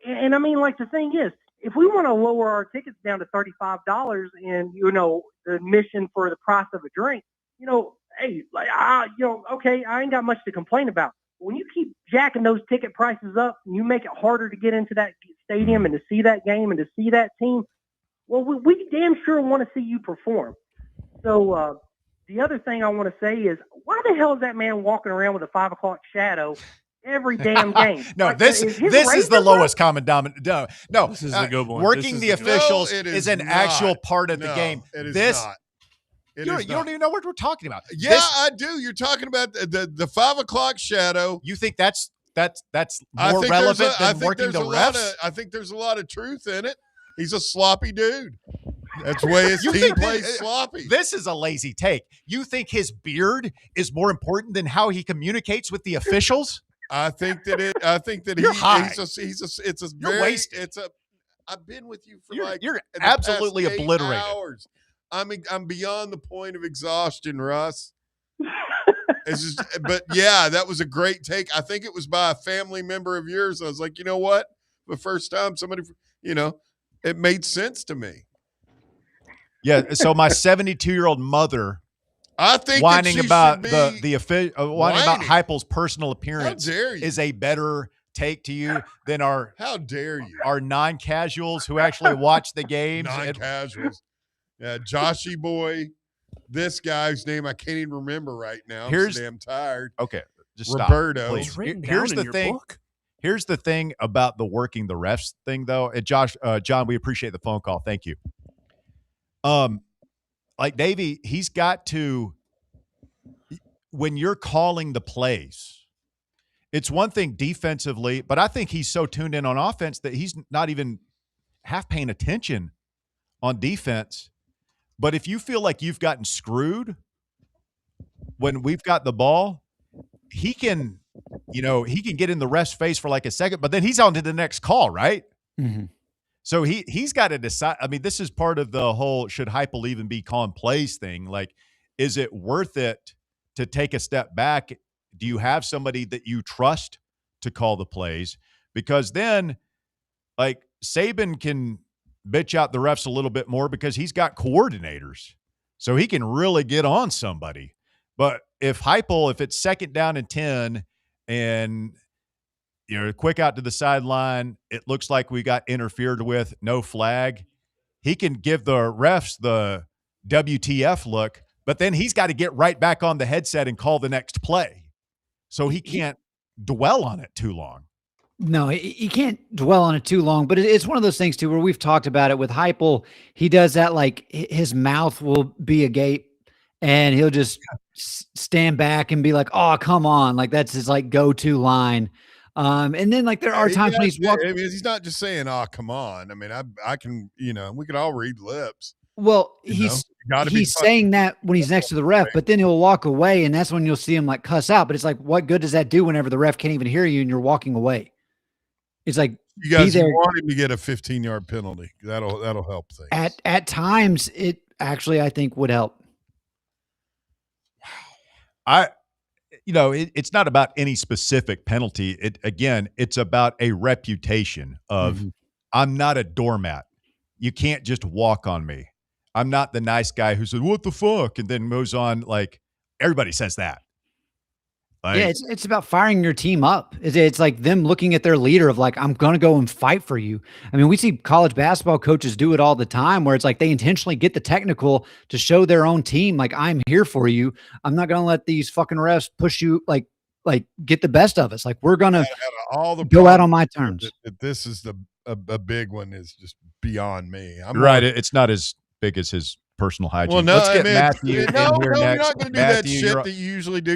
And I mean, like the thing is, if we want to lower our tickets down to $35 and the admission for the price of a drink, hey, okay, I ain't got much to complain about. When you keep jacking those ticket prices up and you make it harder to get into that stadium and to see that game and to see that team, well, we damn sure want to see you perform. So the other thing I want to say is, why the hell is that man walking around with a 5 o'clock shadow every damn game? No, this is the lowest common denominator. No, this is a good one. Working the officials is an actual part of the No, game. it is This not. you don't even know what we're talking about. Yeah, I do. You're talking about the 5 o'clock shadow. You think that's that's more relevant than working the refs. I think there's a lot of truth in it. He's a sloppy dude. That's the way his team plays sloppy. This is a lazy take. You think his beard is more important than how he communicates with the officials? I've been with you for you're absolutely past 8 obliterated. hours. I'm beyond the point of exhaustion, Russ. It's just, but yeah, that was a great take. I think it was by a family member of yours. I was like, you know what? The first time somebody, it made sense to me. Yeah. So my 72-year-old mother, I think whining about whining about Heupel's personal appearance How dare you? is a better take to you than our How dare you? Our non-casuals who actually watch the games. Non-casuals. Yeah, Joshy boy. This guy's name I can't even remember right now. I'm so damn tired. Okay, just Roberto. stop, please. Here's the thing. Here's the thing about the working the refs thing, though. And John, we appreciate the phone call. Thank you. Like Davey, he's got to. When you're calling the plays, it's one thing defensively, but I think he's so tuned in on offense that he's not even half paying attention on defense. But if you feel like you've gotten screwed when we've got the ball, he can get in the ref's face for like a second, but then he's on to the next call, right? Mm-hmm. So he's got to decide. I mean, this is part of the whole should Heupel even be calling plays thing. Like, is it worth it to take a step back? Do you have somebody that you trust to call the plays? Because then, like, Saban can bitch out the refs a little bit more because he's got coordinators. So he can really get on somebody. But if Heupel, if it's second down and 10 and quick out to the sideline, it looks like we got interfered with, no flag, he can give the refs the WTF look, but then he's got to get right back on the headset and call the next play. So he can't dwell on it too long. No, he can't dwell on it too long, but it's one of those things too, where we've talked about it with Heupel. He does that, like his mouth will be agape and he'll just stand back and be like, "Oh, come on." Like that's his like go-to line. And then like there are times when he's not just saying, "Oh, come on." I mean, I can, we could all read lips. Well, he's saying that when he's next to the ref, but then he'll walk away and that's when you'll see him like cuss out. But it's like, what good does that do whenever the ref can't even hear you and you're walking away? It's like, you guys want him to get a 15-yard penalty. That'll help things. At times, it actually, I think, would help. It's not about any specific penalty. It's about a reputation of I'm not a doormat. You can't just walk on me. I'm not the nice guy who said, "What the fuck?" and then moves on. Like everybody says that. Yeah, it's about firing your team up. It's like them looking at their leader of like, I'm going to go and fight for you. I mean, we see college basketball coaches do it all the time where it's like they intentionally get the technical to show their own team, like, I'm here for you. I'm not going to let these fucking refs push you, like get the best of us. Like, we're going to go out on my terms. This is a big one is just beyond me. Right. It's not as big as his personal hygiene. Well, no, let's get Matthew in here you're next. Not going to do Matthew, that shit that you usually do.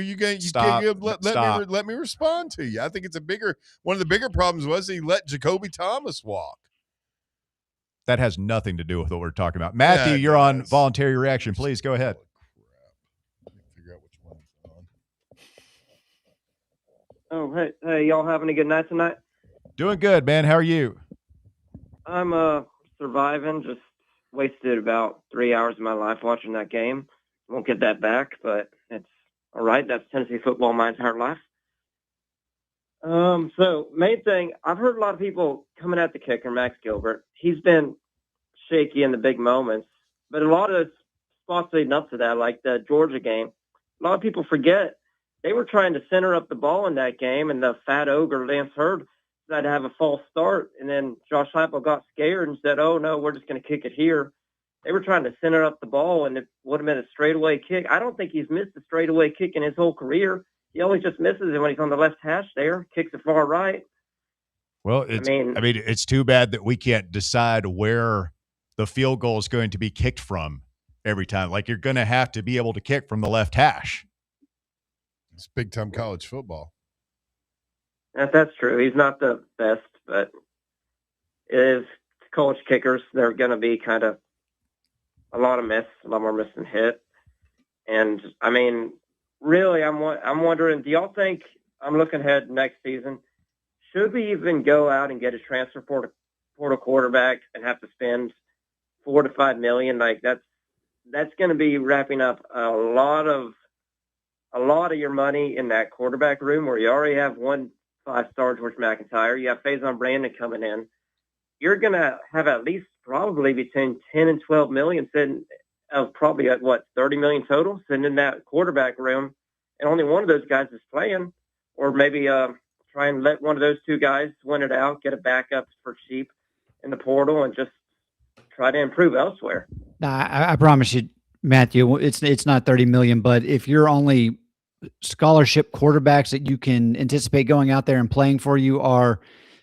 Let me respond to you. I think it's one of the bigger problems was he let Jacoby Thomas walk. That has nothing to do with what we're talking about. Matthew, you're on voluntary reaction. Please go ahead. Let me figure out which one it's on. Oh, hey, y'all having a good night tonight? Doing good, man. How are you? I'm surviving. Just wasted about 3 hours of my life watching that game. Won't get that back, but it's all right. That's Tennessee football my entire life. So main thing, I've heard a lot of people coming at the kicker, Max Gilbert. He's been shaky in the big moments, but a lot of spots leading up to that, like the Georgia game, a lot of people forget they were trying to center up the ball in that game, and the fat ogre Lance Hurd had to have a false start, and then Josh Heupel got scared and said, "Oh no, we're just going to kick it here." They were trying to center up the ball, and it would have been a straightaway kick. I don't think he's missed a straightaway kick in his whole career. He always just misses it when he's on the left hash there, kicks it far right. Well, it's too bad that we can't decide where the field goal is going to be kicked from every time. Like, you're going to have to be able to kick from the left hash. It's big-time college football. That's true. He's not the best, but it is college kickers. They're going to be kind of a lot more miss than hit. And I mean, really, I'm wondering, do y'all think, I'm looking ahead next season, should we even go out and get a transfer portal quarterback and have to spend $4 to $5 million? Like that's going to be wrapping up a lot of your money in that quarterback room, where you already have one 5-star George McIntyre. You have Faison Brandon coming in. You're going to have at least probably between 10 and 12 million sitting of probably at what, 30 million total sitting in that quarterback room. And only one of those guys is playing, or maybe try and let one of those two guys win it out, get a backup for cheap in the portal, and just try to improve elsewhere. Nah, I promise you, Matthew, it's not 30 million, but if you're only scholarship quarterbacks that you can anticipate going out there and playing for you are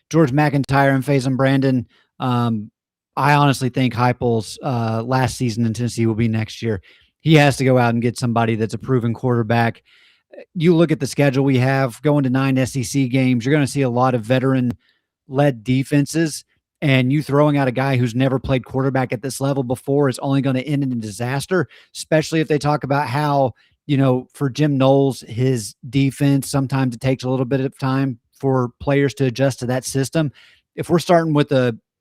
George McIntyre and Faison Brandon, I honestly think Heupel's last season in Tennessee will be next year. He has to go out and get somebody that's a proven quarterback. You look at the schedule we have going to 9 SEC games, you're going to see a lot of veteran-led defenses, and you throwing out a guy who's never played quarterback at this level before is only going to end in a disaster, especially if they talk about how, for Jim Knowles, his defense, sometimes it takes a little bit of time for players to adjust to that system. If we're starting with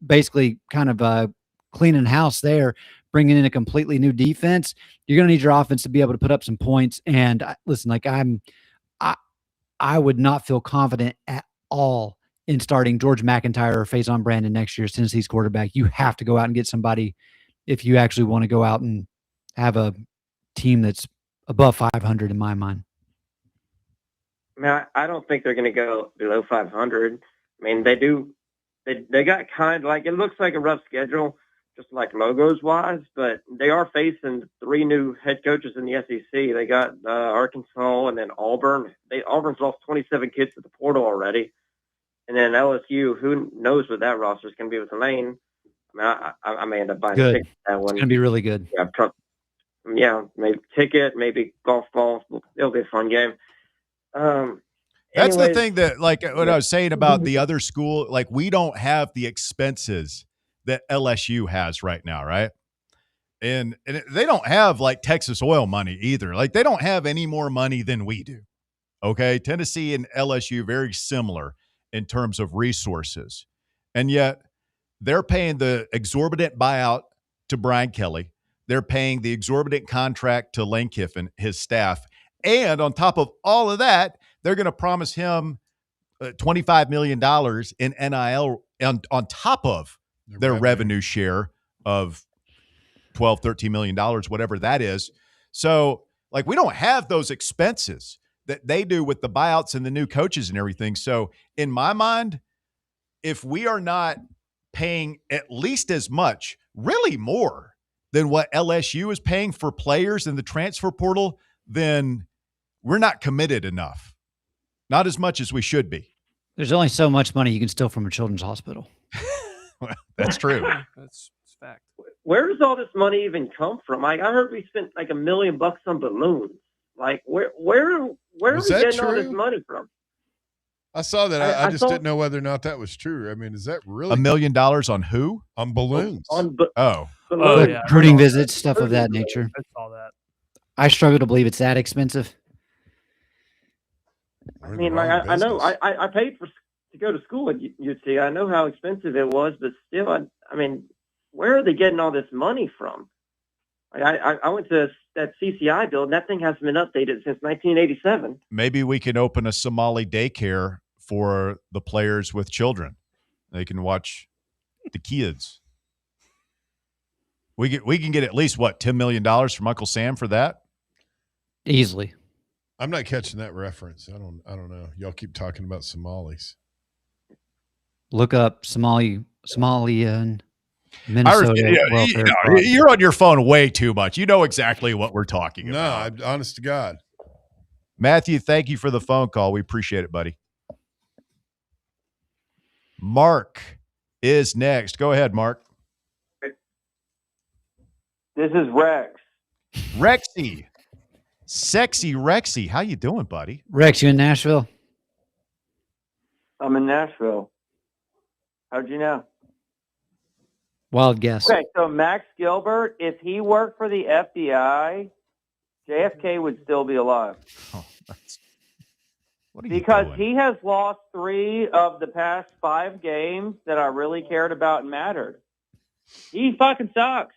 basically kind of cleaning house there, bringing in a completely new defense, you're going to need your offense to be able to put up some points. And listen, like I would not feel confident at all in starting George McIntyre or Faison Brandon next year as Tennessee's quarterback. You have to go out and get somebody if you actually want to go out and have a team that's above 500 in my mind. I mean, I don't think they're going to go below 500. I mean, they do. They got kind of like, it looks like a rough schedule, just like logos wise, but they are facing 3 new head coaches in the SEC. They got Arkansas and then Auburn. Auburn's lost 27 kids to the portal already. And then LSU, who knows what that roster is going to be with Lane. I mean, I may end up buying a ticket to that one. It's going to be really good. Yeah, maybe ticket, maybe golf ball. It'll be a fun game. That's the thing that, like what I was saying about the other school, like we don't have the expenses that LSU has right now, right? And they don't have like Texas oil money either. Like they don't have any more money than we do. Okay, Tennessee and LSU very similar in terms of resources, and yet they're paying the exorbitant buyout to Brian Kelly. They're paying the exorbitant contract to Lane Kiffin, his staff, and on top of all of that, they're going to promise him $25 million in NIL on top of their revenue share of $12, $13 million, whatever that is. So, like, we don't have those expenses that they do with the buyouts and the new coaches and everything. So, in my mind, if we are not paying at least as much, really more than what LSU is paying for players in the transfer portal, then we're not committed enough. Not as much as we should be. There's only so much money you can steal from a children's hospital. Well, that's true. That's fact. Where does all this money even come from? Like, I heard we spent like $1 million on balloons. Like, where are we getting all this money from? I saw that. I just didn't know whether or not that was true. I mean, is that really $1 million on who? On balloons. Recruiting visits, stuff of that nature. I saw that. I struggle to believe it's that expensive. I mean, like, I know I paid to go to school at UT. I know how expensive it was, but still, I mean, where are they getting all this money from? I went to that CCI building. That thing hasn't been updated since 1987. Maybe we can open a Somali daycare for the players with children. They can watch the kids. We can get at least $10 million from Uncle Sam for that? Easily. I'm not catching that reference. I don't know. Y'all keep talking about Somalis. Look up Somalian Minnesota. You're on your phone way too much. You know exactly what we're talking about. No, honest to God. Matthew, thank you for the phone call. We appreciate it, buddy. Mark is next. Go ahead, Mark. This is Rex. Rexy. Sexy Rexy. How you doing, buddy? Rex, you in Nashville? I'm in Nashville. How'd you know? Wild guess. Okay, so Max Gilbert, if he worked for the FBI, JFK would still be alive. Oh, what are you Because doing? he has lost 3 of the past 5 games that I really cared about and mattered. He fucking sucks.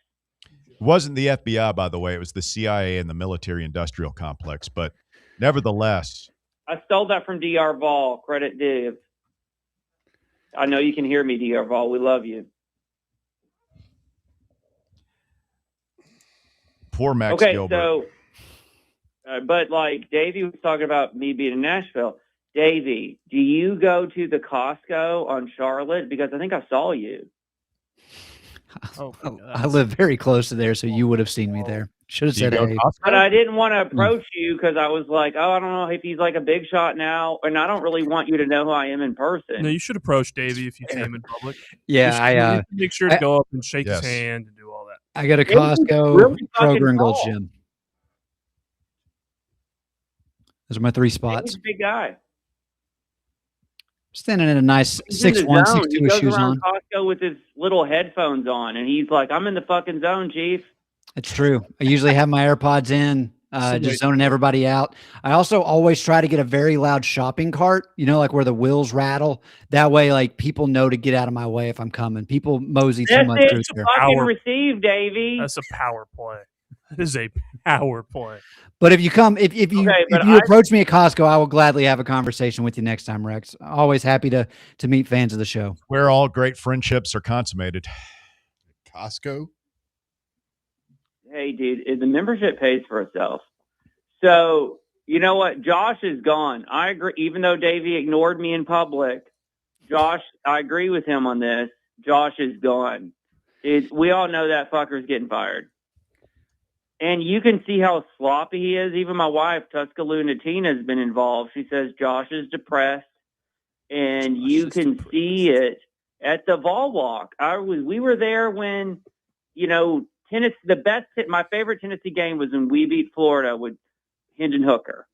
It wasn't the FBI, by the way. It was the CIA and the military-industrial complex. But nevertheless, I stole that from DR Vol. Credit due. I know you can hear me, DR Vol. We love you. poor Max Okay, Gilbert. so, but like Davey was talking about me being in Nashville. Davey, do you go to the Costco on Charlotte? Because I think I saw you. I live very close to there, so you would have seen me there. Should have Do you said, go hey. Costco? But I didn't want to approach you because I was like, oh, I don't know if he's like a big shot now, and I don't really want you to know who I am in person. No, you should approach Davey if you see him in public. Yeah, you should make sure to go up and shake Yes. his hand and do all that. I go to Davey's Costco, really fucking Kroger, and Gold's tall. Gym. Those are my 3 spots. He's a big guy. Standing in a nice He's in the 6'1", zone. 6'2" He with goes shoes around on. Costco with his little headphones on, and he's like, I'm in the fucking zone, Chief. It's true. I usually have my AirPods in, just zoning everybody out. I also always try to get a very loud shopping cart, like where the wheels rattle. That way, like people know to get out of my way if I'm coming. People mosey too That's much it through to there. fucking receive, Davey. That's a power play. That is a power play. But if you come, if you approach me at Costco, I will gladly have a conversation with you next time, Rex. Always happy to meet fans of the show. Where all great friendships are consummated. Costco. Hey, dude, the membership pays for itself. So, you know what? Josh is gone. I agree. Even though Davey ignored me in public, Josh, I agree with him on this. Josh is gone. We all know that fucker's getting fired. And you can see how sloppy he is. Even my wife, Tuscaloosa Tina, has been involved. She says Josh is depressed. And you can see it at the Vol Walk. We were there when, my favorite Tennessee game was when we beat Florida with Hendon Hooker.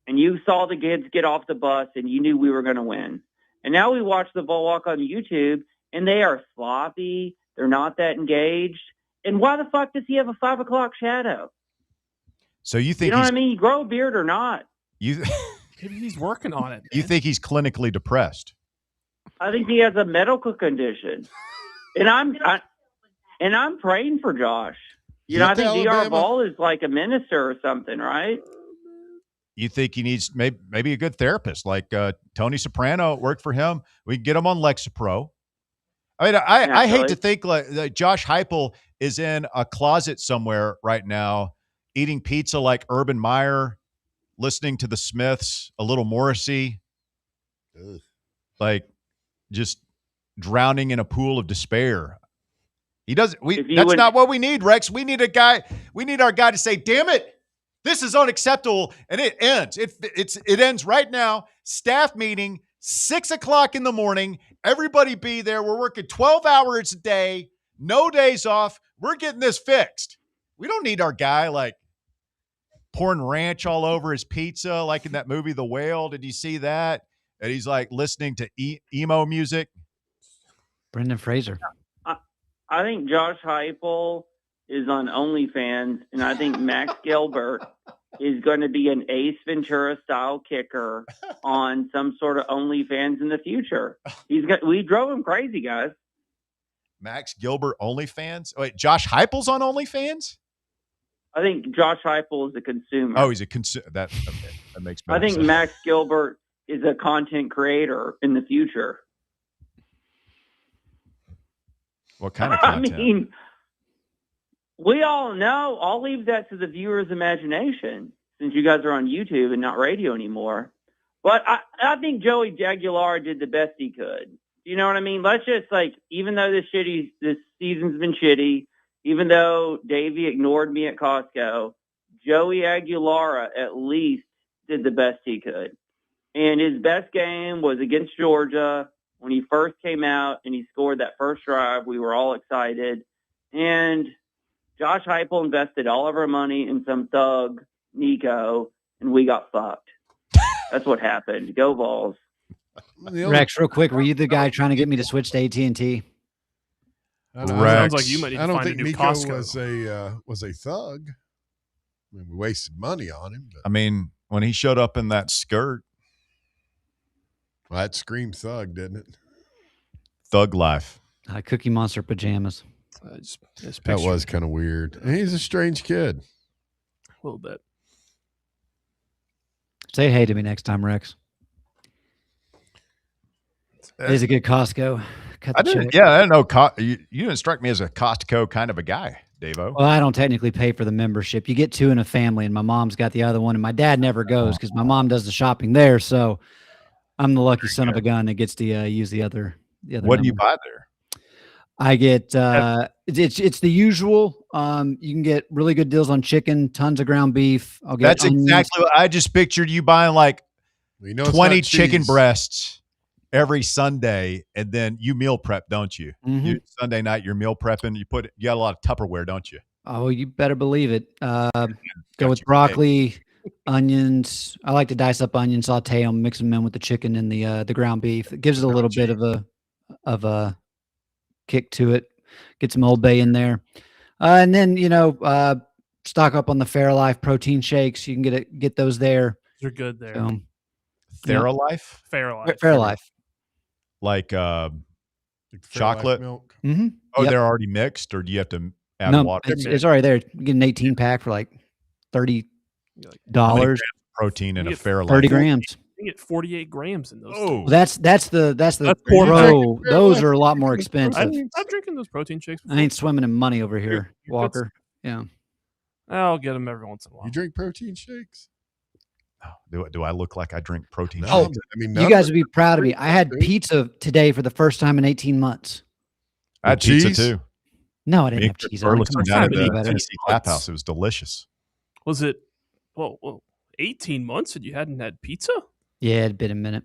And you saw the kids get off the bus and you knew we were going to win. And now we watch the Vol Walk on YouTube and they are sloppy. They're not that engaged. And why the fuck does he have a 5 o'clock shadow? So you think what I mean? You grow a beard or not? Maybe he's working on it. You think he's clinically depressed? I think he has a medical condition. And I'm praying for Josh. I think DR Ball is like a minister or something, right? You think he needs maybe a good therapist like Tony Soprano worked for him? We can get him on Lexapro. I mean, I hate to think like Josh Heupel is in a closet somewhere right now, eating pizza like Urban Meyer, listening to the Smiths, a little Morrissey, like just drowning in a pool of despair. He doesn't. That's not what we need, Rex. We need a guy. We need our guy to say, "Damn it, this is unacceptable," and it ends. It ends right now. Staff meeting, 6 o'clock in the morning. Everybody be there. We're working 12 hours a day, no days off. We're getting this fixed. We don't need our guy like pouring ranch all over his pizza, like in that movie The Whale. Did you see that? And he's like listening to emo music. Brendan Fraser. I think Josh Heupel is on OnlyFans, and I think Max Gilbert is going to be an Ace Ventura style kicker on some sort of OnlyFans in the future. We drove him crazy, guys. Max Gilbert OnlyFans? Wait, Josh Heupel's on OnlyFans? I think Josh Heupel is a consumer. Oh, he's a consumer. That makes better I think sense. Max Gilbert is a content creator in the future. What kind of content? I mean, we all know. I'll leave that to the viewer's imagination since you guys are on YouTube and not radio anymore. But I think Joey Aguilar did the best he could. You know what I mean? Let's just even though this season's been shitty, even though Davey ignored me at Costco, Joey Aguilar at least did the best he could. And his best game was against Georgia. When he first came out and he scored that first drive, we were all excited. And Josh Heupel invested all of our money in some thug, Nico, and we got fucked. That's what happened. Go Vols. Rex, real quick, were you the guy trying to get me to switch to AT&T? Sounds like you might need I to don't find think a new Nico Costco. was a thug. I mean, we wasted money on him. But I mean, when he showed up in that skirt, that screamed thug, didn't it? Thug life. Cookie Monster pajamas. That was kind of weird. And he's a strange kid. A little bit. Say hey to me next time, Rex. It is a good Costco. Cut the I didn't. check. Yeah, I don't know. You didn't strike me as a Costco kind of a guy, Davo. Well, I don't technically pay for the membership. You get two in a family, and my mom's got the other one, and my dad never goes because my mom does the shopping there. So I'm the lucky son of a gun that gets to use the other. What do you buy there? I get it's the usual. You can get really good deals on chicken, tons of ground beef. I'll get That's onions. exactly what I just pictured you buying, like 20 chicken breasts every Sunday, and then you meal prep, don't you? Mhm. Sunday night, you're meal prepping. You got a lot of Tupperware, don't you? Oh, you better believe it. Go with broccoli, onions. I like to dice up onions, saute them, mix them in with the chicken and the ground beef. It gives it a little bit of a kick to it. Get some Old Bay in there, and then stock up on the Fairlife protein shakes. You can get those there. They're good there. So, Fairlife? Fairlife. Like Fairlife chocolate milk. Mm-hmm. Oh, Yep. they're already mixed, or do you have to add No, water? it's already there. You get an 18 pack for like $30. How many grams of protein in a Fairlife? 30 grams. You get 48 grams in those. Oh, That's the poor pro. Those are a lot more expensive. I'm drinking those protein shakes. I ain't swimming in money over here, You're Walker. Yeah. I'll get them every once in a while. You drink protein shakes? Do I look like I drink protein? Oh, shakes? I mean, you guys would be proud of me. I had pizza today for the first time in 18 months. I had pizza too. No, I didn't Me have and cheese Chris on it. Burleson Come down on, at be the better. Tennessee Tap House. It was delicious. Was it? Well, 18 months and you hadn't had pizza? Yeah, it'd been a minute.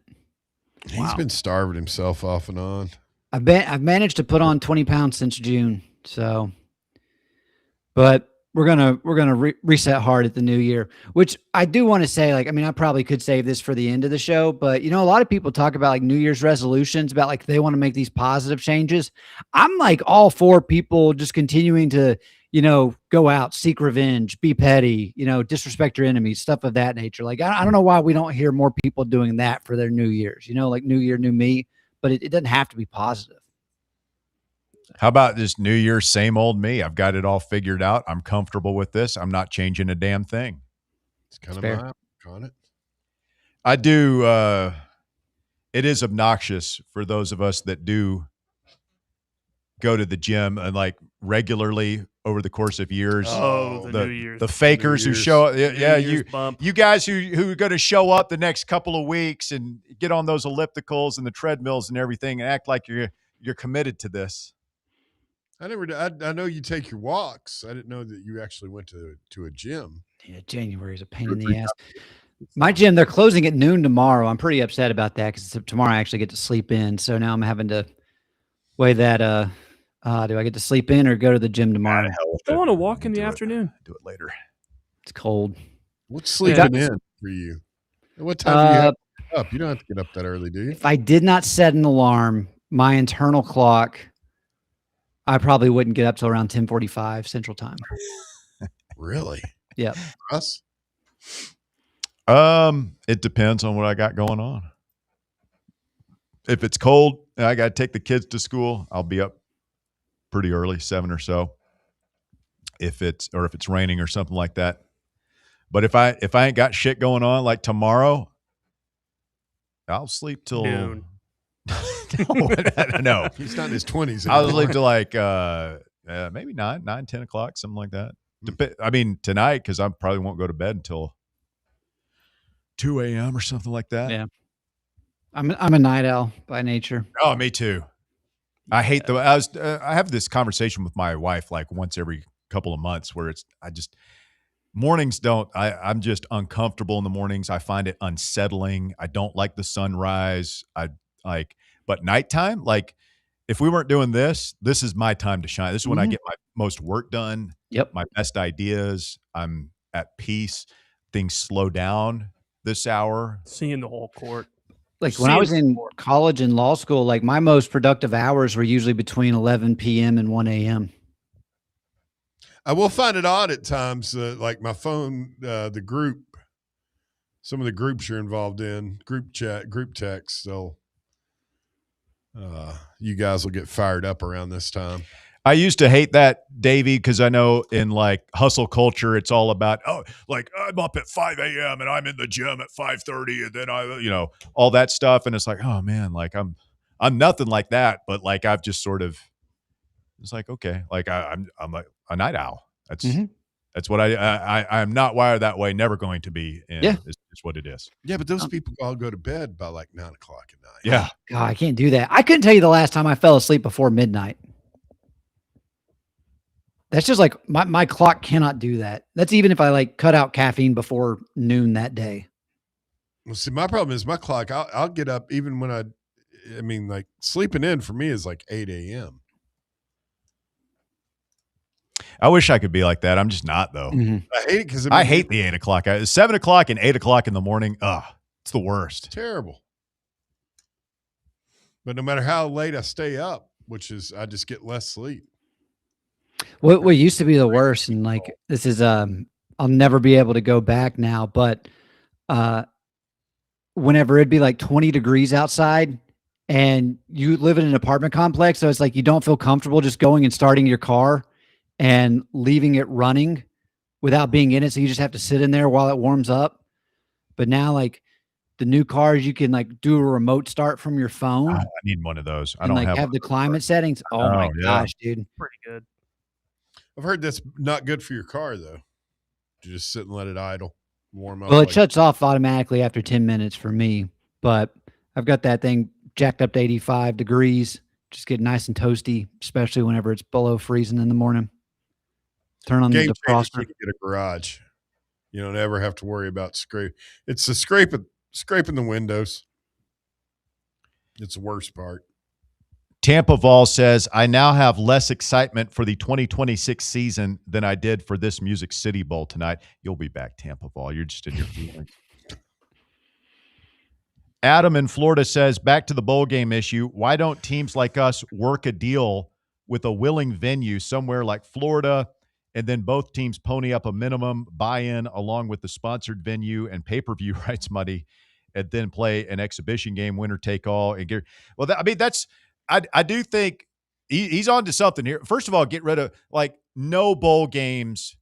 He's been starving himself off and on. I've managed to put on 20 pounds since June. So, but we're gonna reset hard at the new year, which I do want to say. Like, I mean, I probably could save this for the end of the show, but a lot of people talk about like New Year's resolutions, about like they want to make these positive changes. I'm like all for people just continuing to go out, seek revenge, be petty, disrespect your enemies, stuff of that nature. Like, I don't know why we don't hear more people doing that for their New Year's, like New Year, new me, but it doesn't have to be positive. How about this New Year, same old me? I've got it all figured out. I'm comfortable with this. I'm not changing a damn thing. It's kind of fair. my outlook on it. I do. It is obnoxious for those of us that do go to the gym and like regularly over the course of years. Oh, the New Year's. The fakers New who Year's. show up. New Yeah, Year's bump. you guys who are going to show up the next couple of weeks and get on those ellipticals and the treadmills and everything and act like you're committed to this. I know you take your walks. I didn't know that you actually went to a gym. Yeah, January is a pain in the ass. My gym, they're closing at noon tomorrow. I'm pretty upset about that because tomorrow I actually get to sleep in. So now I'm having to weigh that. Do I get to sleep in or go to the gym tomorrow? I want to walk in the afternoon. Do it later. It's cold. What's sleeping in for you? And what time do you have to get up? You don't have to get up that early, do you? If I did not set an alarm, my internal clock, I probably wouldn't get up till around 10:45 Central Time. Really? Yeah. Us? It depends on what I got going on. If it's cold and I got to take the kids to school, I'll be up pretty early, 7 or so. If it's raining or something like that. But if I ain't got shit going on like tomorrow, I'll sleep till noon. No. He's not in his 20s I'll anymore. sleep till like maybe 9, 10 o'clock, something like that. I mean, tonight, because I probably won't go to bed until 2 a.m. or something like that. Yeah. I'm a night owl by nature. Oh, me too. I hate I have this conversation with my wife like once every couple of months where mornings I'm just uncomfortable in the mornings. I find it unsettling. I don't like the sunrise. But nighttime, like if we weren't doing this is my time to shine. This is when I get my most work done. Yep. My best ideas. I'm at peace. Things slow down this hour. Seeing the whole court. Like when I was in college and law school, like my most productive hours were usually between 11 p.m. and 1 a.m. I will find it odd at times, like my phone, the group, some of the groups you're involved in, group chat, group text. So you guys will get fired up around this time. I used to hate that, Davey, because I know in like hustle culture, it's all about, like I'm up at 5 a.m. and I'm in the gym at 5:30 and then all that stuff. And it's like, oh man, like I'm nothing like that. But like, I've just sort of, it's like, okay, like I'm a night owl. That's what I'm not wired that way. Never going to be. And it's what it is. Yeah. But those people all go to bed by like 9 o'clock at night. Yeah. God, I can't do that. I couldn't tell you the last time I fell asleep before midnight. That's just like my clock cannot do that. That's even if I like cut out caffeine before noon that day. Well, see, my problem is my clock. I'll get up even when I mean, like sleeping in for me is like 8 a.m. I wish I could be like that. I'm just not though. I hate it because I hate the 8 o'clock. 7 o'clock and 8 o'clock in the morning. It's the worst. Terrible. But no matter how late I stay up, which is I just get less sleep. What used to be the worst, and like this is I'll never be able to go back now, but whenever it'd be like 20 degrees outside and you live in an apartment complex, so it's like you don't feel comfortable just going and starting your car and leaving it running without being in it, so you just have to sit in there while it warms up. But now like the new cars, you can like do a remote start from your phone. I need one of those. I and don't have the climate settings. Oh my gosh, dude. Pretty good. I've heard that's not good for your car though. To just sit and let it idle, warm up. Well, it shuts off automatically after 10 minutes for me, but I've got that thing jacked up to 85 degrees. Just get nice and toasty, especially whenever it's below freezing in the morning. Turn on the defroster. Get a garage. You don't ever have to worry about scrape. It's the scraping the windows. It's the worst part. Tampa Vol says, I now have less excitement for the 2026 season than I did for this Music City Bowl tonight. You'll be back, Tampa Vol. You're just in your feelings. Adam in Florida says, back to the bowl game issue. Why don't teams like us work a deal with a willing venue somewhere like Florida, and then both teams pony up a minimum buy-in along with the sponsored venue and pay-per-view rights money, and then play an exhibition game, winner take all? And get, well, that's I do think he's on to something here. First of all, get rid of like no bowl games.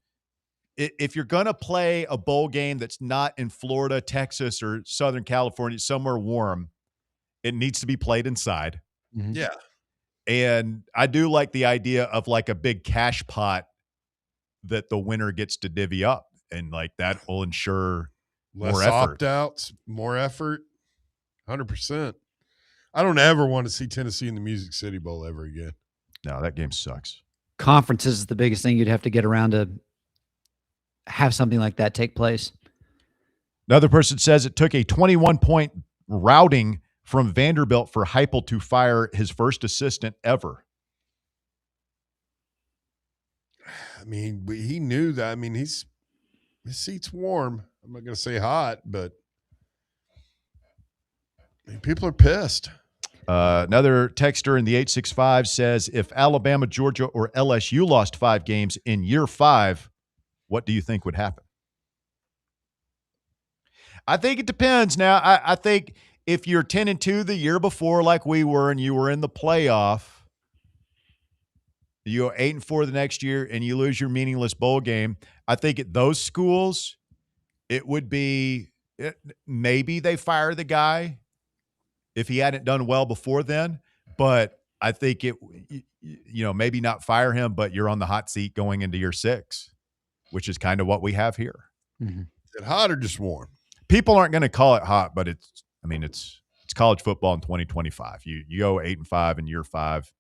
If you're going to play a bowl game that's not in Florida, Texas, or Southern California, somewhere warm, it needs to be played inside. Yeah. And I do like the idea of like a big cash pot that the winner gets to divvy up. And like that will ensure less more effort. Opt-outs, more effort, 100%. I don't ever want to see Tennessee in the Music City Bowl ever again. No, that game sucks. Conferences is the biggest thing you'd have to get around to have something like that take place. Another person says it took a 21-point routing from Vanderbilt for Heupel to fire his first assistant ever. I mean, he knew that. I mean, his seat's warm. I'm not going to say hot, but I mean, people are pissed. Another texter in the 865 says, if Alabama, Georgia, or LSU lost 5 games in year 5, what do you think would happen? I think it depends. Now, I think if you're 10-2 the year before, like we were, and you were in the playoff, you go 8-4 the next year, and you lose your meaningless bowl game. I think at those schools, it would be maybe they fire the guy if he hadn't done well before then. But I think maybe not fire him, but you're on the hot seat going into year 6, which is kind of what we have here. Mm-hmm. Is it hot or just warm? People aren't going to call it hot, but it's college football in 2025. You go 8-5 in year 5,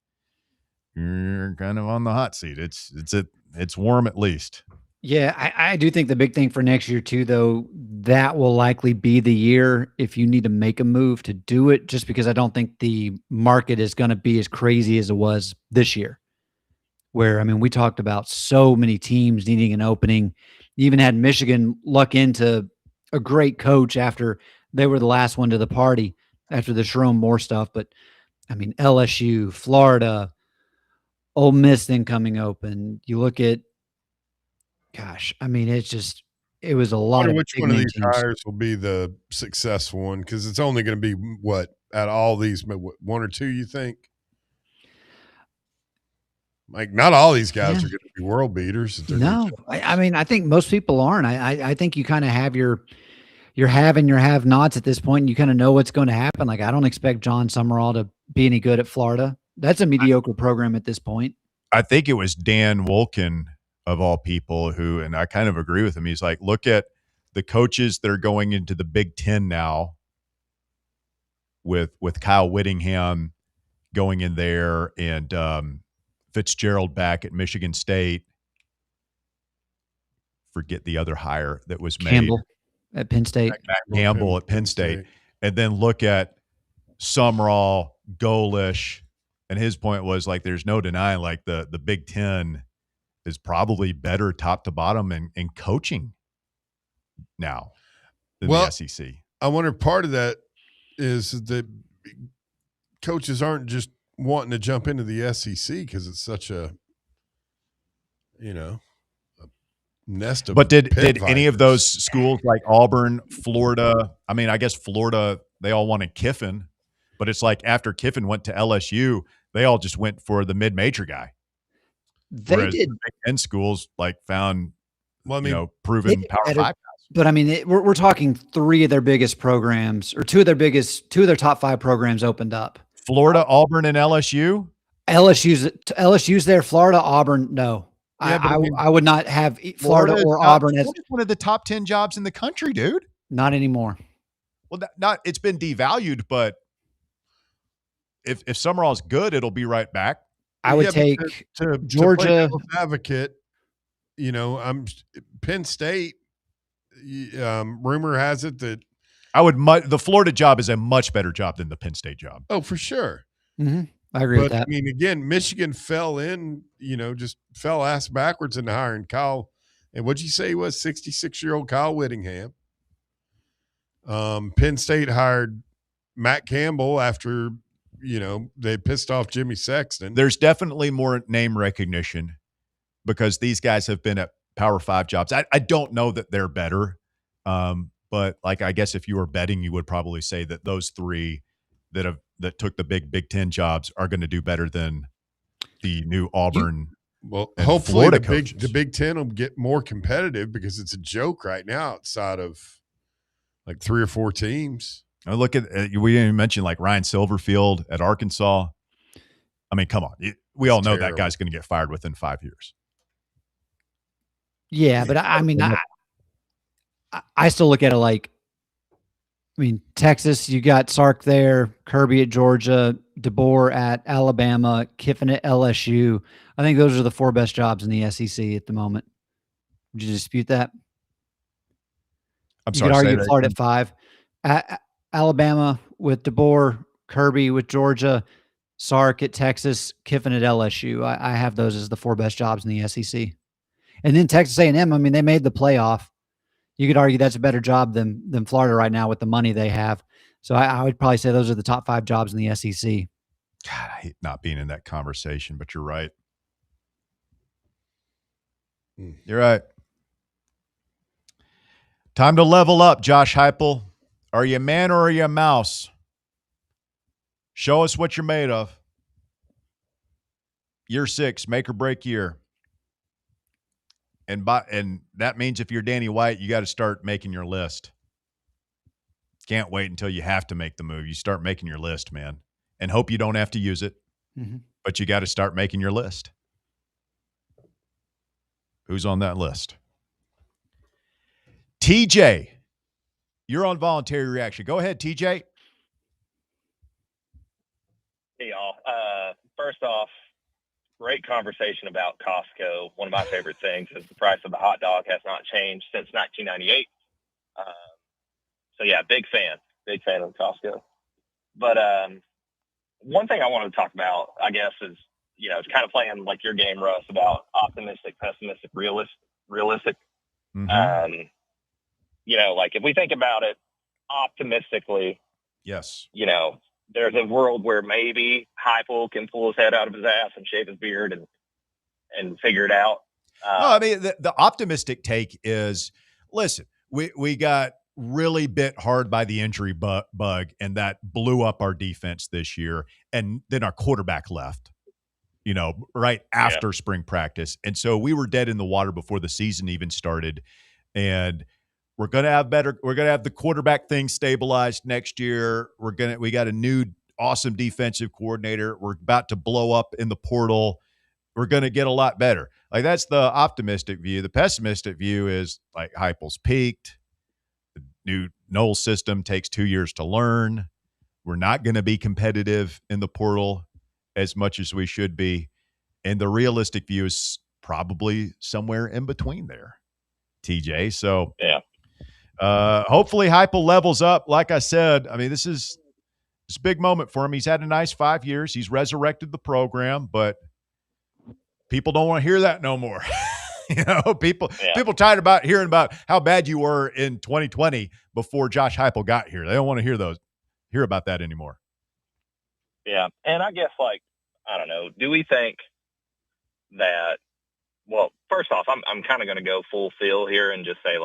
you're kind of on the hot seat. It's warm at least. Yeah, I do think the big thing for next year too, though, that will likely be the year if you need to make a move to do it, just because I don't think the market is going to be as crazy as it was this year. Where, I mean, we talked about so many teams needing an opening. You even had Michigan luck into a great coach after they were the last one to the party. after the Jerome Moore stuff. But I mean, LSU, Florida, Ole Miss then coming open. You look at, gosh, I mean, it was a I lot wonder of which big one of name these teams. hires will be the successful one, because it's only going to be what out of all these, one or two, you think? Like, not all these guys are going to be world beaters. No, I mean, I think most people aren't. I think you kind of have your have and your have nots at this point. And you kind of know what's going to happen. Like, I don't expect John Summerall to be any good at Florida. That's a mediocre program at this point. I think it was Dan Wolken of all people who, and I kind of agree with him. He's like, look at the coaches that are going into the Big Ten now with Kyle Whittingham going in there and Fitzgerald back at Michigan State. Forget the other hire that was made. Campbell at Penn State. Campbell at Penn State. And then look at Summerall, Golish, and his point was like, there's no denying like the Big Ten is probably better top to bottom in coaching now than the SEC. I wonder if part of that is that coaches aren't just wanting to jump into the SEC because it's such a, a nest of. But did any of those schools like Auburn, Florida? I mean, I guess Florida, they all wanted Kiffin, but it's like after Kiffin went to LSU, they all just went for the mid-major guy. They did. The Big Ten schools like found, proven they Power better, 5 guys. But I mean, we're talking three of their biggest programs, or two of their top 5 programs opened up. Florida, Auburn, and LSU. LSU's there. Florida, Auburn, no. Yeah, I would not have Florida or Auburn as one of the top 10 jobs in the country, dude. Not anymore. Well, it's been devalued, but if Summerall's good, it'll be right back. I would take Georgia. To play devil's advocate, I'm Penn State. Rumor has it that the Florida job is a much better job than the Penn State job. Oh, for sure. Mm-hmm. I agree with that. I mean, again, Michigan fell just fell ass backwards into hiring Kyle. And what'd you say he was? 66-year-old Kyle Whittingham. Penn State hired Matt Campbell after, they pissed off Jimmy Sexton. There's definitely more name recognition because these guys have been at Power 5 jobs. I don't know that they're better. But like, I guess if you were betting, you would probably say that those three that took the Big Ten jobs are going to do better than the new Auburn. Hopefully Florida the Big Ten will get more competitive because it's a joke right now outside of like 3 or 4 teams. I look at we didn't even mention like Ryan Silverfield at Arkansas. I mean, come on, we all know that guy's going to get fired within 5 years. Yeah, but I mean, I still look at it like, Texas, you got Sark there, Kirby at Georgia, DeBoer at Alabama, Kiffin at LSU. I think those are the 4 best jobs in the SEC at the moment. Would you dispute that? I'm sorry. You could argue Florida at 5. Alabama with DeBoer, Kirby with Georgia, Sark at Texas, Kiffin at LSU. I have those as the 4 best jobs in the SEC. And then Texas A&M, they made the playoff. You could argue that's a better job than Florida right now with the money they have. So I would probably say those are the top 5 jobs in the SEC. God, I hate not being in that conversation, but you're right. You're right. Time to level up, Josh Heupel. Are you a man or are you a mouse? Show us what you're made of. Year 6, make or break year. And that means if you're Danny White, you got to start making your list. Can't wait until you have to make the move. You start making your list, man, and hope you don't have to use it. Mm-hmm. But you got to start making your list. Who's on that list? TJ, you're on voluntary reaction. Go ahead, TJ. Hey, y'all. First off, great conversation about Costco. One of my favorite things is the price of the hot dog has not changed since 1998. So, yeah, big fan of Costco. But one thing I wanted to talk about, I guess, is, it's kind of playing like your game, Russ, about optimistic, pessimistic, realistic. Mm-hmm. Like if we think about it optimistically, Yes. You know, there's a world where maybe Heupel can pull his head out of his ass and shave his beard and figure it out. No, I mean, the optimistic take is, listen, we got really bit hard by the injury bug, and that blew up our defense this year. And then our quarterback left, right after spring practice. And so we were dead in the water before the season even started. And we're going to have the quarterback thing stabilized next year. We got a new awesome defensive coordinator. We're about to blow up in the portal. We're going to get a lot better. Like, that's the optimistic view. The pessimistic view is like Heupel's peaked. The new Knowles system takes 2 years to learn. We're not going to be competitive in the portal as much as we should be. And the realistic view is probably somewhere in between there, TJ. So hopefully Heupel levels up. Like I said, I mean, it's a big moment for him. He's had a nice 5 years. He's resurrected the program, but people don't want to hear that no more. People tired about hearing about how bad you were in 2020 before Josh Heupel got here. They don't want to hear about that anymore. Yeah. And I guess, I don't know, do we think that, well, first off, I'm kind of going to go full fill here and just say,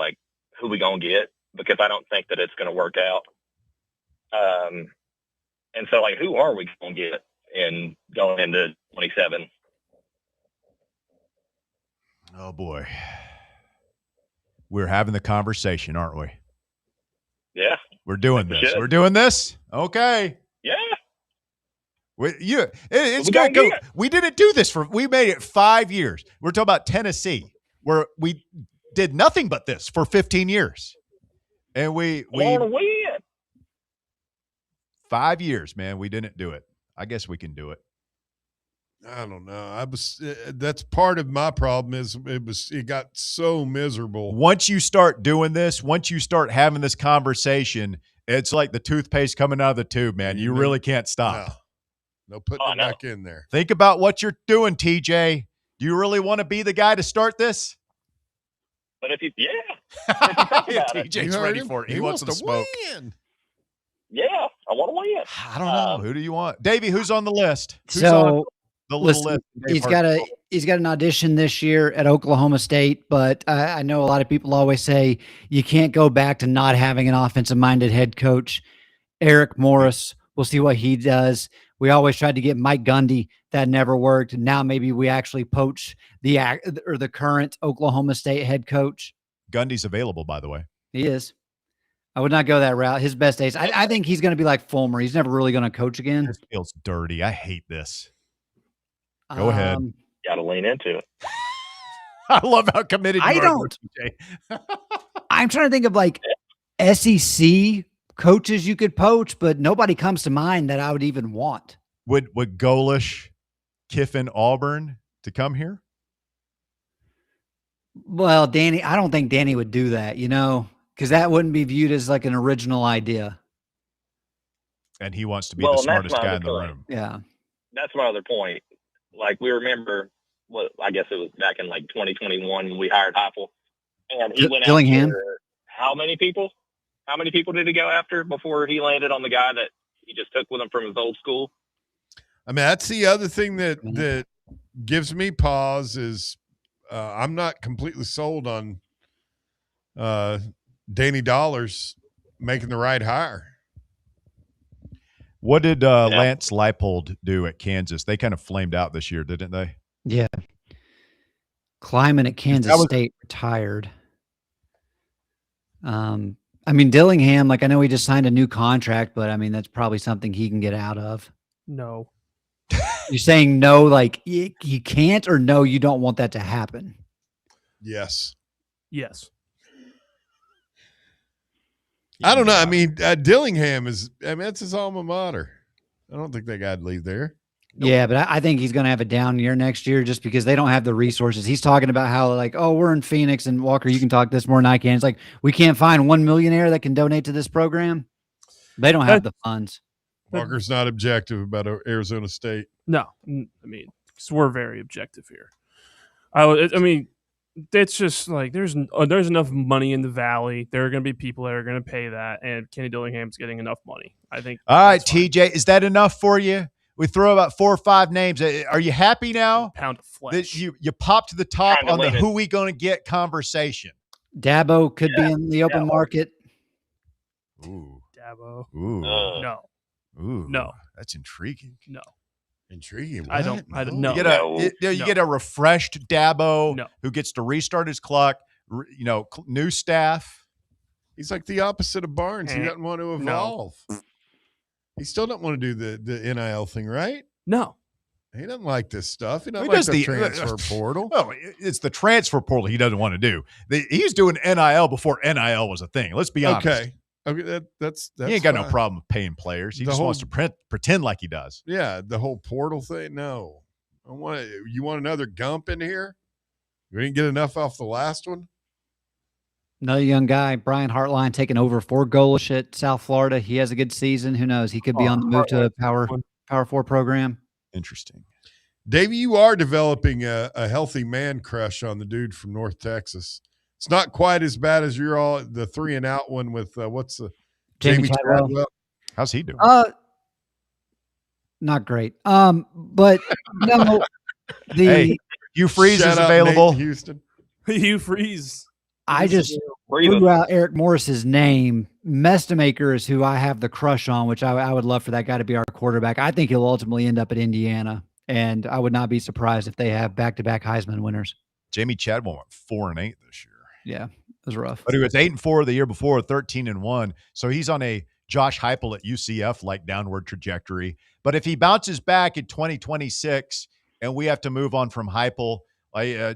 who we going to get? Because I don't think that it's going to work out. And so, who are we going to get going into 27? Oh, boy. We're having the conversation, aren't we? Yeah. We're doing this. We're doing this? Okay. Yeah. It's going to go. We didn't do this we made it 5 years. We're talking about Tennessee, where we did nothing but this for 15 years. And we want to win. 5 years, man. We didn't do it. I guess we can do it. I don't know. That's part of my problem is it got so miserable. Once you start doing this, once you start having this conversation, it's like the toothpaste coming out of the tube, man. You really can't stop. No putting it back in there. Think about what you're doing, TJ. Do you really want to be the guy to start this? But if you TJ's ready for it. He wants to smoke. Win. Yeah, I want to win. I don't know. Who do you want? Davey, who's on the list? Who's so on the little list? He's got an audition this year at Oklahoma State, but I know a lot of people always say you can't go back to not having an offensive-minded head coach. Eric Morris, we'll see what he does. We always tried to get Mike Gundy. That never worked. Now maybe we actually poach the current Oklahoma State head coach. Gundy's available, by the way. He is. I would not go that route. His best days. I think he's going to be like Fulmer. He's never really going to coach again. This feels dirty. I hate this. Go ahead. Got to lean into it. I love how committed you are. I'm trying to think of SEC coaches you could poach, but nobody comes to mind that I would even want. Would Golish, Kiffin, Auburn to come here? Well, Danny, I don't think Danny would do that, because that wouldn't be viewed as an original idea. And he wants to be the smartest guy in the room. Yeah. That's my other point. We remember, I guess it was back in 2021 when we hired Heupel, and he went Dillingham. After how many people? How many people did he go after before he landed on the guy that he just took with him from his old school? I mean, that's the other thing that gives me pause is I'm not completely sold on Danny Dollars making the right hire. What did Lance Leipold do at Kansas? They kind of flamed out this year, didn't they? Yeah. Kleiman at Kansas State retired. Dillingham, I know he just signed a new contract, but that's probably something he can get out of. No. You're saying no, you can't, or no, you don't want that to happen? Yes. Yes. I don't know. I mean, Dillingham that's his alma mater. I don't think that guy'd leave there. Nope. Yeah, but I think he's going to have a down year next year just because they don't have the resources. He's talking about how we're in Phoenix, and Walker, you can talk this more than I can. It's we can't find one millionaire that can donate to this program. They don't have the funds. Walker's not objective about Arizona State. No, we're very objective here. It's just like there's enough money in the Valley. There are going to be people that are going to pay that, and Kenny Dillingham's getting enough money. I think. All right, TJ, is that enough for you? We throw about 4 or 5 names. Are you happy now? Pound of flesh. That you popped to the top Kinda on the leaning. who we going to get conversation. Dabo could be in the open market. Ooh. Dabo. Ooh. No. Ooh. No. That's intriguing. No. Intriguing. I don't know. You get a refreshed Dabo No. who gets to restart his clock, new staff. He's like the opposite of Barnes. He doesn't want to evolve. He still doesn't want to do the NIL thing, right? No. He doesn't like this stuff. He doesn't He like does the transfer portal. Well, it's the transfer portal he doesn't want to do. He's doing NIL before NIL was a thing. Let's be honest. Okay, that's he ain't got no fine. problem with paying players. He The just whole- wants to pretend like he does. Yeah, the whole portal thing. No, you want another Gump in here? We didn't get enough off the last one. Another young guy, Brian Hartline, taking over for Golish at South Florida. He has a good season. Who knows? He could be on the move to a Power 4 program. Interesting. Davey, you are developing a healthy man crush on the dude from North Texas. It's not quite as bad as the 3-and-out one with what's the Jamie Chadwell. How's he doing? Not great. But no, Hey, Hugh Freeze Shout is out available. Nate Houston. Hugh Freeze. I just threw out Eric Morris's name. Mestamaker is who I have the crush on, which I would love for that guy to be our quarterback. I think he'll ultimately end up at Indiana, and I would not be surprised if they have back-to-back Heisman winners. Jamie Chadwell went 4-8 this year. Yeah, it was rough. But he was 8-4 the year before, 13-1. So he's on a Josh Heupel at UCF like downward trajectory. But if he bounces back in 2026 and we have to move on from Heupel,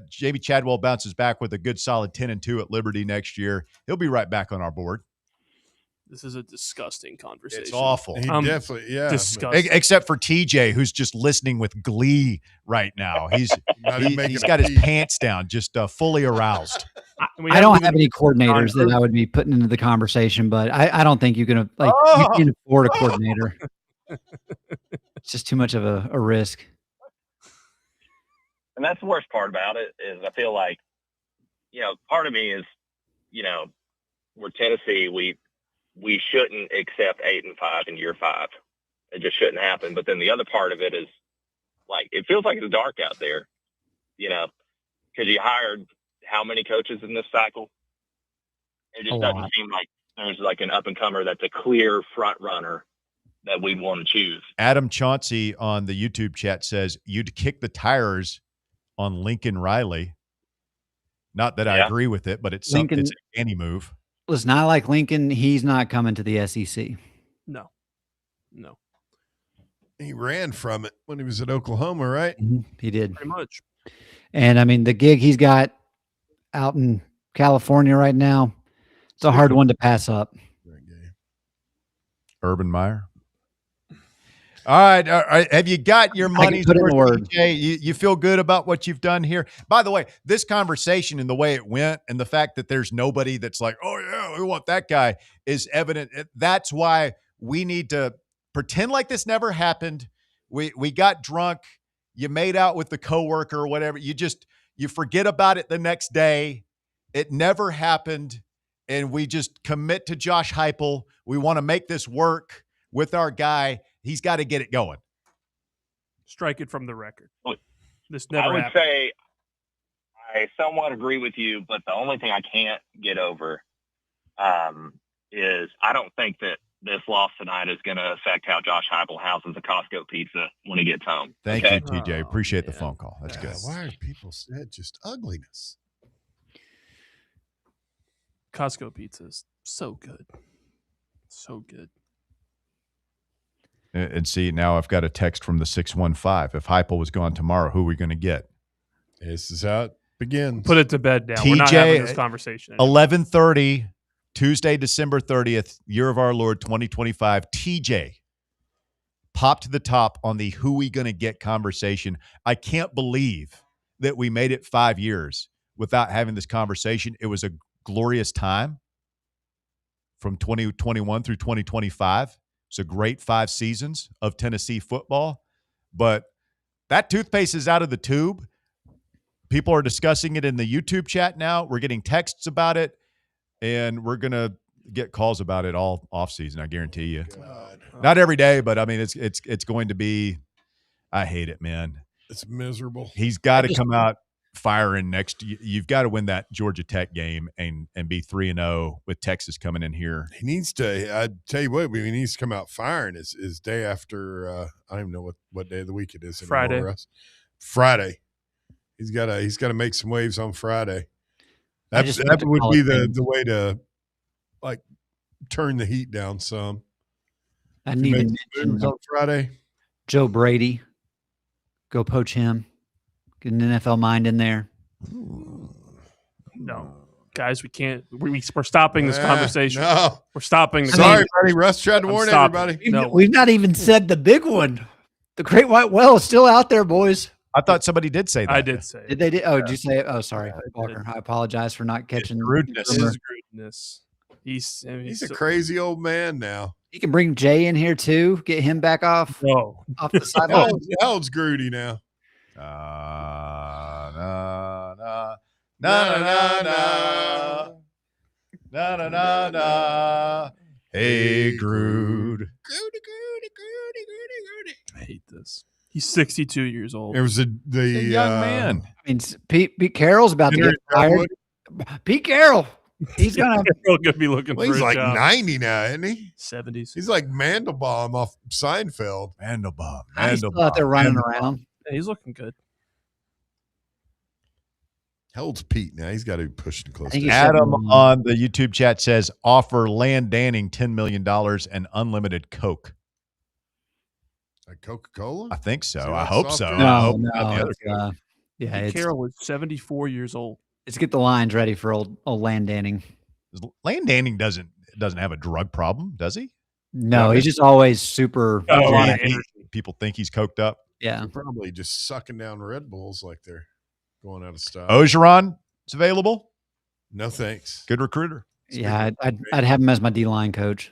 Jamie Chadwell bounces back with a good solid 10-2 at Liberty next year, he'll be right back on our board. This is a disgusting conversation. It's awful. He definitely, yeah. Disgusting. Except for TJ, who's just listening with glee right now. He's making got a his pee. pants down, just fully aroused. I don't have any coordinators that I would be putting into the conversation, but I don't think you can you can afford a coordinator. It's just too much of a risk. And that's the worst part about it is I feel like, part of me is, we're Tennessee. We shouldn't accept 8-5 in year 5. It just shouldn't happen. But then the other part of it is like, it feels like it's dark out there, because you hired how many coaches in this cycle? It just doesn't seem like there's like an up and comer that's a clear front runner that we'd want to choose. Adam Chauncey on the YouTube chat says you'd kick the tires on Lincoln Riley. Not that I agree with it, but it's Lincoln- it's any move. Listen, I like Lincoln. He's not coming to the SEC. No. He ran from it when he was at Oklahoma, right? He did. Pretty much. And I mean, the gig he's got out in California right now, it's a hard one to pass up. Urban Meyer. All right. Have you got your money's put in the worth, word. TJ? You feel good about what you've done here? By the way, this conversation and the way it went and the fact that there's nobody that's like, oh, yeah, we want that guy is evident. That's why we need to pretend like this never happened. We got drunk. You made out with the coworker or whatever. You forget about it the next day. It never happened. And we just commit to Josh Heupel. We want to make this work with our guy. He's got to get it going. Strike it from the record. This I never would happened. say I somewhat agree with you, but the only thing I can't get over is I don't think that this loss tonight is going to affect how Josh Heupel houses a Costco pizza when he gets home. Thank okay? you, TJ. Appreciate the phone call. That's good. Why are people said just ugliness? Costco pizza is so good. So good. And see, now I've got a text from the 615. If Heupel was gone tomorrow, who are we going to get? This is how it begins. Put it to bed now. We're not having this conversation anymore. 11:30, Tuesday, December 30th, year of our Lord 2025. TJ popped to the top on the who we going to get conversation. I can't believe that we made it 5 years without having this conversation. It was a glorious time from 2021 through 2025. It's a great 5 seasons of Tennessee football, but that toothpaste is out of the tube. people are discussing it in the YouTube chat now. We're getting texts about it, and we're gonna get calls about it all off season. I guarantee you. Not every day, but I mean, it's going to be. I hate it, man. It's miserable. He's got to come out firing next. You've got to win that Georgia Tech game and be 3-0 with Texas coming in here. He needs to. I tell you what, he needs to come out firing. Is day after. I don't even know what day of the week it is anymore. Friday. Russ. Friday. He's got to make some waves on Friday. That would be the way to like turn the heat down some. I need to mention on Friday. Joe Brady. Go poach him. Get an NFL mind in there. No, guys, we can't. We're stopping this conversation. No. We're stopping. Sorry, buddy. Russ tried to warn everybody. No. We've not even said the big one. The Great White Whale is still out there, boys. I thought somebody did say that. I did say it. Did they? Oh, did you say it? Oh, sorry, Walker. I apologize for not catching rudeness. His rudeness. He's a crazy old man now. You can bring Jay in here too. Get him back off. Off the sideline. How old's Grudy now? Na na na na na na na na. Hey, Grood. I hate this. He's 62 years old. There was a young man. I mean, Pete Carroll's about to get fired. Pete Carroll. He's gonna be looking. Well, for he's a like job. 90 now, isn't he? 70s. He's like Mandelbaum off Seinfeld. Mandelbaum. He's still out there running around. Yeah, he's looking good. How old's Pete now? He's got to be pushing close. Adam on the YouTube chat says offer Land Danning $10 million and unlimited Coke. Like Coca-Cola? I think so. See, I that's hope soft so. drink. I hope No, not the other it's, Coke. yeah, Pete it's, Carroll is 74 years old. let's get the lines ready for old Land Danning. Land Danning doesn't have a drug problem, does he? No, he's just always super. People think he's coked up. Yeah, They're probably just sucking down Red Bulls like they're going out of style. Ogeron is available. No thanks. Good recruiter. Yeah, I'd have him as my D-line coach.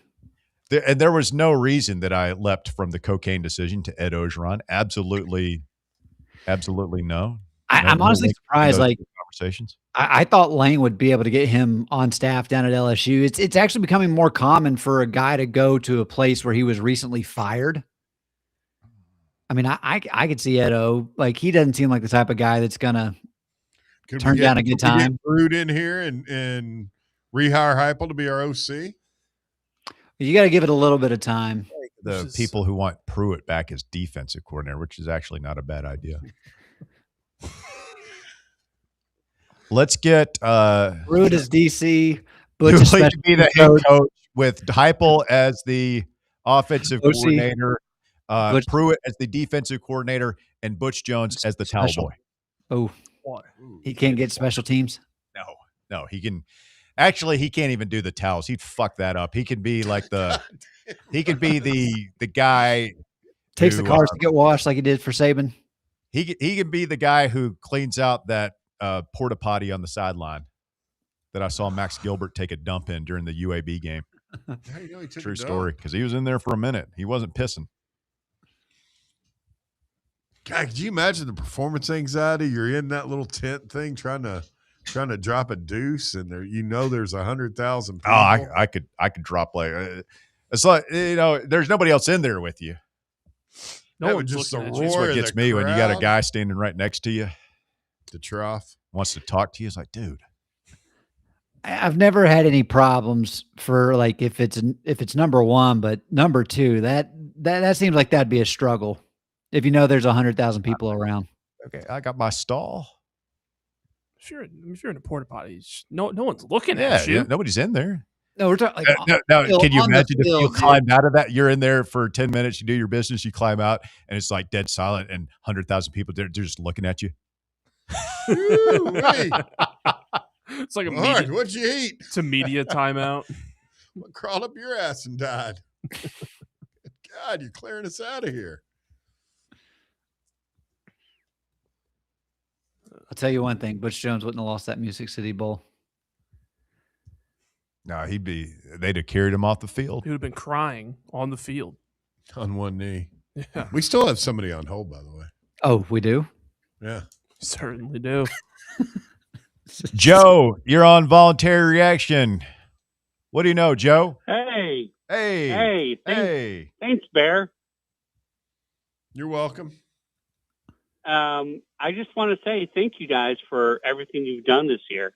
And there was no reason that I leapt from the cocaine decision to Ed Ogeron. Absolutely no. I'm honestly surprised. Like conversations. I thought Lane would be able to get him on staff down at LSU. It's actually becoming more common for a guy to go to a place where he was recently fired. I mean, I could see Edo. Like, he doesn't seem like the type of guy that's gonna turn down a good time. Brood in here and rehire Heupel to be our OC. You got to give it a little bit of time. The people who want Pruitt back as defensive coordinator, which is actually not a bad idea. Let's get Pruitt as DC. Butch Butch to be the head coach with Heupel as the offensive OC. coordinator, Butch. Pruitt as the defensive coordinator, and Butch Jones as the towel Special. boy. Oh, he can't get special teams. No, he can. Actually, he can't even do the towels. He'd fuck that up. He can be like he could be the guy Takes who, the cars to get washed like he did for Saban. He can be the guy who cleans out that porta potty on the sideline that I saw Max Gilbert take a dump in during the UAB game. How do you know he took True a dump? story, because he was in there for a minute. He wasn't pissing. God, could you imagine the performance anxiety? You're in that little tent thing trying to drop a deuce, and there's 100,000 people. Oh, I could drop like it's like there's nobody else in there with you. No one's one's just a looking at roar. you. That's what of gets the me when you got a crowd. guy standing right next to you, The trough. wants to talk to you. It's like, dude, I've never had any problems for like if it's number one, but number two, that seems like that'd be a struggle. If there's 100,000 people around. okay, I got my stall. If you're in a porta potty, no one's looking Yeah, at you. nobody's in there. No, we're talking like No, can you on the imagine if you field, climbed out of that? You're in there for 10 minutes, you do your business, you climb out, and it's like dead silent, and 100,000 people they're just looking at you. Ooh-wee. It's like a Lord, media, what'd you eat? it's a media timeout. What crawled up your ass and died? God, you're clearing us out of here. I'll tell you one thing: Butch Jones wouldn't have lost that Music City Bowl. No, they'd have carried him off the field. He would have been crying on the field. On one knee. Yeah. We still have somebody on hold, by the way. Oh, we do. Yeah. Certainly do. Joe, you're on Voluntary Reaction. What do you know, Joe? Hey. Hey. Hey. Hey. Thanks, Bear. You're welcome. I just want to say thank you guys for everything you've done this year.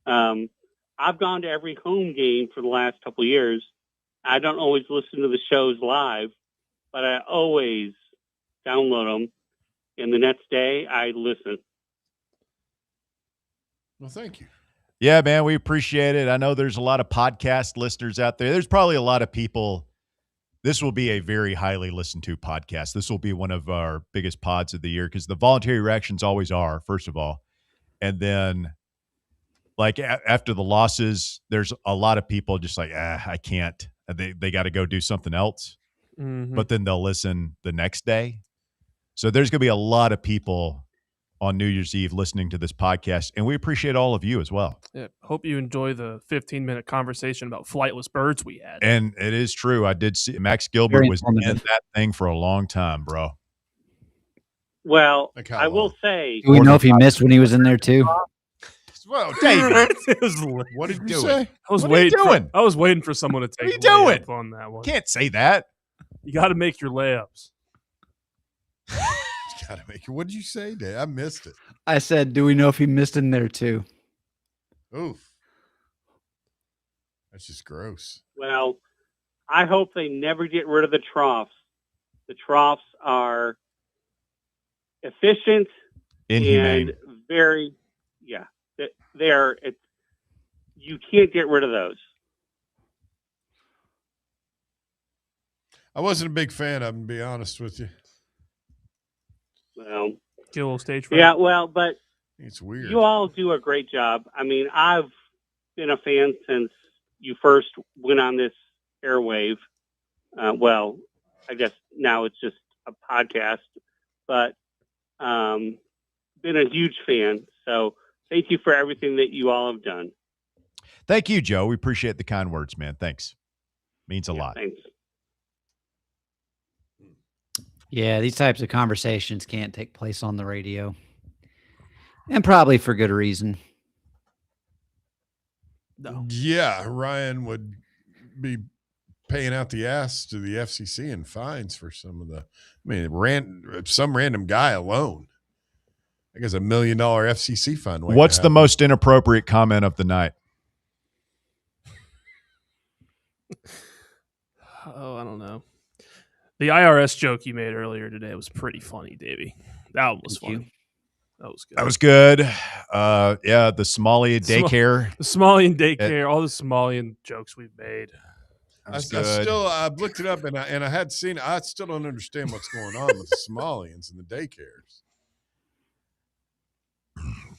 I've gone to every home game for the last couple of years. I don't always listen to the shows live, but I always download them. And the next day, I listen. Well, thank you. Yeah, man, we appreciate it. I know there's a lot of podcast listeners out there. There's probably a lot of people. This will be a very highly listened to podcast. This will be one of our biggest pods of the year because the voluntary reactions always are, first of all. And then, like, after the losses, there's a lot of people just like, I can't. They got to go do something else. Mhm. But then they'll listen the next day. So there's going to be a lot of people on New Year's Eve listening to this podcast, and we appreciate all of you as well. Yeah, hope you enjoy the 15-minute conversation about flightless birds we had. And it is true. I did see Max Gilbert Very was in informative. that thing for a long time, bro. Well, I will say. Do we know if he missed when he was in there too? Whoa, David. What did you doing? say? I was What are you waiting. doing? I was waiting for someone to take. What are you a layup doing? on that one? Can't say that. You got to make your layups. Gotta make it. What did you say, Dave? I missed it. I said, do we know if he missed in there too? Oof. That's just gross. Well, I hope they never get rid of the troughs. The troughs are efficient Inhumane. and very, they're. You can't get rid of those. I wasn't a big fan of them, to be honest with you. Well, get a little stage fright. Yeah, well, but it's weird. You all do a great job. I mean, I've been a fan since you first went on this airwave. Well, I guess now it's just a podcast, but been a huge fan. So thank you for everything that you all have done. Thank you, Joe. We appreciate the kind words, man. Thanks. Means a lot. Thanks. Yeah, these types of conversations can't take place on the radio. And probably for good reason. No. Yeah, Ryan would be paying out the ass to the FCC in fines for some of the, some random guy alone. I guess $1 million FCC fine. What's the most inappropriate comment of the night? Oh, I don't know. The IRS joke you made earlier today was pretty funny, Davey. That one was funny. That was good. That was good. Yeah, the Somali daycare. The Somalian daycare, all the Somalian jokes we've made. I've looked it up and I had seen it. I still don't understand what's going on with the Somalians and the daycares.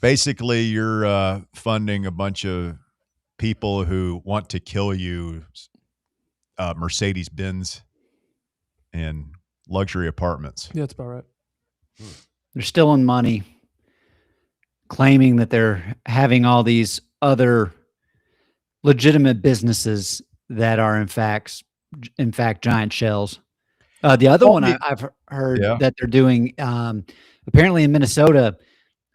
Basically, you're funding a bunch of people who want to kill you, Mercedes-Benz and luxury apartments. Yeah, that's about right. They're stealing money, claiming that they're having all these other legitimate businesses that are in fact giant shells. The other one I've heard that they're doing, apparently in Minnesota,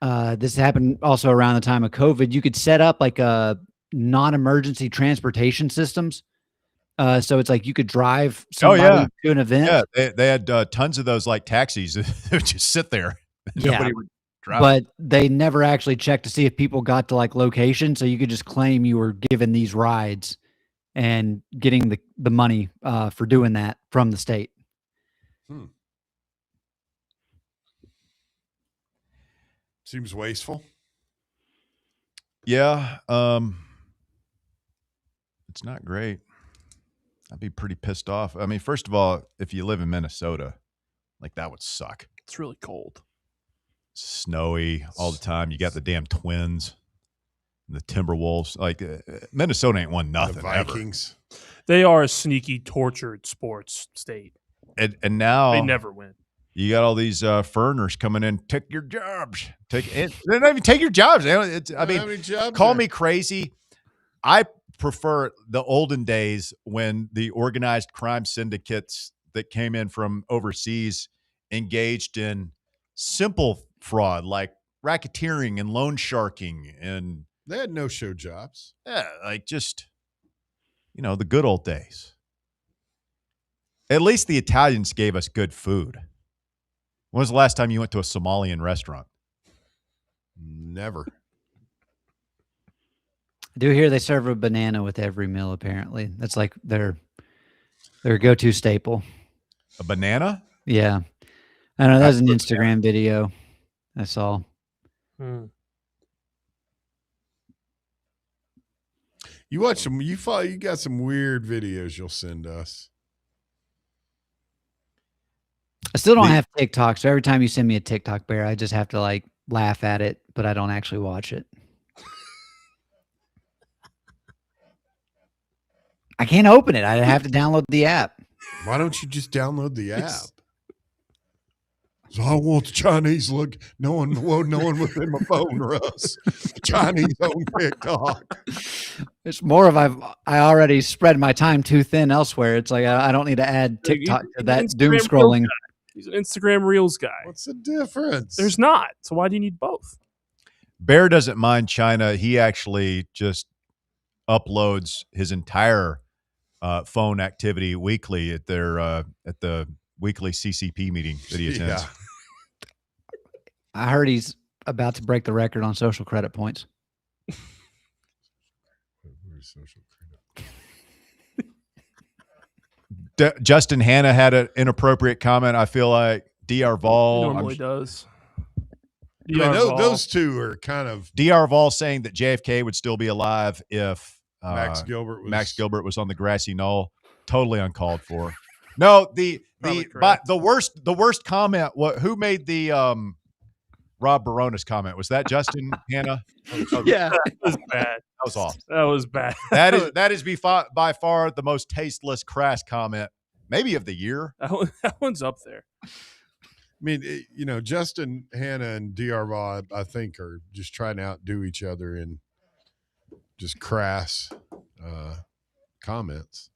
this happened also around the time of COVID. You could set up like a non-emergency transportation systems. So it's like you could drive somebody to an event. Yeah, they had tons of those like taxis that would just sit there. Nobody would drive. But they never actually checked to see if people got to like location. So you could just claim you were given these rides and getting the money for doing that from the state. Seems wasteful. Yeah. It's not great. I'd be pretty pissed off. I mean, first of all, if you live in Minnesota, like that would suck. It's really cold. Snowy all the time. You got the damn Twins and the Timberwolves. Like Minnesota ain't won nothing. The Vikings. Ever. They are a sneaky, tortured sports state. And now they never win. You got all these foreigners coming in. Take your jobs. They don't even take your jobs. Call me crazy. I prefer the olden days when the organized crime syndicates that came in from overseas engaged in simple fraud, like racketeering and loan sharking, and they had no show jobs. Yeah, like just, the good old days. At least the Italians gave us good food. When was the last time you went to a Somalian restaurant? Never. I do hear they serve a banana with every meal, apparently. That's like their go-to staple. A banana? Yeah. I don't know. That was an Instagram video I saw. You watch some, you got some weird videos you'll send us. I still don't have TikTok, so every time you send me a TikTok, Bear, I just have to like laugh at it, but I don't actually watch it. I can't open it. I have to download the app. Why don't you just download the app? So I want the Chinese look. No one within my phone, Russ. Chinese on TikTok. It's more of I already spread my time too thin elsewhere. It's like I don't need to add TikTok to that doom scrolling. He's an Instagram Reels guy. What's the difference? There's not. So why do you need both? Bear doesn't mind China. He actually just uploads his entire phone activity weekly at the weekly CCP meeting that he attends. Yeah. I heard he's about to break the record on social credit points. Justin Hanna had an inappropriate comment. I feel like DR Vol normally does. I mean, those two are kind of DR Vol saying that JFK would still be alive if Max Gilbert was on the grassy knoll. Totally uncalled for. No, the worst comment. Who made the Rob Baronis comment? Was that Justin Hanna? Yeah, that was bad. That was awesome. That was bad. That is by far the most tasteless, crass comment, maybe of the year. That one's up there. I mean, Justin Hanna and DR Vol, I think, are just trying to outdo each other in just crass comments.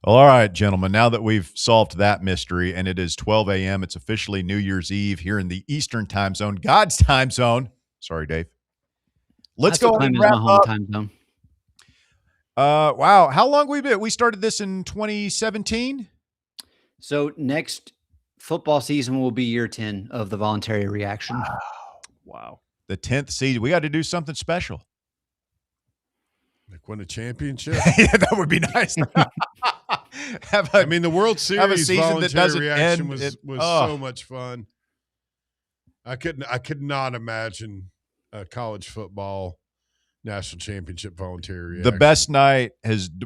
Well, all right, gentlemen, now that we've solved that mystery and it is 12 a.m., it's officially New Year's Eve here in the Eastern time zone, God's time zone. Sorry, Dave. Let's go ahead and wrap up. Time zone. Wow. How long we been? We started this in 2017. So next football season will be year 10 of the voluntary reaction. Wow. The 10th season. We got to do something special. Like win a championship? Yeah, that would be nice. The World Series season that doesn't reaction end. was so much fun. I could not imagine a college football national championship voluntary reaction. The best night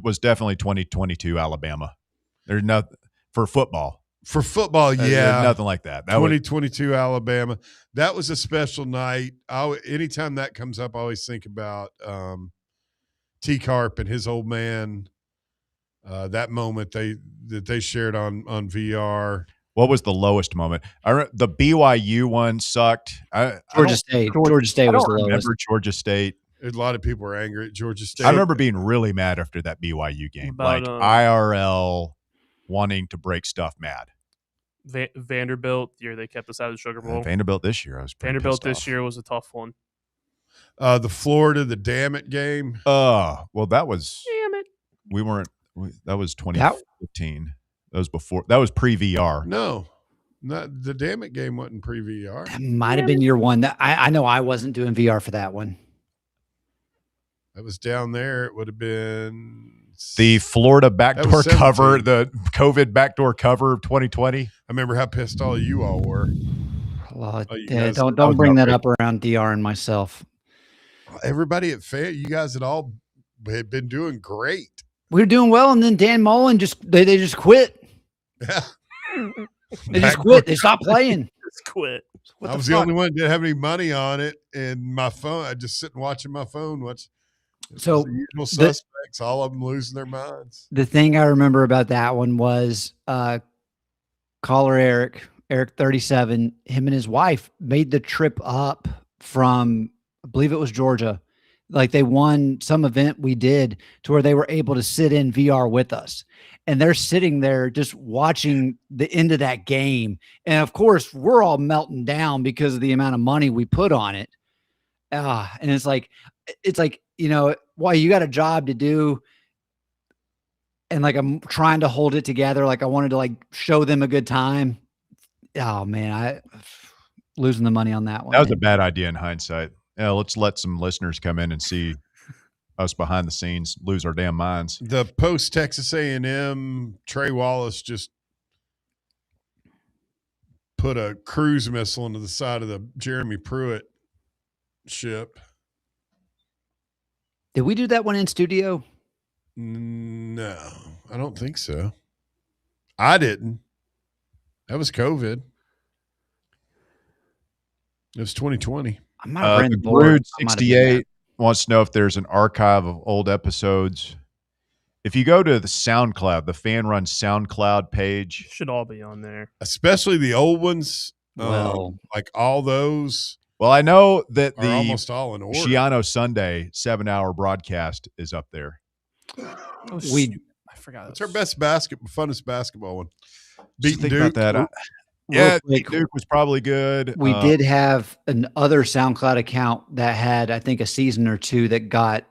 was definitely 2022 Alabama. There's nothing for football. For football, There's nothing like that. 2022 Alabama. That was a special night. Anytime that comes up, I always think about T. Carp and his old man. That moment that they shared on VR. What was the lowest moment? The BYU one sucked. Georgia State was the lowest. Remember Georgia State. A lot of people were angry at Georgia State. I remember being really mad after that BYU game. IRL wanting to break stuff mad. Vanderbilt, the year they kept us out of the Sugar Bowl. Vanderbilt this year, Vanderbilt this year was a tough one. The Florida, the damn it game. Well, that was. Damn it. We weren't. That was 2015. That was before. That was pre-VR. No, the damn it game wasn't pre-VR. That might have been year one. I know I wasn't doing VR for that one. That was down there. It would have been the Florida backdoor cover, the COVID backdoor cover of 2020. I remember how pissed all you all were. Don't bring that up around DR and myself. Everybody at Fair, you guys had been doing great. We were doing well, and then Dan Mullen they just quit. Yeah. They just quit. They stopped playing. Just quit. I was the only one that didn't have any money on it, and my phone. I just sit and watching my phone. So the usual suspects, all of them losing their minds. The thing I remember about that one was caller Eric 37. Him and his wife made the trip up from, I believe it was Georgia. Like they won some event we did to where they were able to sit in VR with us. And they're sitting there just watching the end of that game. And of course, we're all melting down because of the amount of money we put on it. And it's like, why you got a job to do. And like, I'm trying to hold it together. Like I wanted to like show them a good time. Oh man, I losing the money on that one. That was a bad idea in hindsight. Yeah, let's let some listeners come in and see us behind the scenes lose our damn minds. The post Texas A&M Trey Wallace just put a cruise missile into the side of the Jeremy Pruitt ship. Did we do that one in studio? No, I don't think so. I didn't. That was COVID. It was 2020. I might have ran board. 68 wants to know if there's an archive of old episodes. If you go to the SoundCloud, the Fan Run SoundCloud page, should all be on there, especially the old ones. Well, like all those. Well, I know that the almost all in order. Shiano Sunday 7-hour broadcast is up there. I forgot. It's our best funnest basketball one. Beating Duke. About that. Yeah, Duke was probably good. We did have another SoundCloud account that had, I think, a season or two that got.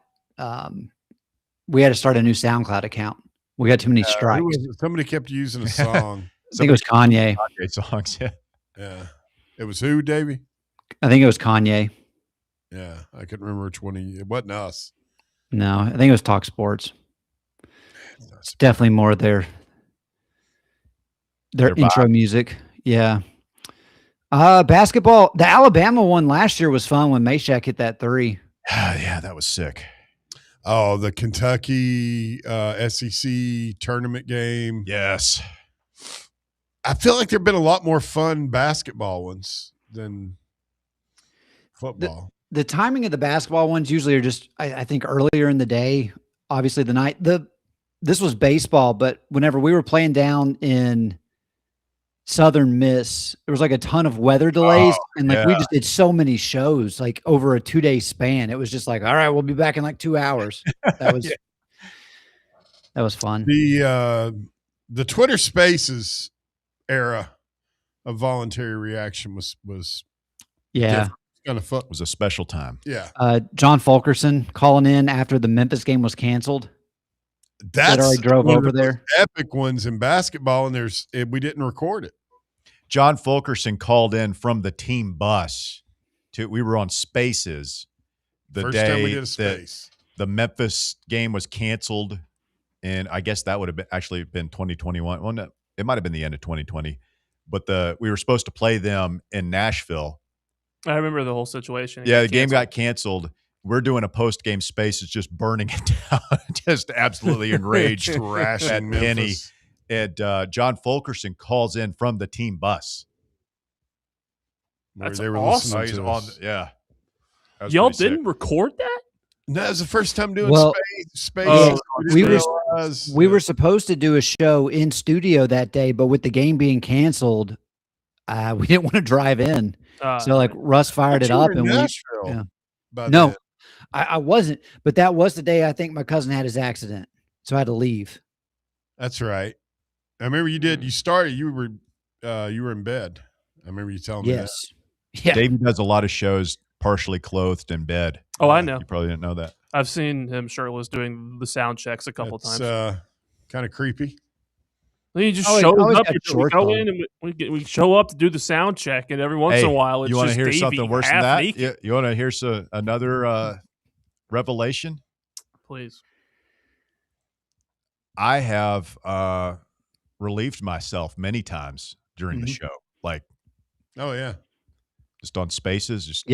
We had to start a new SoundCloud account. We got too many strikes. Somebody kept using a song. I think it was Kanye. Kanye songs, yeah. Yeah. It was who, Davey? I think it was Kanye. Yeah, I couldn't remember which one. It wasn't us. No, I think it was Talk Sports. It's definitely more their intro music. Yeah. Basketball. The Alabama one last year was fun when Meshack hit that three. Yeah, that was sick. Oh, the Kentucky SEC tournament game. Yes. I feel like there have been a lot more fun basketball ones than football. The timing of the basketball ones usually are just, I think, earlier in the day. Obviously, the night. This was baseball, but whenever we were playing down in Southern Miss, there was like a ton of weather delays, and like we just did so many shows like over a 2-day span. It was just like, all right, we'll be back in like 2 hours. That was that was fun. The Twitter Spaces era of voluntary reaction was kind of fun. It was a special time. Yeah. John Fulkerson calling in after the Memphis game was canceled. That's already drove one over of those there. Epic ones in basketball, and we didn't record it. John Fulkerson called in from the team bus. We were on Spaces the First day time we did a that space. the Memphis game was canceled, and I guess that would have been 2021. Well, no, it might have been the end of 2020, but we were supposed to play them in Nashville. I remember the whole situation. Yeah, the game got canceled. We're doing a post-game space. It's just burning it down, just absolutely enraged at Penny. And John Fulkerson calls in from the team bus. That's they were awesome. listening to us. Yeah. Y'all didn't record that? No, it was the first time doing space. We were supposed to do a show in studio that day, but with the game being canceled, we didn't want to drive in. So like Russ fired it up, and no, I wasn't. But that was the day I think my cousin had his accident, so I had to leave. That's right. I remember you did. You started. You were in bed. I remember you telling me that. Yeah. Davey does a lot of shows partially clothed in bed. Oh, I know. You probably didn't know that. I've seen him shirtless doing the sound checks a couple times. Kind of creepy. Then he just shows up. We go in and we show up to do the sound check, and every once in a while, it's you want to just hear Davey something worse than half that? naked. You want to hear another revelation? Please. I have relieved myself many times during the show. Like, oh yeah, just on Spaces. Just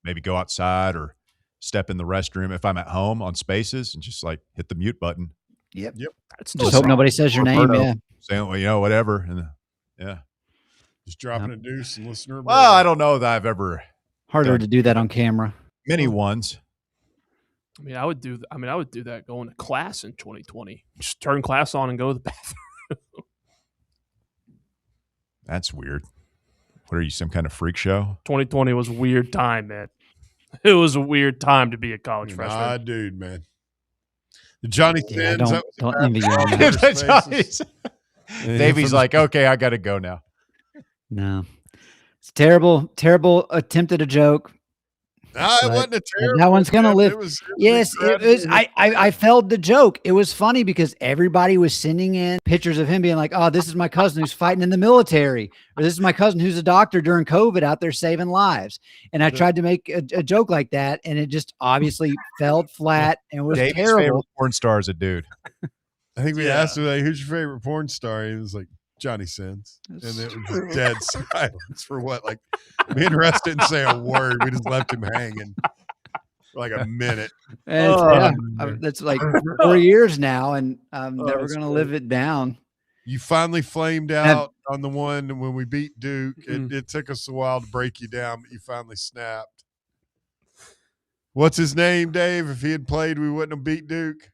maybe go outside or step in the restroom if I'm at home on Spaces and just like hit the mute button. Yep. Just hope nobody says your name. Yeah. Saying, well, whatever. And just dropping a deuce and listening to her. Well, I don't know that I've ever harder to do that on camera. Many ones. I mean, I would do that going to class in 2020. Just turn class on and go to the bathroom. That's weird. What are you, some kind of freak show? 2020 was a weird time, man. It was a weird time to be a college freshman. Ah, dude, man. The Johnny Yeah, Sins. don't envy you on Yeah, that. that's Davey's like, okay, I got to go now. No, it's terrible, terrible attempt at a joke. No, it wasn't a terrible. That one's gonna live. It was Yes, it was. I felt the joke. It was funny because everybody was sending in pictures of him being like, "Oh, this is my cousin who's fighting in the military," or "This is my cousin who's a doctor during COVID out there saving lives." And I tried to make a joke like that, and it just obviously fell flat and was Davey's terrible. favorite porn star is a dude. I think we asked him, like, "Who's your favorite porn star?" He was like, "Johnny Sins," and it was just dead silence for what? Like, me and Russ didn't say a word. We just left him hanging for like a minute. And that's like 4 years now, and I'm never going to live it down. You finally flamed out on the one when we beat Duke. It took us a while to break you down, but you finally snapped. What's his name, Dave? If he had played, we wouldn't have beat Duke.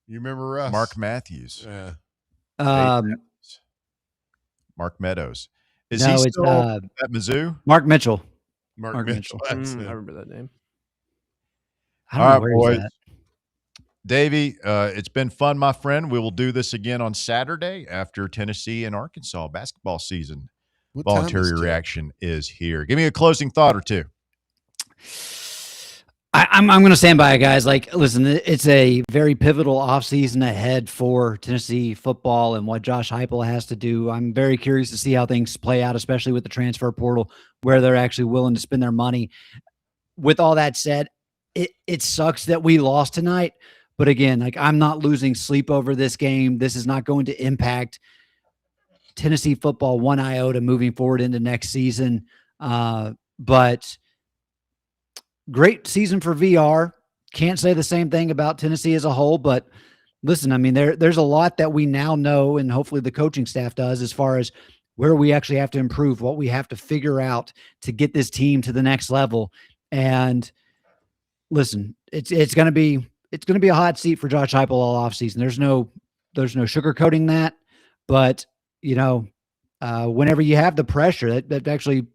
You remember Russ? Mark Matthews. Yeah. Mark Meadows. Is No, he it's, still at Mizzou? Mark Mitchell. Mark Mitchell. I remember that name. I don't know where he's at. Davey, it's been fun, my friend. We will do this again on Saturday after Tennessee and Arkansas basketball season. What time Voluntary is it? reaction is here. Give me a closing thought or two. I'm going to stand by it, guys. Like, listen, it's a very pivotal offseason ahead for Tennessee football and what Josh Heupel has to do. I'm very curious to see how things play out, especially with the transfer portal, where they're actually willing to spend their money. With all that said, it sucks that we lost tonight. But again, like, I'm not losing sleep over this game. This is not going to impact Tennessee football one iota moving forward into next season. But great season for VR. Can't say the same thing about Tennessee as a whole, but listen, I mean, there's a lot that we now know, and hopefully the coaching staff does, as far as where we actually have to improve, what we have to figure out to get this team to the next level. And listen, it's going to be a hot seat for Josh Heupel all offseason. There's no sugarcoating that, but whenever you have the pressure, that actually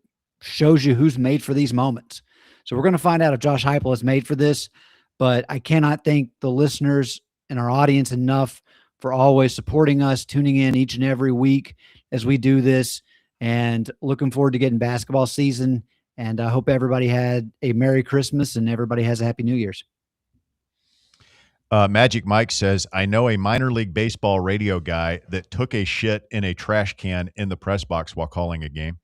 shows you who's made for these moments. So we're going to find out if Josh Heupel is made for this, but I cannot thank the listeners and our audience enough for always supporting us, tuning in each and every week as we do this, and looking forward to getting basketball season. And I hope everybody had a Merry Christmas and everybody has a Happy New Year's. Magic Mike says, I know a minor league baseball radio guy that took a shit in a trash can in the press box while calling a game.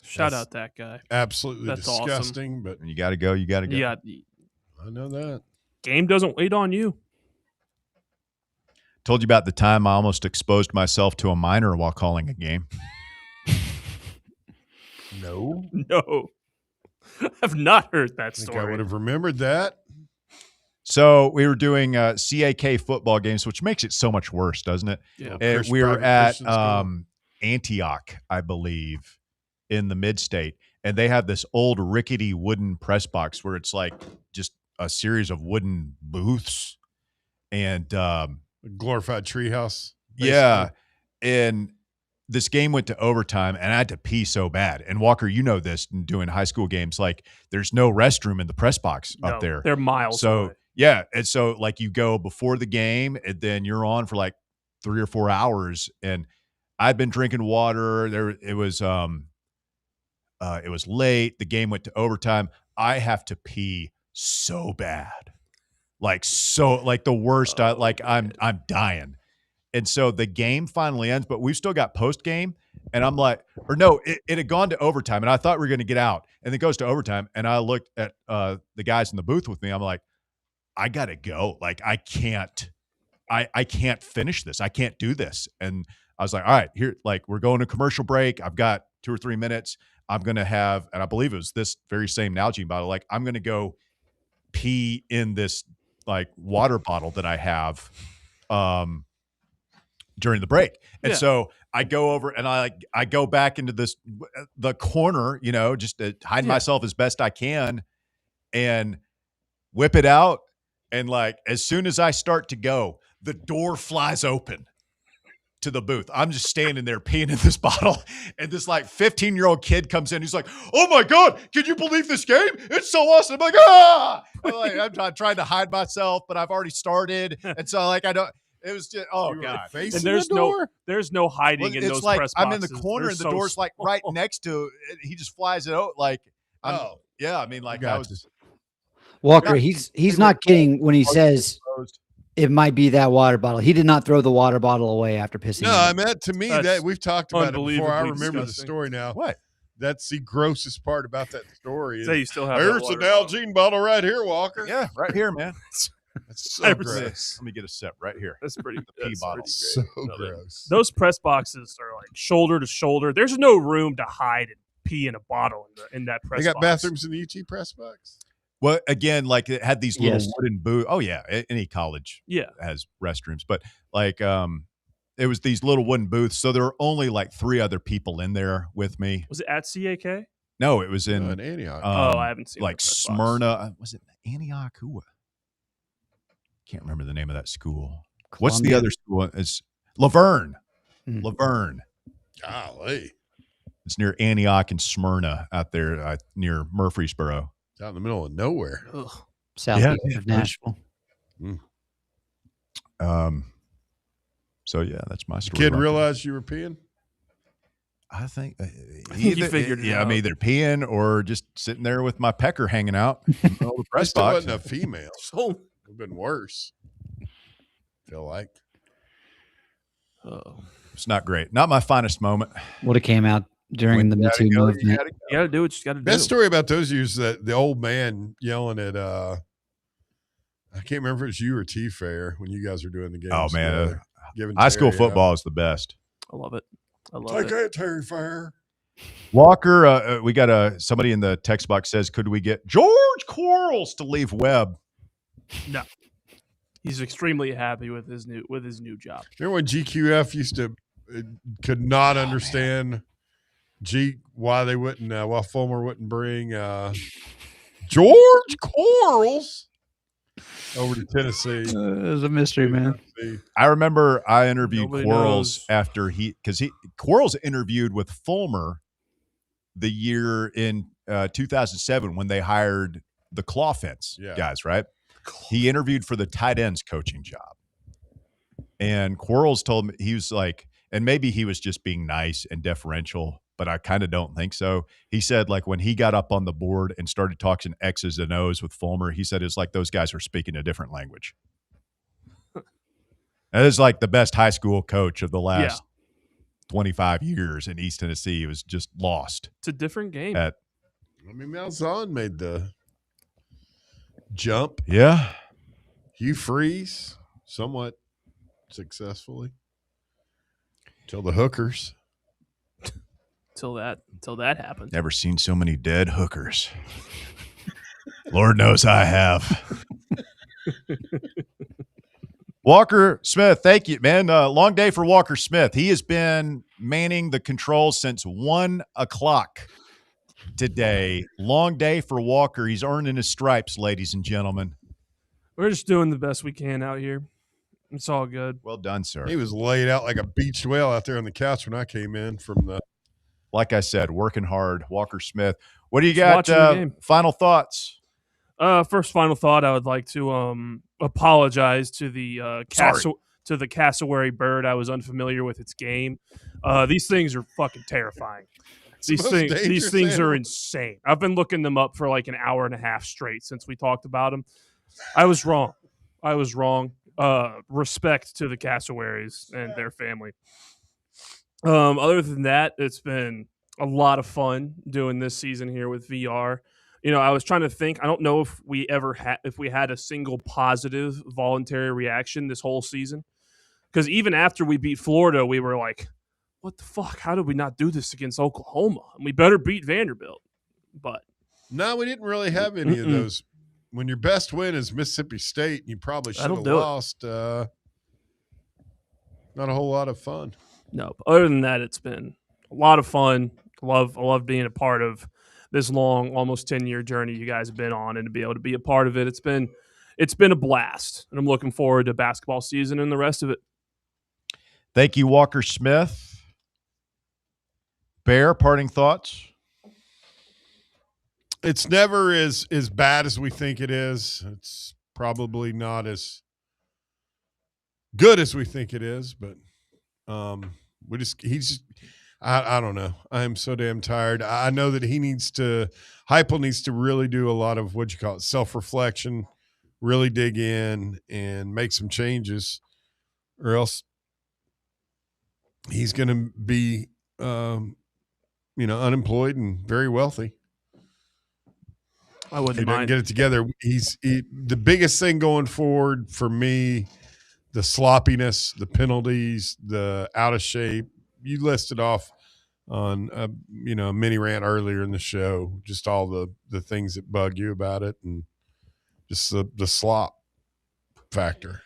Shout out that guy. Absolutely That's disgusting, awesome. but you got to go. You got to go. Yeah, I know that. Game doesn't wait on you. Told you about the time I almost exposed myself to a minor while calling a game. No. I've not heard that I think story. I would have remembered that. So we were doing CAK football games, which makes it so much worse, doesn't it? Yeah. And we were at Antioch, I believe, in the mid-state, and they have this old rickety wooden press box where it's like just a series of wooden booths and A glorified treehouse. yeah, and this game went to overtime, and I had to pee so bad. And Walker, you know this, doing high school games, like there's no restroom in the press box up there. They're miles So away. yeah, and so like you go before the game, and then you're on for like 3 or 4 hours. And I'd been drinking water. It was late. The game went to overtime. I have to pee so bad, like the worst. I'm dying. And so the game finally ends, but we've still got post game. And I'm like, or no, it had gone to overtime, and I thought we were going to get out. And it goes to overtime, and I looked at the guys in the booth with me. I'm like, I gotta go. Like I can't finish this. I can't do this. And I was like, all right, here, like we're going to commercial break. I've got 2 or 3 minutes. I'm going to have, and I believe it was this very same Nalgene bottle. Like I'm going to go pee in this like water bottle that I have during the break. And so I go over and I go back into the corner, just to hide myself as best I can and whip it out. And like, as soon as I start to go, the door flies open to the booth. I'm just standing there peeing in this bottle, and this like 15-year-old kid comes in. He's like, "Oh my God, can you believe this game? It's so awesome!" I'm like, "Ah!" I'm trying to hide myself, but I've already started, and so like I don't. It was just God. And there's no hiding in it's those like press I'm boxes. in the corner They're and the so door's like small. right next to it. He just flies it out like yeah. I mean like that was Walker, he's not kidding when he says it might be that water bottle. He did not throw the water bottle away after pissing. No, in I it. meant to me That's that we've talked about it before. I unbelievably remember the disgusting. story now. What? That's the grossest part about that story. Say you still have that Here's the water Nalgene bottle right here, Walker. Yeah, right here, man. That's so gross. Let me get a sip right here. That's pretty. The pee bottle. So gross. Those press boxes are like shoulder to shoulder. There's no room to hide and pee in a bottle in that press They got box. bathrooms in the UT press box. Well, again, like it had these little Yes. wooden booths. Oh yeah, any college has restrooms, but like it was these little wooden booths. So there were only like 3 other people in there with me. Was it at CAK? No, it was in Antioch. I haven't seen like the press box. Smyrna. Was it Antioch? Who? Can't remember the name of that school. What's the Columbia? other school? It's Laverne. Mm. Laverne. Golly. It's near Antioch and Smyrna out there near Murfreesboro. It's out in the middle of nowhere. Southeast of Nashville. So yeah, that's my story. Kid right realized you were peeing? I think he figured it I'm out. either peeing or just sitting there with my pecker hanging out in the middle of the press Still box. wasn't a female. So Would have been worse. Feel like. It's not great. Not my finest moment. Would have came out during the Me Too movement. You got to do what you got to do. Best story about those years is that the old man yelling at I can't remember if it was you or T-Fair when you guys were doing the games. Oh man, together, giving high school Terry football is the best. I love it. I love Take it. that, Terry Fair. Walker, we got somebody in the text box says, could we get George Quarles to leave Webb? No, he's extremely happy with his new job. Remember when GQF used to could not understand why they wouldn't why Fulmer wouldn't bring George Quarles over to Tennessee. It was a mystery, man. I remember I interviewed Nobody Quarles knows. after Quarles interviewed with Fulmer the year in 2007 when they hired the claw fence guys, right? He interviewed for the tight ends coaching job. And Quarles told me, he was like, and maybe he was just being nice and deferential, but I kind of don't think so. He said, like, when he got up on the board and started talking X's and O's with Fulmer, he said it's like those guys were speaking a different language. That is like the best high school coach of the last 25 years in East Tennessee. He was just lost. It's a different game. I mean, Malzahn made the jump. Yeah. Hugh Freeze, somewhat successfully. Till the hookers. Till that happened. Never seen so many dead hookers. Lord knows I have. Walker Smith, thank you, man. Long day for Walker Smith. He has been manning the controls since 1 o'clock today. Long day for Walker. He's earning his stripes, ladies and gentlemen. We're just doing the best we can out here. It's all good. Well done, sir. He was laid out like a beached whale out there on the couch when I came in from the. Like I said, working hard. Walker Smith. What do you Just got? watching the game. Final thoughts? First final thought, I would like to apologize to the cassowary bird. I was unfamiliar with its game. These things are fucking terrifying. These things are insane. I've been looking them up for like an hour and a half straight since we talked about them. I was wrong. Respect to the cassowaries and their family. Other than that, it's been a lot of fun doing this season here with VR. You know, I was trying to think. I don't know if we had a single positive voluntary reaction this whole season. Because even after we beat Florida, we were like, "What the fuck? How did we not do this against Oklahoma? And we better beat Vanderbilt." But no, we didn't really have any of those. When your best win is Mississippi State, you probably should have lost. Not a whole lot of fun. No, but other than that, it's been a lot of fun. I love being a part of this long, almost 10-year journey you guys have been on, and to be able to be a part of it. It's been a blast, and I'm looking forward to basketball season and the rest of it. Thank you, Walker Smith. Bear, parting thoughts? It's never as bad as we think it is. It's probably not as good as we think it is, but I don't know. I am so damn tired. I know that Heupel needs to really do a lot of self-reflection, really dig in and make some changes, or else he's going to be, unemployed and very wealthy. I wouldn't If he doesn't mind. get it together. The biggest thing going forward for me, the sloppiness, the penalties, the out of shape. You listed off on a mini rant earlier in the show, just all the things that bug you about it, and just the slop factor.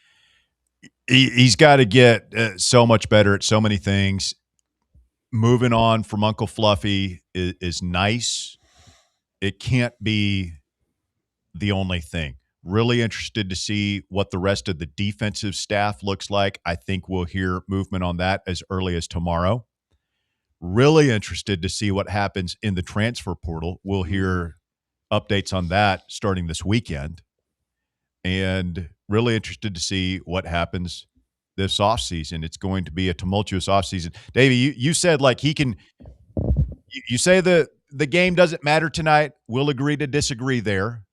He's got to get so much better at so many things. Moving on from Uncle Fluffy is nice. It can't be the only thing. Really interested to see what the rest of the defensive staff looks like. I think we'll hear movement on that as early as tomorrow. Really interested to see what happens in the transfer portal. We'll hear updates on that starting this weekend. And really interested to see what happens this offseason. It's going to be a tumultuous offseason. Davey, you said like he can – you say the game doesn't matter tonight. We'll agree to disagree there.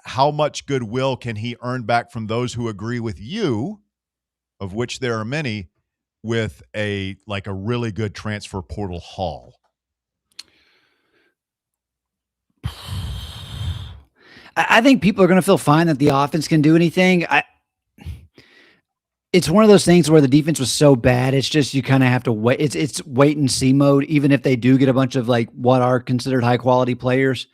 How much goodwill can he earn back from those who agree with you, of which there are many, with a really good transfer portal haul? I think people are going to feel fine that the offense can do anything. It's one of those things where the defense was so bad. It's just, you kind of have to wait. It's wait and see mode, even if they do get a bunch of what are considered high quality players.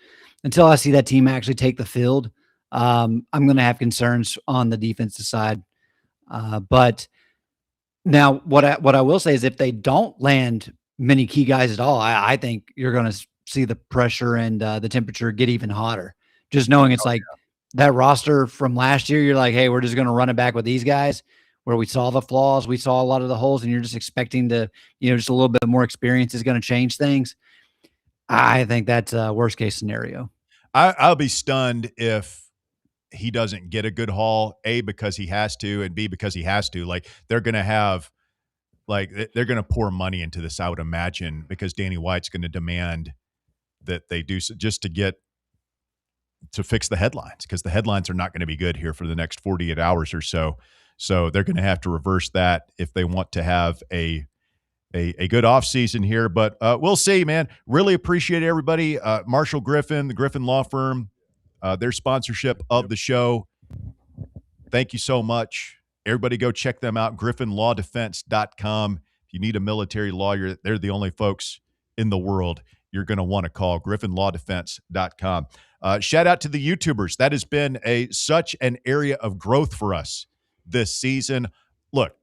Until I see that team actually take the field, I'm going to have concerns on the defensive side. But now what I will say is if they don't land many key guys at all, I think you're going to see the pressure and the temperature get even hotter. Just knowing it's that roster from last year, you're like, hey, we're just going to run it back with these guys where we saw the flaws, we saw a lot of the holes, and you're just expecting to, just a little bit more experience is going to change things. I think that's a worst case scenario. I'll be stunned if he doesn't get a good haul, A, because he has to, and B, because he has to. They're going to have, they're going to pour money into this, I would imagine, because Danny White's going to demand that they do so just to fix the headlines, because the headlines are not going to be good here for the next 48 hours or so. So they're going to have to reverse that if they want to have a good offseason here. But we'll see, man. Really appreciate everybody. Marshall Griffin, the Griffin Law Firm, their sponsorship of the show. Thank you so much. Everybody go check them out, griffinlawdefense.com. If you need a military lawyer, they're the only folks in the world you're going to want to call, griffinlawdefense.com. Shout out to the YouTubers. That has been such an area of growth for us this season. Look,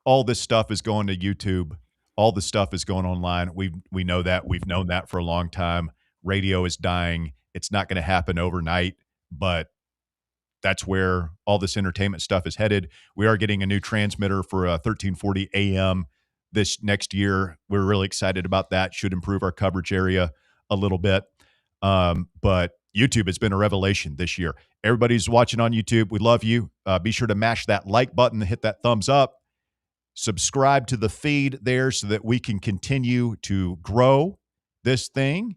all this stuff is going to YouTube. All the stuff is going online. We know that. We've known that for a long time. Radio is dying. It's not going to happen overnight, but that's where all this entertainment stuff is headed. We are getting a new transmitter for 1340 AM this next year. We're really excited about that. Should improve our coverage area a little bit. But YouTube has been a revelation this year. Everybody's watching on YouTube. We love you. Be sure to mash that like button, hit that thumbs up. Subscribe to the feed there so that we can continue to grow this thing.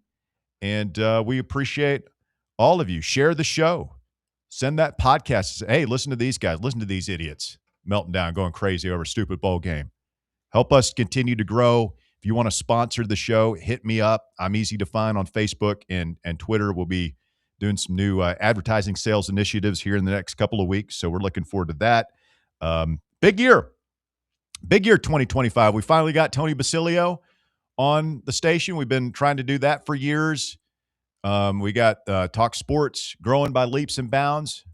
And we appreciate all of you. Share the show. Send that podcast. Say, hey, listen to these guys. Listen to these idiots melting down, going crazy over a stupid bowl game. Help us continue to grow. If you want to sponsor the show, hit me up. I'm easy to find on Facebook and Twitter. We'll be doing some new advertising sales initiatives here in the next couple of weeks. So we're looking forward to that. Big year 2025. We finally got Tony Basilio on the station. We've been trying to do that for years. We got Talk Sports growing by leaps and bounds.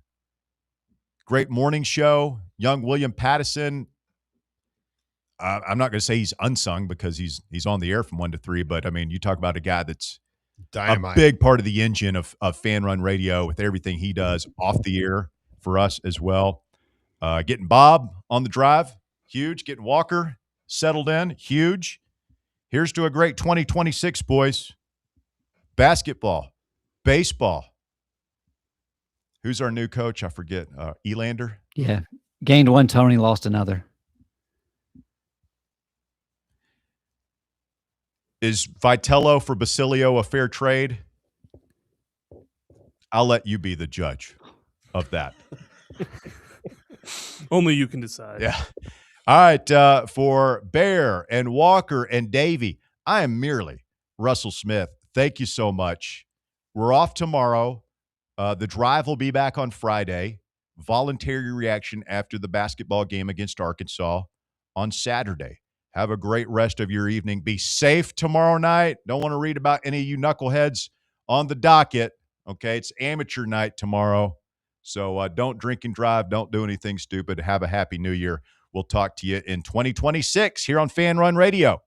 Great morning show. Young William Pattison. I'm not going to say he's unsung because he's on the air from 1 to 3, but I mean, you talk about a guy that's Dynamite. A big part of the engine of Fan Run Radio with everything he does off the air for us as well. Getting Bob on the drive, huge. Getting Walker settled in, huge. Here's to a great 2026, boys. Basketball, baseball. Who's our new coach? I forget. Elander? Yeah. Gained one, Tony, lost another. Is Vitello for Basilio a fair trade? I'll let you be the judge of that. Only you can decide. Yeah. All right. For Bear and Walker and Davey, I am merely Russell Smith. Thank you so much. We're off tomorrow. The drive will be back on Friday. Voluntary reaction after the basketball game against Arkansas on Saturday. Have a great rest of your evening. Be safe tomorrow night. Don't want to read about any of you knuckleheads on the docket. Okay, it's amateur night tomorrow. So don't drink and drive. Don't do anything stupid. Have a happy new year. We'll talk to you in 2026 here on Fan Run Radio.